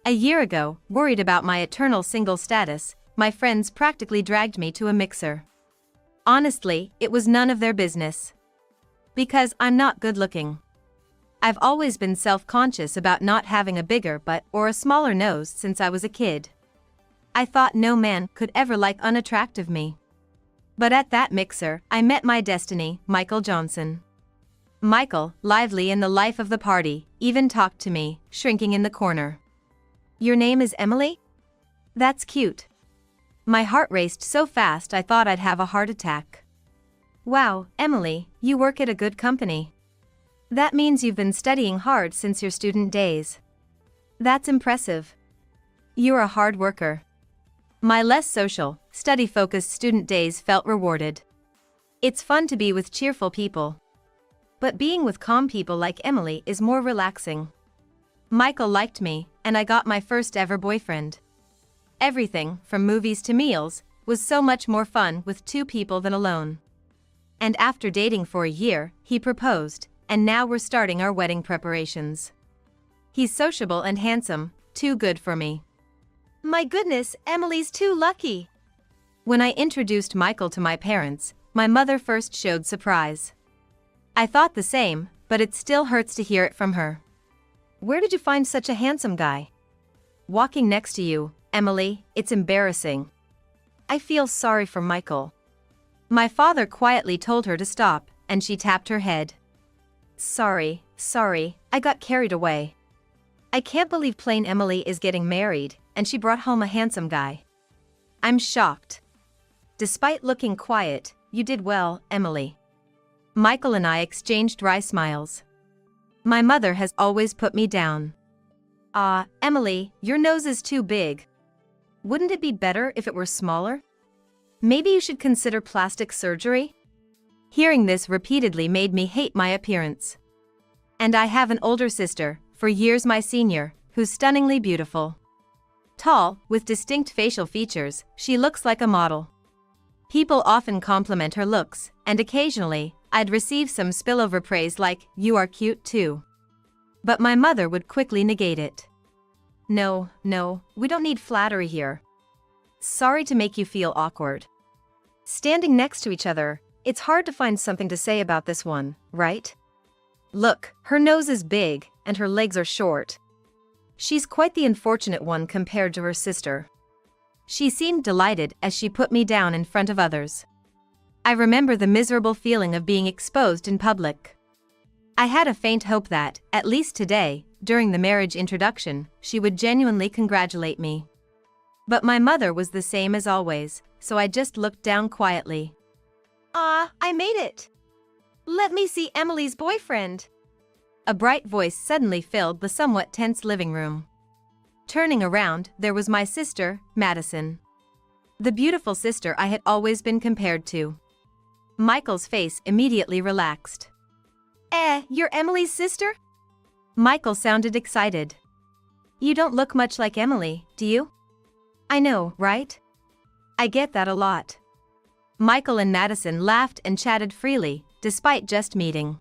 A year ago, worried about my eternal single status, my friends practically dragged me to a mixer. Honestly, it was none of their business. Because I'm not good looking. I've always been self-conscious about not having a bigger butt or a smaller nose since I was a kid. I thought no man could ever like unattractive me. But at that mixer, I met my destiny, Michael Johnson. Michael, lively in the life of the party, even talked to me, shrinking in the corner. Your name is Emily? That's cute. My heart raced so fast I thought I'd have a heart attack. Wow, Emily, you work at a good company. That means you've been studying hard since your student days. That's impressive. You're a hard worker. My less social, study-focused student days felt rewarded. It's fun to be with cheerful people. But being with calm people like Emily is more relaxing. Michael liked me, and I got my first ever boyfriend. Everything, from movies to meals, was so much more fun with two people than alone. And after dating for a year, he proposed, and now we're starting our wedding preparations. He's sociable and handsome, too good for me.
My goodness, Emily's too lucky.
When I introduced Michael to my parents, my mother first showed surprise. I thought the same, but it still hurts to hear it from her. Where did you find such a handsome guy? Walking next to you, Emily, it's embarrassing. I feel sorry for Michael. My father quietly told her to stop, and she tapped her head. Sorry, I got carried away. I can't believe plain Emily is getting married, and she brought home a handsome guy. I'm shocked. Despite looking quiet, you did well, Emily. Michael and I exchanged wry smiles. My mother has always put me down. Emily, your nose is too big. Wouldn't it be better if it were smaller? Maybe you should consider plastic surgery? Hearing this repeatedly made me hate my appearance. And I have an older sister, for years my senior, who's stunningly beautiful. Tall, with distinct facial features, she looks like a model. People often compliment her looks, and occasionally, I'd receive some spillover praise like, "You are cute too." But my mother would quickly negate it. No, we don't need flattery here. Sorry to make you feel awkward. Standing next to each other, it's hard to find something to say about this one, right? Look, her nose is big, and her legs are short. She's quite the unfortunate one compared to her sister. She seemed delighted as she put me down in front of others. I remember the miserable feeling of being exposed in public. I had a faint hope that, at least today, during the marriage introduction, she would genuinely congratulate me. But my mother was the same as always, so I just looked down quietly.
I made it. Let me see Emily's boyfriend.
A bright voice suddenly filled the somewhat tense living room. Turning around, there was my sister, Madison. The beautiful sister I had always been compared to. Michael's face immediately relaxed.
You're Emily's sister?
Michael sounded excited. You don't look much like Emily, do you? I know, right? I get that a lot. Michael and Madison laughed and chatted freely, despite just meeting.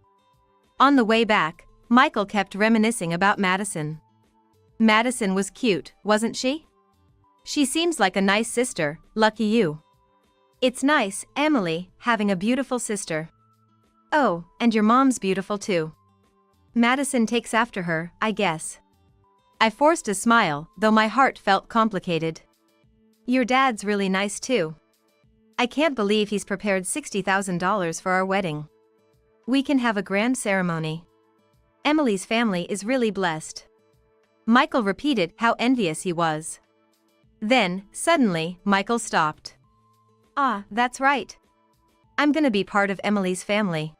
On the way back, Michael kept reminiscing about Madison. Madison was cute, wasn't she? She seems like a nice sister, lucky you. It's nice, Emily, having a beautiful sister. Oh, and your mom's beautiful too. Madison takes after her, I guess. I forced a smile, though my heart felt complicated. Your dad's really nice too. I can't believe he's prepared $60,000 for our wedding. We can have a grand ceremony. Emily's family is really blessed. Michael repeated how envious he was. Then, suddenly, Michael stopped. That's right. I'm gonna be part of Emily's family.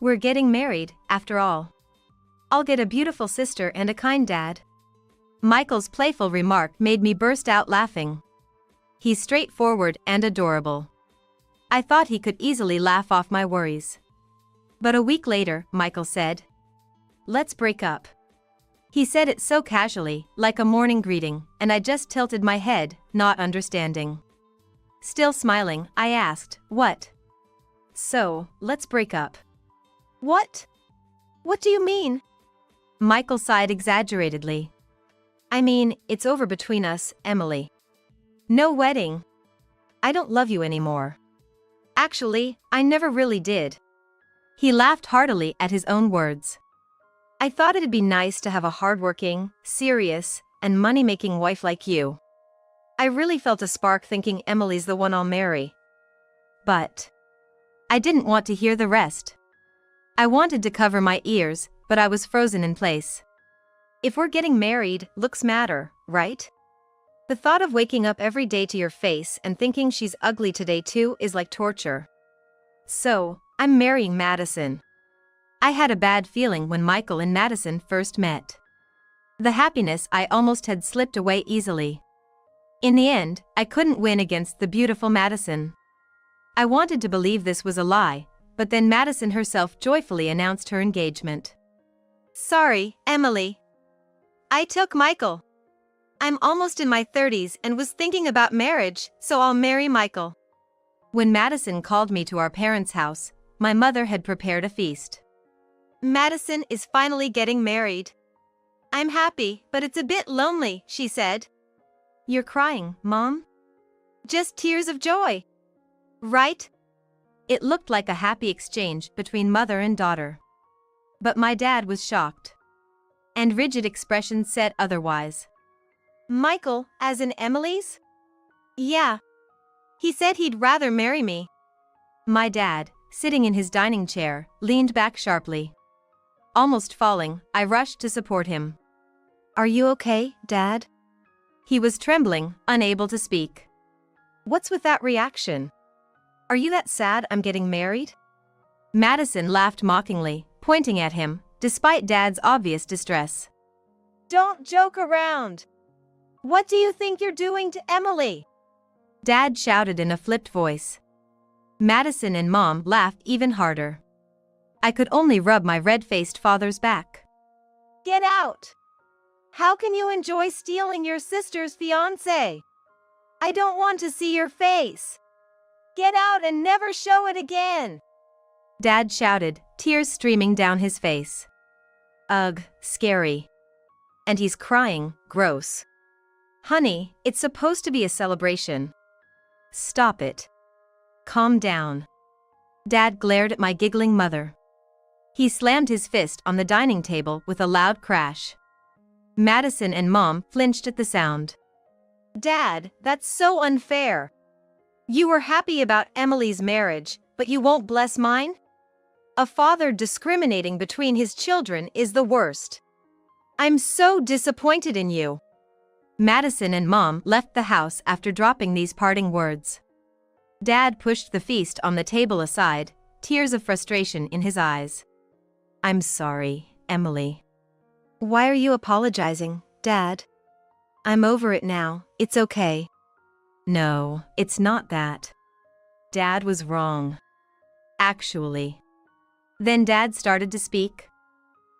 We're getting married, after all. I'll get a beautiful sister and a kind dad. Michael's playful remark made me burst out laughing. He's straightforward and adorable. I thought he could easily laugh off my worries. But a week later, Michael said, "Let's break up." He said it so casually, like a morning greeting, and I just tilted my head, not understanding. Still smiling, I asked, "What?" "So, let's break up."
What? What do you mean?
Michael sighed exaggeratedly. "I mean, it's over between us, Emily. No wedding. I don't love you anymore. Actually, I never really did." He laughed heartily at his own words. "I thought it'd be nice to have a hardworking, serious, and money-making wife like you. I really felt a spark thinking Emily's the one I'll marry. But I didn't want to hear the rest. I wanted to cover my ears, but I was frozen in place. If we're getting married, looks matter, right? The thought of waking up every day to your face and thinking she's ugly today too is like torture. So, I'm marrying Madison." I had a bad feeling when Michael and Madison first met. The happiness I almost had slipped away easily. In the end, I couldn't win against the beautiful Madison. I wanted to believe this was a lie, but then Madison herself joyfully announced her engagement.
"Sorry, Emily. I took Michael. I'm almost in my 30s and was thinking about marriage, so I'll marry Michael."
When Madison called me to our parents' house, my mother had prepared a feast.
"Madison is finally getting married. I'm happy, but it's a bit lonely," she said.
"You're crying, Mom?"
"Just tears of joy. Right?"
It looked like a happy exchange between mother and daughter. But my dad was shocked. And rigid expression said otherwise.
"Michael, as in Emily's?" "Yeah. He said he'd rather marry me."
My dad, sitting in his dining chair, leaned back sharply. Almost falling, I rushed to support him. "Are you okay, Dad?" He was trembling, unable to speak. "What's with that reaction? Are you that sad I'm getting married?" Madison laughed mockingly, pointing at him, despite Dad's obvious distress.
"Don't joke around. What do you think you're doing to Emily?"
Dad shouted in a flipped voice. Madison and Mom laughed even harder. I could only rub my red-faced father's back.
"Get out! How can you enjoy stealing your sister's fiancé? I don't want to see your face. Get out and never show it again!"
Dad shouted, tears streaming down his face. "Ugh, scary. And he's crying, gross. Honey, it's supposed to be a celebration. Stop it. Calm down." Dad glared at my giggling mother. He slammed his fist on the dining table with a loud crash. Madison and Mom flinched at the sound.
"Dad, that's so unfair. You were happy about Emily's marriage, but you won't bless mine? A father discriminating between his children is the worst. I'm so disappointed in you." Madison and Mom left the house after dropping these parting words. Dad pushed the feast on the table aside, tears of frustration in his eyes. "I'm sorry, Emily." "Why are you apologizing, Dad?" "I'm over it now, it's okay." "No, it's not that. Dad was wrong. Actually." Then Dad started to speak,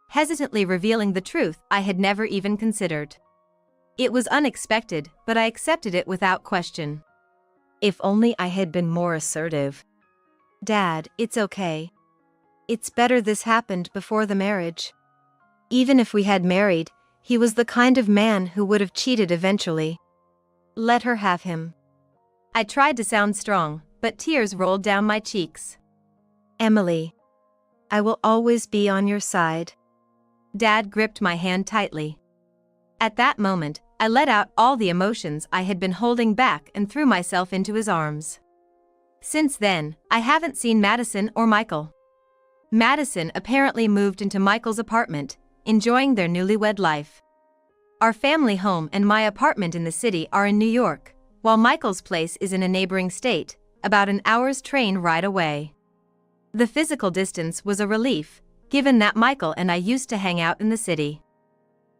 hesitantly revealing the truth I had never even considered. It was unexpected, but I accepted it without question. If only I had been more assertive. "Dad, it's okay. It's better this happened before the marriage. Even if we had married, he was the kind of man who would have cheated eventually. Let her have him." I tried to sound strong, but tears rolled down my cheeks. "Emily, I will always be on your side." Dad gripped my hand tightly. At that moment, I let out all the emotions I had been holding back and threw myself into his arms. Since then, I haven't seen Madison or Michael. Madison apparently moved into Michael's apartment, enjoying their newlywed life. Our family home and my apartment in the city are in New York, while Michael's place is in a neighboring state, about an hour's train ride away. The physical distance was a relief, given that Michael and I used to hang out in the city.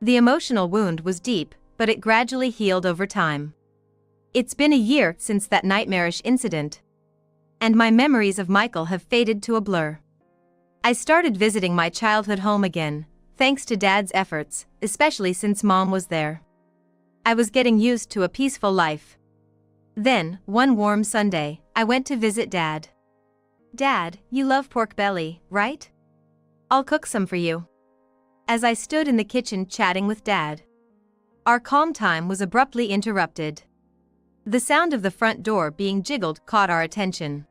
The emotional wound was deep, but it gradually healed over time. It's been a year since that nightmarish incident, and my memories of Michael have faded to a blur. I started visiting my childhood home again, thanks to Dad's efforts, especially since Mom was there. I was getting used to a peaceful life.
Then, one warm Sunday, I went to visit Dad. Dad, you love pork belly, right? I'll cook some for you. As I stood in the kitchen chatting with Dad, our calm time was abruptly interrupted. The sound of the front door being jiggled caught our attention.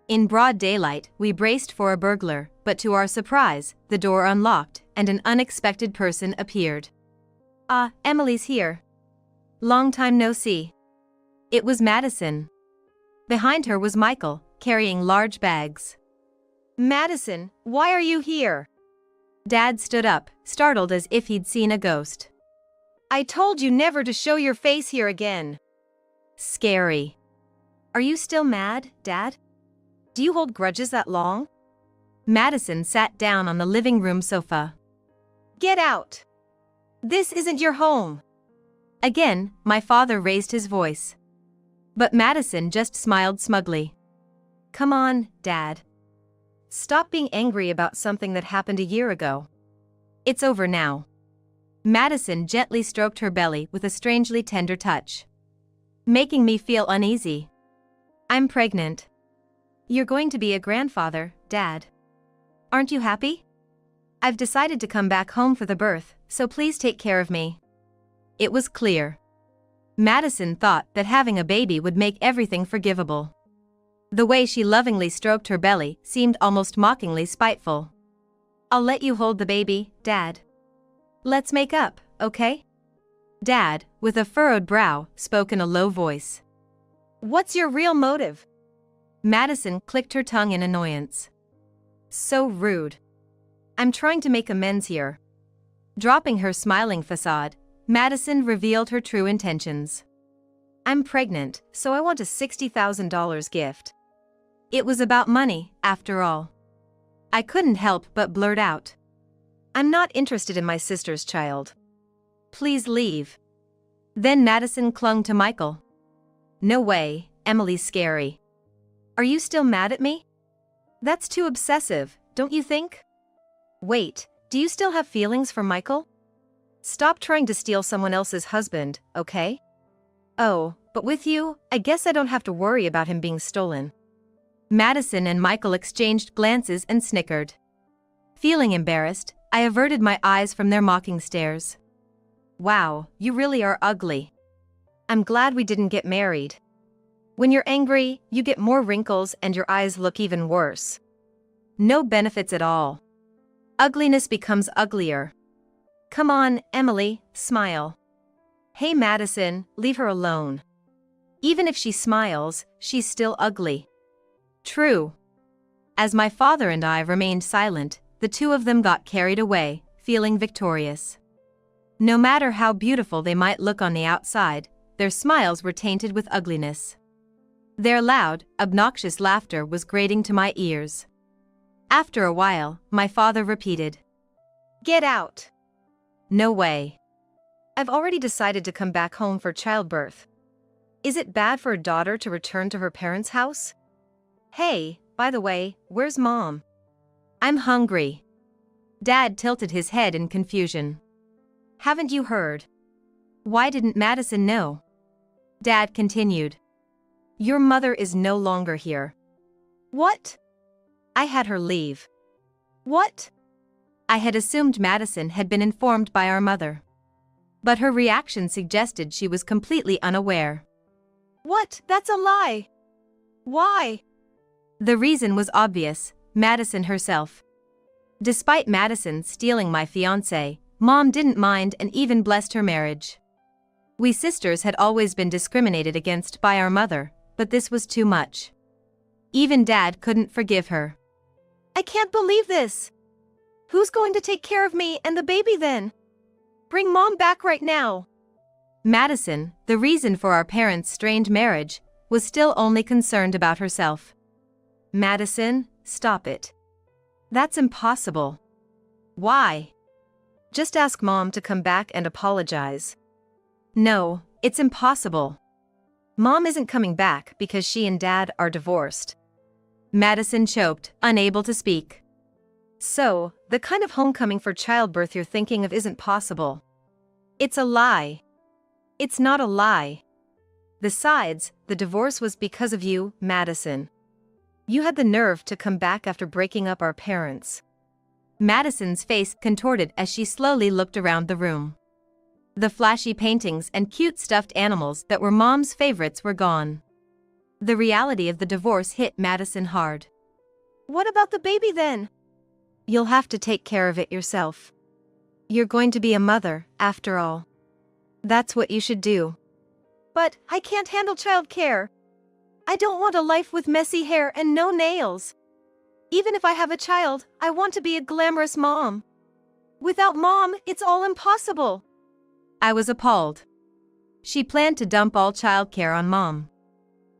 In broad daylight, we braced for a burglar, but to our surprise, the door unlocked and an unexpected person appeared. Ah, Emily's here. Long time no see. It was Madison. Behind her was Michael, carrying large bags.
Madison, why are you here?
Dad stood up, startled as if he'd seen a ghost.
I told you never to show your face here again.
Scary.
Are you still mad, Dad? Do you hold grudges that long?
Madison sat down on the living room sofa.
Get out. This isn't your home.
Again, my father raised his voice. But Madison just smiled smugly.
Come on, Dad. Stop being angry about something that happened a year ago.
It's over now. Madison gently stroked her belly with a strangely tender touch, making me feel uneasy. I'm pregnant.
You're going to be a grandfather, Dad. Aren't you happy?
I've decided to come back home for the birth, so please take care of me. It was clear. Madison thought that having a baby would make everything forgivable. The way she lovingly stroked her belly seemed almost mockingly spiteful.
I'll let you hold the baby, Dad.
Let's make up, okay? Dad, with a furrowed brow, spoke in a low voice.
What's your real motive?
Madison clicked her tongue in annoyance.
So rude. I'm trying to make amends here.
Dropping her smiling facade, Madison revealed her true intentions.
I'm pregnant, so I want a $60,000 gift.
It was about money, after all. I couldn't help but blurt out.
I'm not interested in my sister's child.
Please leave. Then Madison clung to Michael.
No way, Emily's scary. Are you still mad at me? That's too obsessive, don't you think? Wait, do you still have feelings for Michael? Stop trying to steal someone else's husband, okay? Oh, but with you, I guess I don't have to worry about him being stolen.
Madison and Michael exchanged glances and snickered. Feeling embarrassed, I averted my eyes from their mocking stares.
Wow, you really are ugly. I'm glad we didn't get married. When you're angry, you get more wrinkles and your eyes look even worse. No benefits at all. Ugliness becomes uglier. Come on, Emily, smile. Hey Madison, leave her alone. Even if she smiles, she's still ugly.
True. As my father and I remained silent, the two of them got carried away, feeling victorious. No matter how beautiful they might look on the outside, their smiles were tainted with ugliness. Their loud, obnoxious laughter was grating to my ears. After a while, my father repeated,
Get out.
No way.
I've already decided to come back home for childbirth. Is it bad for a daughter to return to her parents' house? Hey, by the way, where's Mom?
I'm hungry. Dad tilted his head in confusion.
Haven't you heard?
Why didn't Madison know? Dad continued.
Your mother is no longer here.
What?
I had her leave. What?
I had assumed Madison had been informed by our mother. But her reaction suggested she was completely unaware.
What? That's a lie. Why?
The reason was obvious, Madison herself. Despite Madison stealing my fiancé, Mom didn't mind and even blessed her marriage. We sisters had always been discriminated against by our mother, but this was too much. Even Dad couldn't forgive her.
I can't believe this. Who's going to take care of me and the baby then? Bring Mom back right now.
Madison, the reason for our parents' strained marriage, was still only concerned about herself.
Madison, stop it. That's impossible.
Why?
Just ask Mom to come back and apologize.
No, it's impossible.
Mom isn't coming back because she and Dad are divorced.
Madison choked, unable to speak.
So, the kind of homecoming for childbirth you're thinking of isn't possible. It's a lie. It's not a lie. Besides, the divorce was because of you, Madison. You had the nerve to come back after breaking up our parents.
Madison's face contorted as she slowly looked around the room. The flashy paintings and cute stuffed animals that were Mom's favorites were gone. The reality of the divorce hit Madison hard.
What about the baby then?
You'll have to take care of it yourself. You're going to be a mother, after all. That's what you should do.
But I can't handle childcare. I don't want a life with messy hair and no nails. Even if I have a child, I want to be a glamorous mom. Without Mom, it's all impossible.
I was appalled. She planned to dump all childcare on Mom.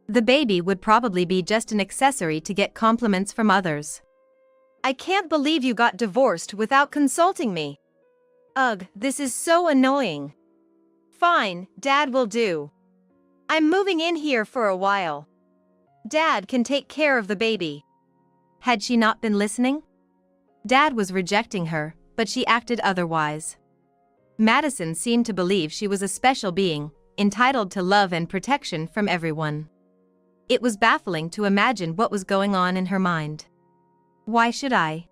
The baby would probably be just an accessory to get compliments from others.
I can't believe you got divorced without consulting me. Ugh, this is so annoying. Fine, Dad will do. I'm moving in here for a while. Dad can take care of the baby.
Had she not been listening? Dad was rejecting her, but she acted otherwise. Madison seemed to believe she was a special being, entitled to love and protection from everyone. It was baffling to imagine what was going on in her mind. Why should I?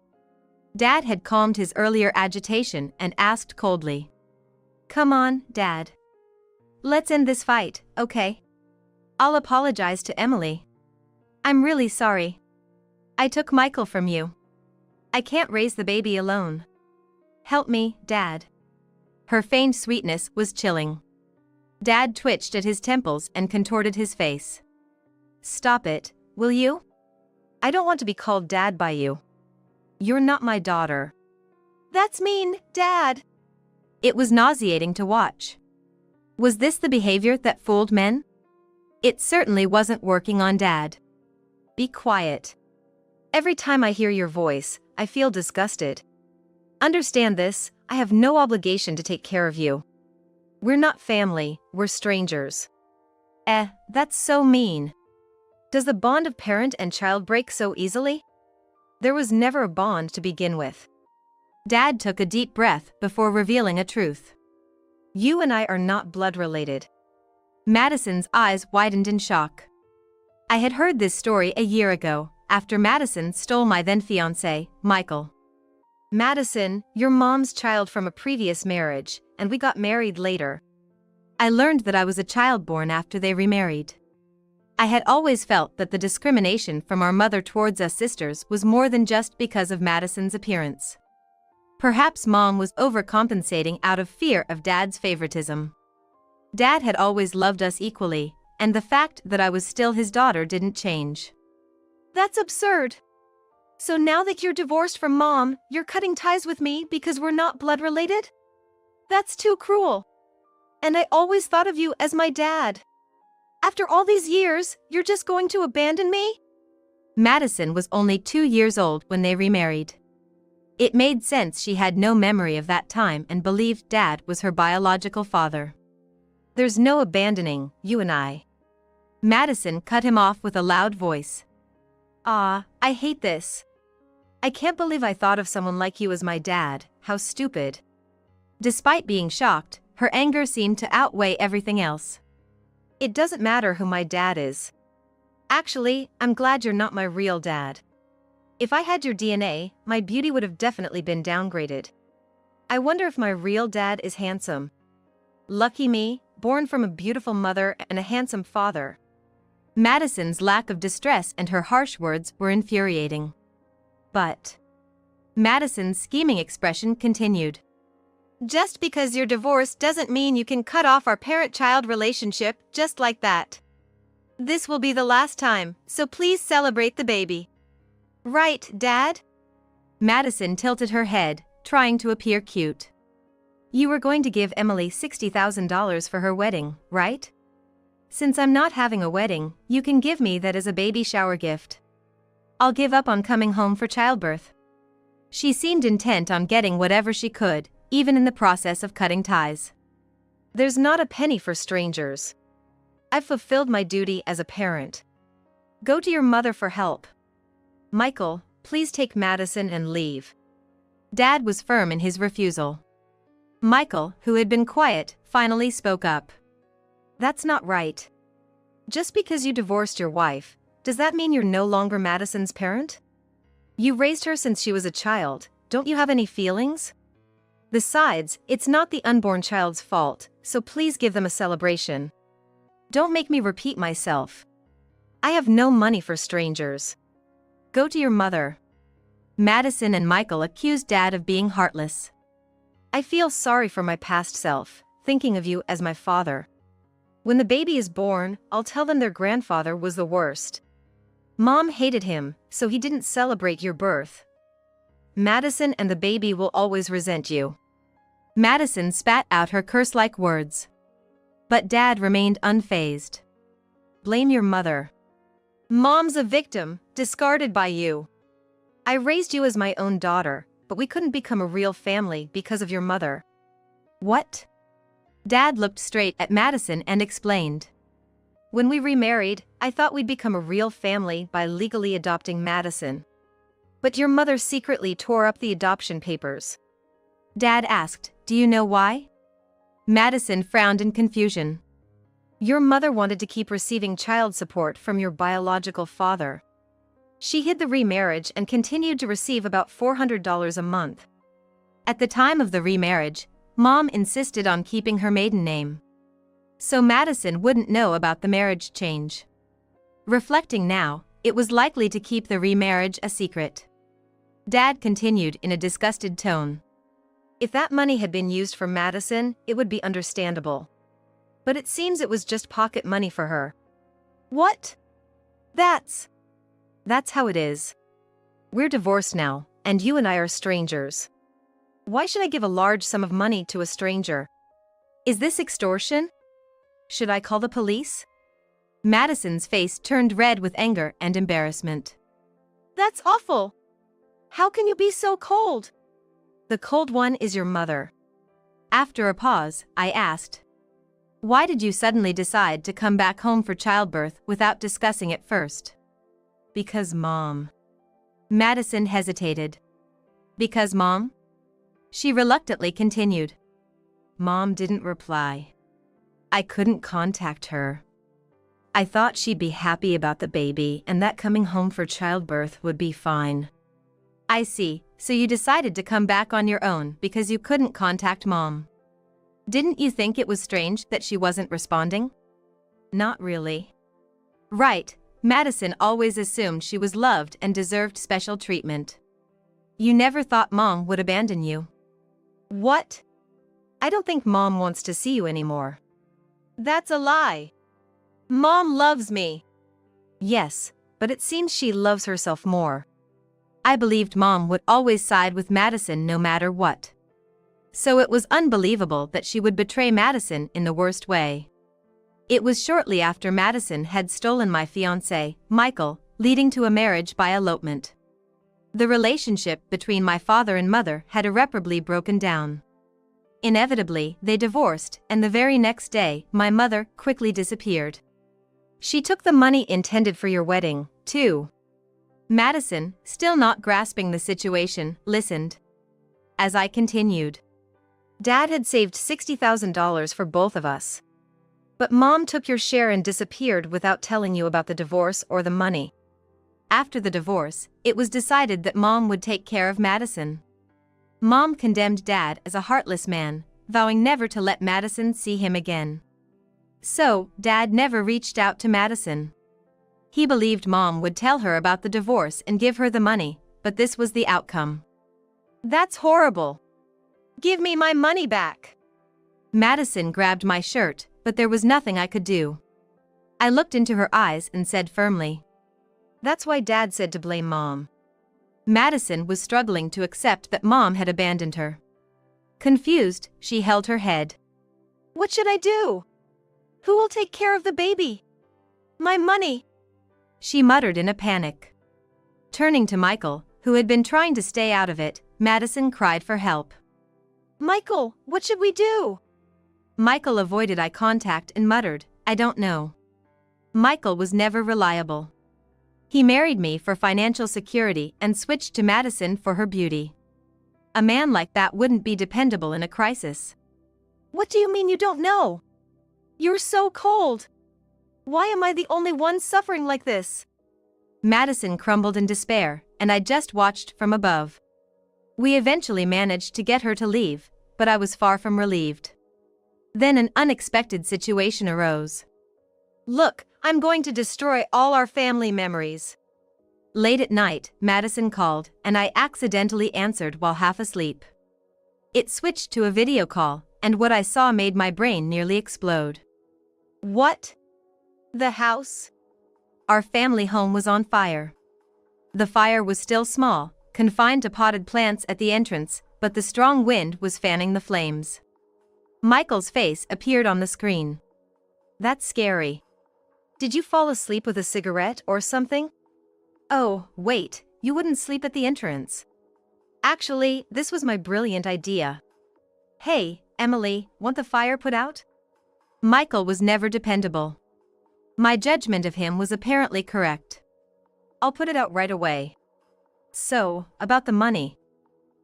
Dad had calmed his earlier agitation and asked coldly. Come on, Dad. Let's end this fight, okay? I'll apologize to Emily. I'm really sorry. I took Michael from you. I can't raise the baby alone. Help me, Dad. Her feigned sweetness was chilling. Dad twitched at his temples and contorted his face. Stop it, will you? I don't want to be called Dad by you. You're not my daughter.
That's mean, Dad.
It was nauseating to watch. Was this the behavior that fooled men? It certainly wasn't working on Dad. Be quiet. Every time I hear your voice, I feel disgusted. Understand this, I have no obligation to take care of you. We're not family, we're strangers. That's so mean. Does the bond of parent and child break so easily? There was never a bond to begin with. Dad took a deep breath before revealing a truth. You and I are not blood related. Madison's eyes widened in shock. I had heard this story a year ago, after Madison stole my then-fiancé, Michael. Madison, your mom's child from a previous marriage, and we got married later. I learned that I was a child born after they remarried. I had always felt that the discrimination from our mother towards us sisters was more than just because of Madison's appearance. Perhaps Mom was overcompensating out of fear of Dad's favoritism. Dad had always loved us equally, and the fact that I was still his daughter didn't change.
That's absurd. So now that you're divorced from Mom, you're cutting ties with me because we're not blood related? That's too cruel. And I always thought of you as my dad. After all these years, you're just going to abandon me?
Madison was only 2 years old when they remarried. It made sense she had no memory of that time and believed Dad was her biological father. There's no abandoning, you and I. Madison cut him off with a loud voice. I hate this. I can't believe I thought of someone like you as my dad, how stupid. Despite being shocked, her anger seemed to outweigh everything else. It doesn't matter who my dad is. Actually, I'm glad you're not my real dad. If I had your DNA, my beauty would have definitely been downgraded. I wonder if my real dad is handsome. Lucky me, born from a beautiful mother and a handsome father. Madison's lack of distress and her harsh words were infuriating. But Madison's scheming expression continued.
Just because you're divorced doesn't mean you can cut off our parent-child relationship just like that. This will be the last time, so please celebrate the baby. Right, Dad?
Madison tilted her head, trying to appear cute. You were going to give Emily $60,000 for her wedding, right? Since I'm not having a wedding, you can give me that as a baby shower gift. I'll give up on coming home for childbirth. She seemed intent on getting whatever she could, even in the process of cutting ties. There's not a penny for strangers. I've fulfilled my duty as a parent. Go to your mother for help. Michael, please take Madison and leave. Dad was firm in his refusal. Michael, who had been quiet, finally spoke up. That's not right.
Just because you divorced your wife, does that mean you're no longer Madison's parent? You raised her since she was a child, don't you have any feelings? Besides, it's not the unborn child's fault, so please give them a celebration. Don't make me repeat myself. I have no money for strangers. Go to your mother.
Madison and Michael accused Dad of being heartless.
I feel sorry for my past self, thinking of you as my father. When the baby is born, I'll tell them their grandfather was the worst. Mom hated him, so he didn't celebrate your birth. Madison and the baby will always resent you.
Madison spat out her curse-like words. But Dad remained unfazed.
Blame your mother. Mom's a victim, discarded by you. I raised you as my own daughter, but we couldn't become a real family because of your mother.
What? Dad looked straight at Madison and explained.
When we remarried, I thought we'd become a real family by legally adopting Madison. But your mother secretly tore up the adoption papers.
Dad asked, "Do you know why?" Madison frowned in confusion.
Your mother wanted to keep receiving child support from your biological father. She hid the remarriage and continued to receive about $400 a month.
At the time of the remarriage, Mom insisted on keeping her maiden name. So Madison wouldn't know about the marriage change. Reflecting now, it was likely to keep the remarriage a secret. Dad continued in a disgusted tone.
If that money had been used for Madison, it would be understandable. But it seems it was just pocket money for her. What? That's how it is. We're divorced now, and you and I are strangers. Why should I give a large sum of money to a stranger? Is this extortion? Should I call the police?
Madison's face turned red with anger and embarrassment.
That's awful. How can you be so cold? The cold one is your mother.
After a pause, I asked, "Why did you suddenly decide to come back home for childbirth without discussing it first?"
Because Mom.
Madison hesitated. Because Mom? She reluctantly continued.
Mom didn't reply. I couldn't contact her. I thought she'd be happy about the baby and that coming home for childbirth would be fine.
I see, so you decided to come back on your own because you couldn't contact Mom. Didn't you think it was strange that she wasn't responding?
Not really.
Right, Madison always assumed she was loved and deserved special treatment. You never thought Mom would abandon you.
What? I don't think Mom wants to see you anymore. That's a lie. Mom loves me. Yes, but it seems she loves herself more.
I believed Mom would always side with Madison no matter what. So it was unbelievable that she would betray Madison in the worst way. It was shortly after Madison had stolen my fiancé, Michael, leading to a marriage by elopement. The relationship between my father and mother had irreparably broken down. Inevitably, they divorced, and the very next day, my mother quickly disappeared.
She took the money intended for your wedding, too.
Madison, still not grasping the situation, listened. As I continued.
Dad had saved $60,000 for both of us. But Mom took your share and disappeared without telling you about the divorce or the money.
After the divorce, it was decided that Mom would take care of Madison. Mom condemned Dad as a heartless man, vowing never to let Madison see him again. So, Dad never reached out to Madison. He believed Mom would tell her about the divorce and give her the money, but this was the outcome.
That's horrible. Give me my money back.
Madison grabbed my shirt, but there was nothing I could do. I looked into her eyes and said firmly.
That's why Dad said to blame Mom.
Madison was struggling to accept that Mom had abandoned her. Confused, she held her head.
What should I do? Who will take care of the baby? My money.
She muttered in a panic. Turning to Michael, who had been trying to stay out of it, Madison cried for help.
Michael, what should we do?
Michael avoided eye contact and muttered, I don't know. Michael was never reliable. He married me for financial security and switched to Madison for her beauty. A man like that wouldn't be dependable in a crisis.
What do you mean you don't know? You're so cold. Why am I the only one suffering like this?
Madison crumbled in despair, and I just watched from above. We eventually managed to get her to leave, but I was far from relieved. Then an unexpected situation arose.
Look, I'm going to destroy all our family memories.
Late at night, Madison called, and I accidentally answered while half asleep. It switched to a video call, and what I saw made my brain nearly explode.
What? The house?
Our family home was on fire. The fire was still small, confined to potted plants at the entrance, but the strong wind was fanning the flames. Michael's face appeared on the screen.
That's scary. Did you fall asleep with a cigarette or something?
Oh, wait, you wouldn't sleep at the entrance.
Actually, this was my brilliant idea.
Hey, Emily, want the fire put out? Michael was never dependable. My judgment of him was apparently correct.
I'll put it out right away.
So, about the money.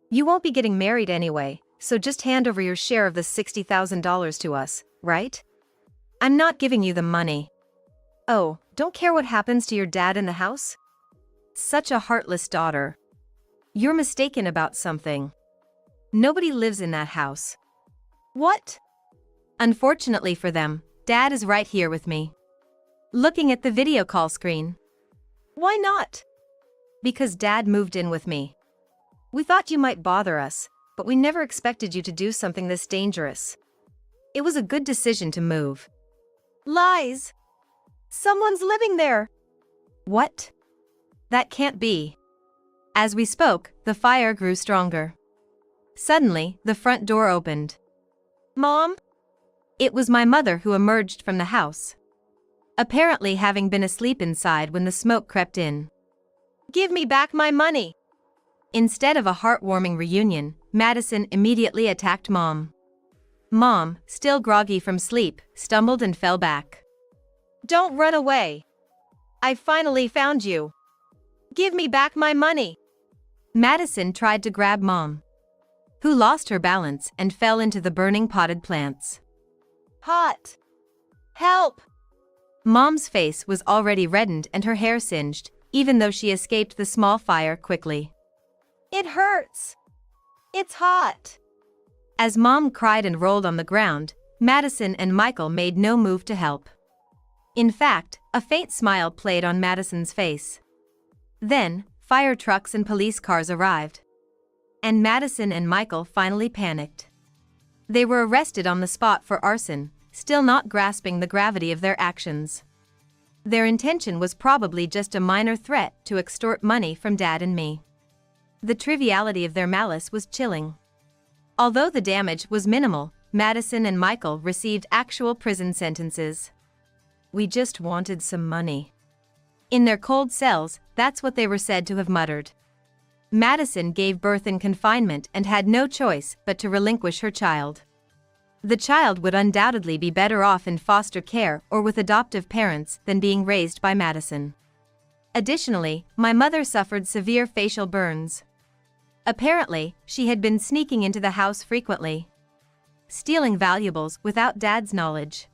You won't be getting married anyway, so just hand over your share of the $60,000 to us, right?
I'm not giving you the money.
Oh, don't care what happens to your dad in the house?
Such a heartless daughter. You're mistaken about something. Nobody lives in that house.
What?
Unfortunately for them, Dad is right here with me. Looking at the video call screen.
Why not?
Because Dad moved in with me.
We thought you might bother us, but we never expected you to do something this dangerous.
It was a good decision to move.
Lies! Someone's living there!
What? That can't be. As we spoke, the fire grew stronger. Suddenly, the front door opened.
Mom?
It was my mother who emerged from the house. Apparently having been asleep inside when the smoke crept in.
Give me back my money!
Instead of a heartwarming reunion, Madison immediately attacked Mom. Mom, still groggy from sleep, stumbled and fell back.
Don't run away! I finally found you! Give me back my money!
Madison tried to grab Mom, who lost her balance and fell into the burning potted plants.
Hot! Help!
Mom's face was already reddened and her hair singed, even though she escaped the small fire quickly.
It hurts! It's hot!
As Mom cried and rolled on the ground, Madison and Michael made no move to help. In fact, a faint smile played on Madison's face. Then, fire trucks and police cars arrived. And Madison and Michael finally panicked. They were arrested on the spot for arson, still not grasping the gravity of their actions. Their intention was probably just a minor threat to extort money from Dad and me. The triviality of their malice was chilling. Although the damage was minimal, Madison and Michael received actual prison sentences. We just wanted some money. In their cold cells, that's what they were said to have muttered. Madison gave birth in confinement and had no choice but to relinquish her child. The child would undoubtedly be better off in foster care or with adoptive parents than being raised by Madison. Additionally, my mother suffered severe facial burns. Apparently, she had been sneaking into the house frequently, stealing valuables without Dad's knowledge.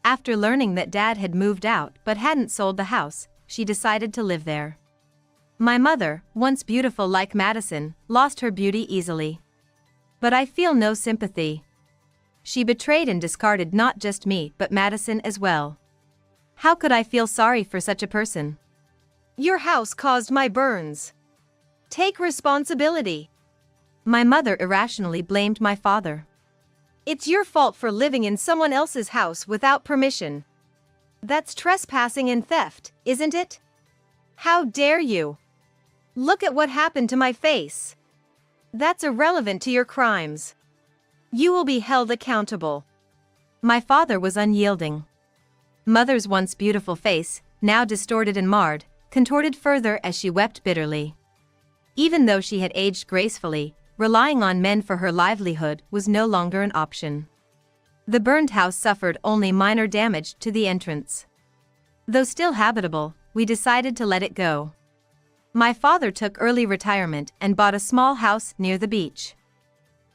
After learning that Dad had moved out but hadn't sold the house, she decided to live there. My mother, once beautiful like Madison, lost her beauty easily. But I feel no sympathy. She betrayed and discarded not just me but Madison as well. How could I feel sorry for such a person?
Your house caused my burns. Take responsibility.
My mother irrationally blamed my father.
It's your fault for living in someone else's house without permission. That's trespassing and theft, isn't it? How dare you? Look at what happened to my face. That's irrelevant to your crimes. You will be held accountable.
My father was unyielding. Mother's once beautiful face, now distorted and marred, contorted further as she wept bitterly. Even though she had aged gracefully, relying on men for her livelihood was no longer an option. The burned house suffered only minor damage to the entrance. Though still habitable, we decided to let it go. My father took early retirement and bought a small house near the beach.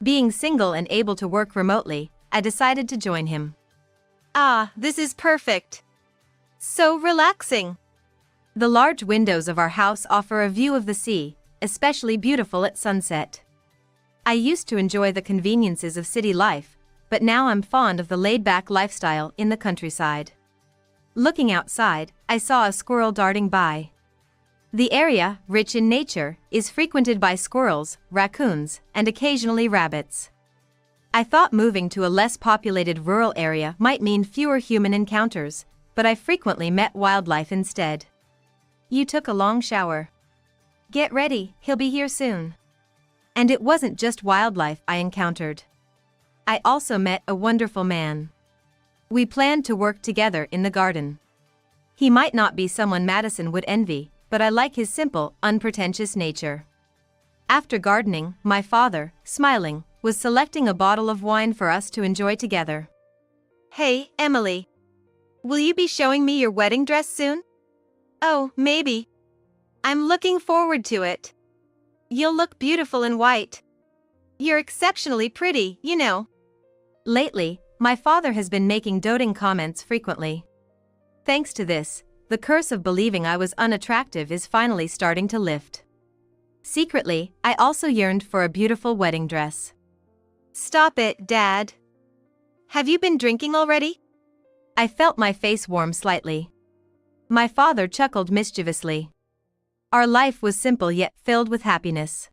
Being single and able to work remotely, I decided to join him.
Ah, this is perfect. So relaxing.
The large windows of our house offer a view of the sea, especially beautiful at sunset. I used to enjoy the conveniences of city life, but now I'm fond of the laid-back lifestyle in the countryside. Looking outside, I saw a squirrel darting by. The area, rich in nature, is frequented by squirrels, raccoons, and occasionally rabbits. I thought moving to a less populated rural area might mean fewer human encounters, but I frequently met wildlife instead. You took a long shower. Get ready, he'll be here soon. And it wasn't just wildlife I encountered. I also met a wonderful man. We planned to work together in the garden. He might not be someone Madison would envy, but I like his simple, unpretentious nature. After gardening, my father, smiling, was selecting a bottle of wine for us to enjoy together.
Hey, Emily. Will you be showing me your wedding dress soon? Oh, maybe. I'm looking forward to it. You'll look beautiful in white. You're exceptionally pretty, you know.
Lately, my father has been making doting comments frequently. Thanks to this, the curse of believing I was unattractive is finally starting to lift. Secretly, I also yearned for a beautiful wedding dress.
Stop it, Dad. Have you been drinking already?
I felt my face warm slightly. My father chuckled mischievously. Our life was simple yet filled with happiness.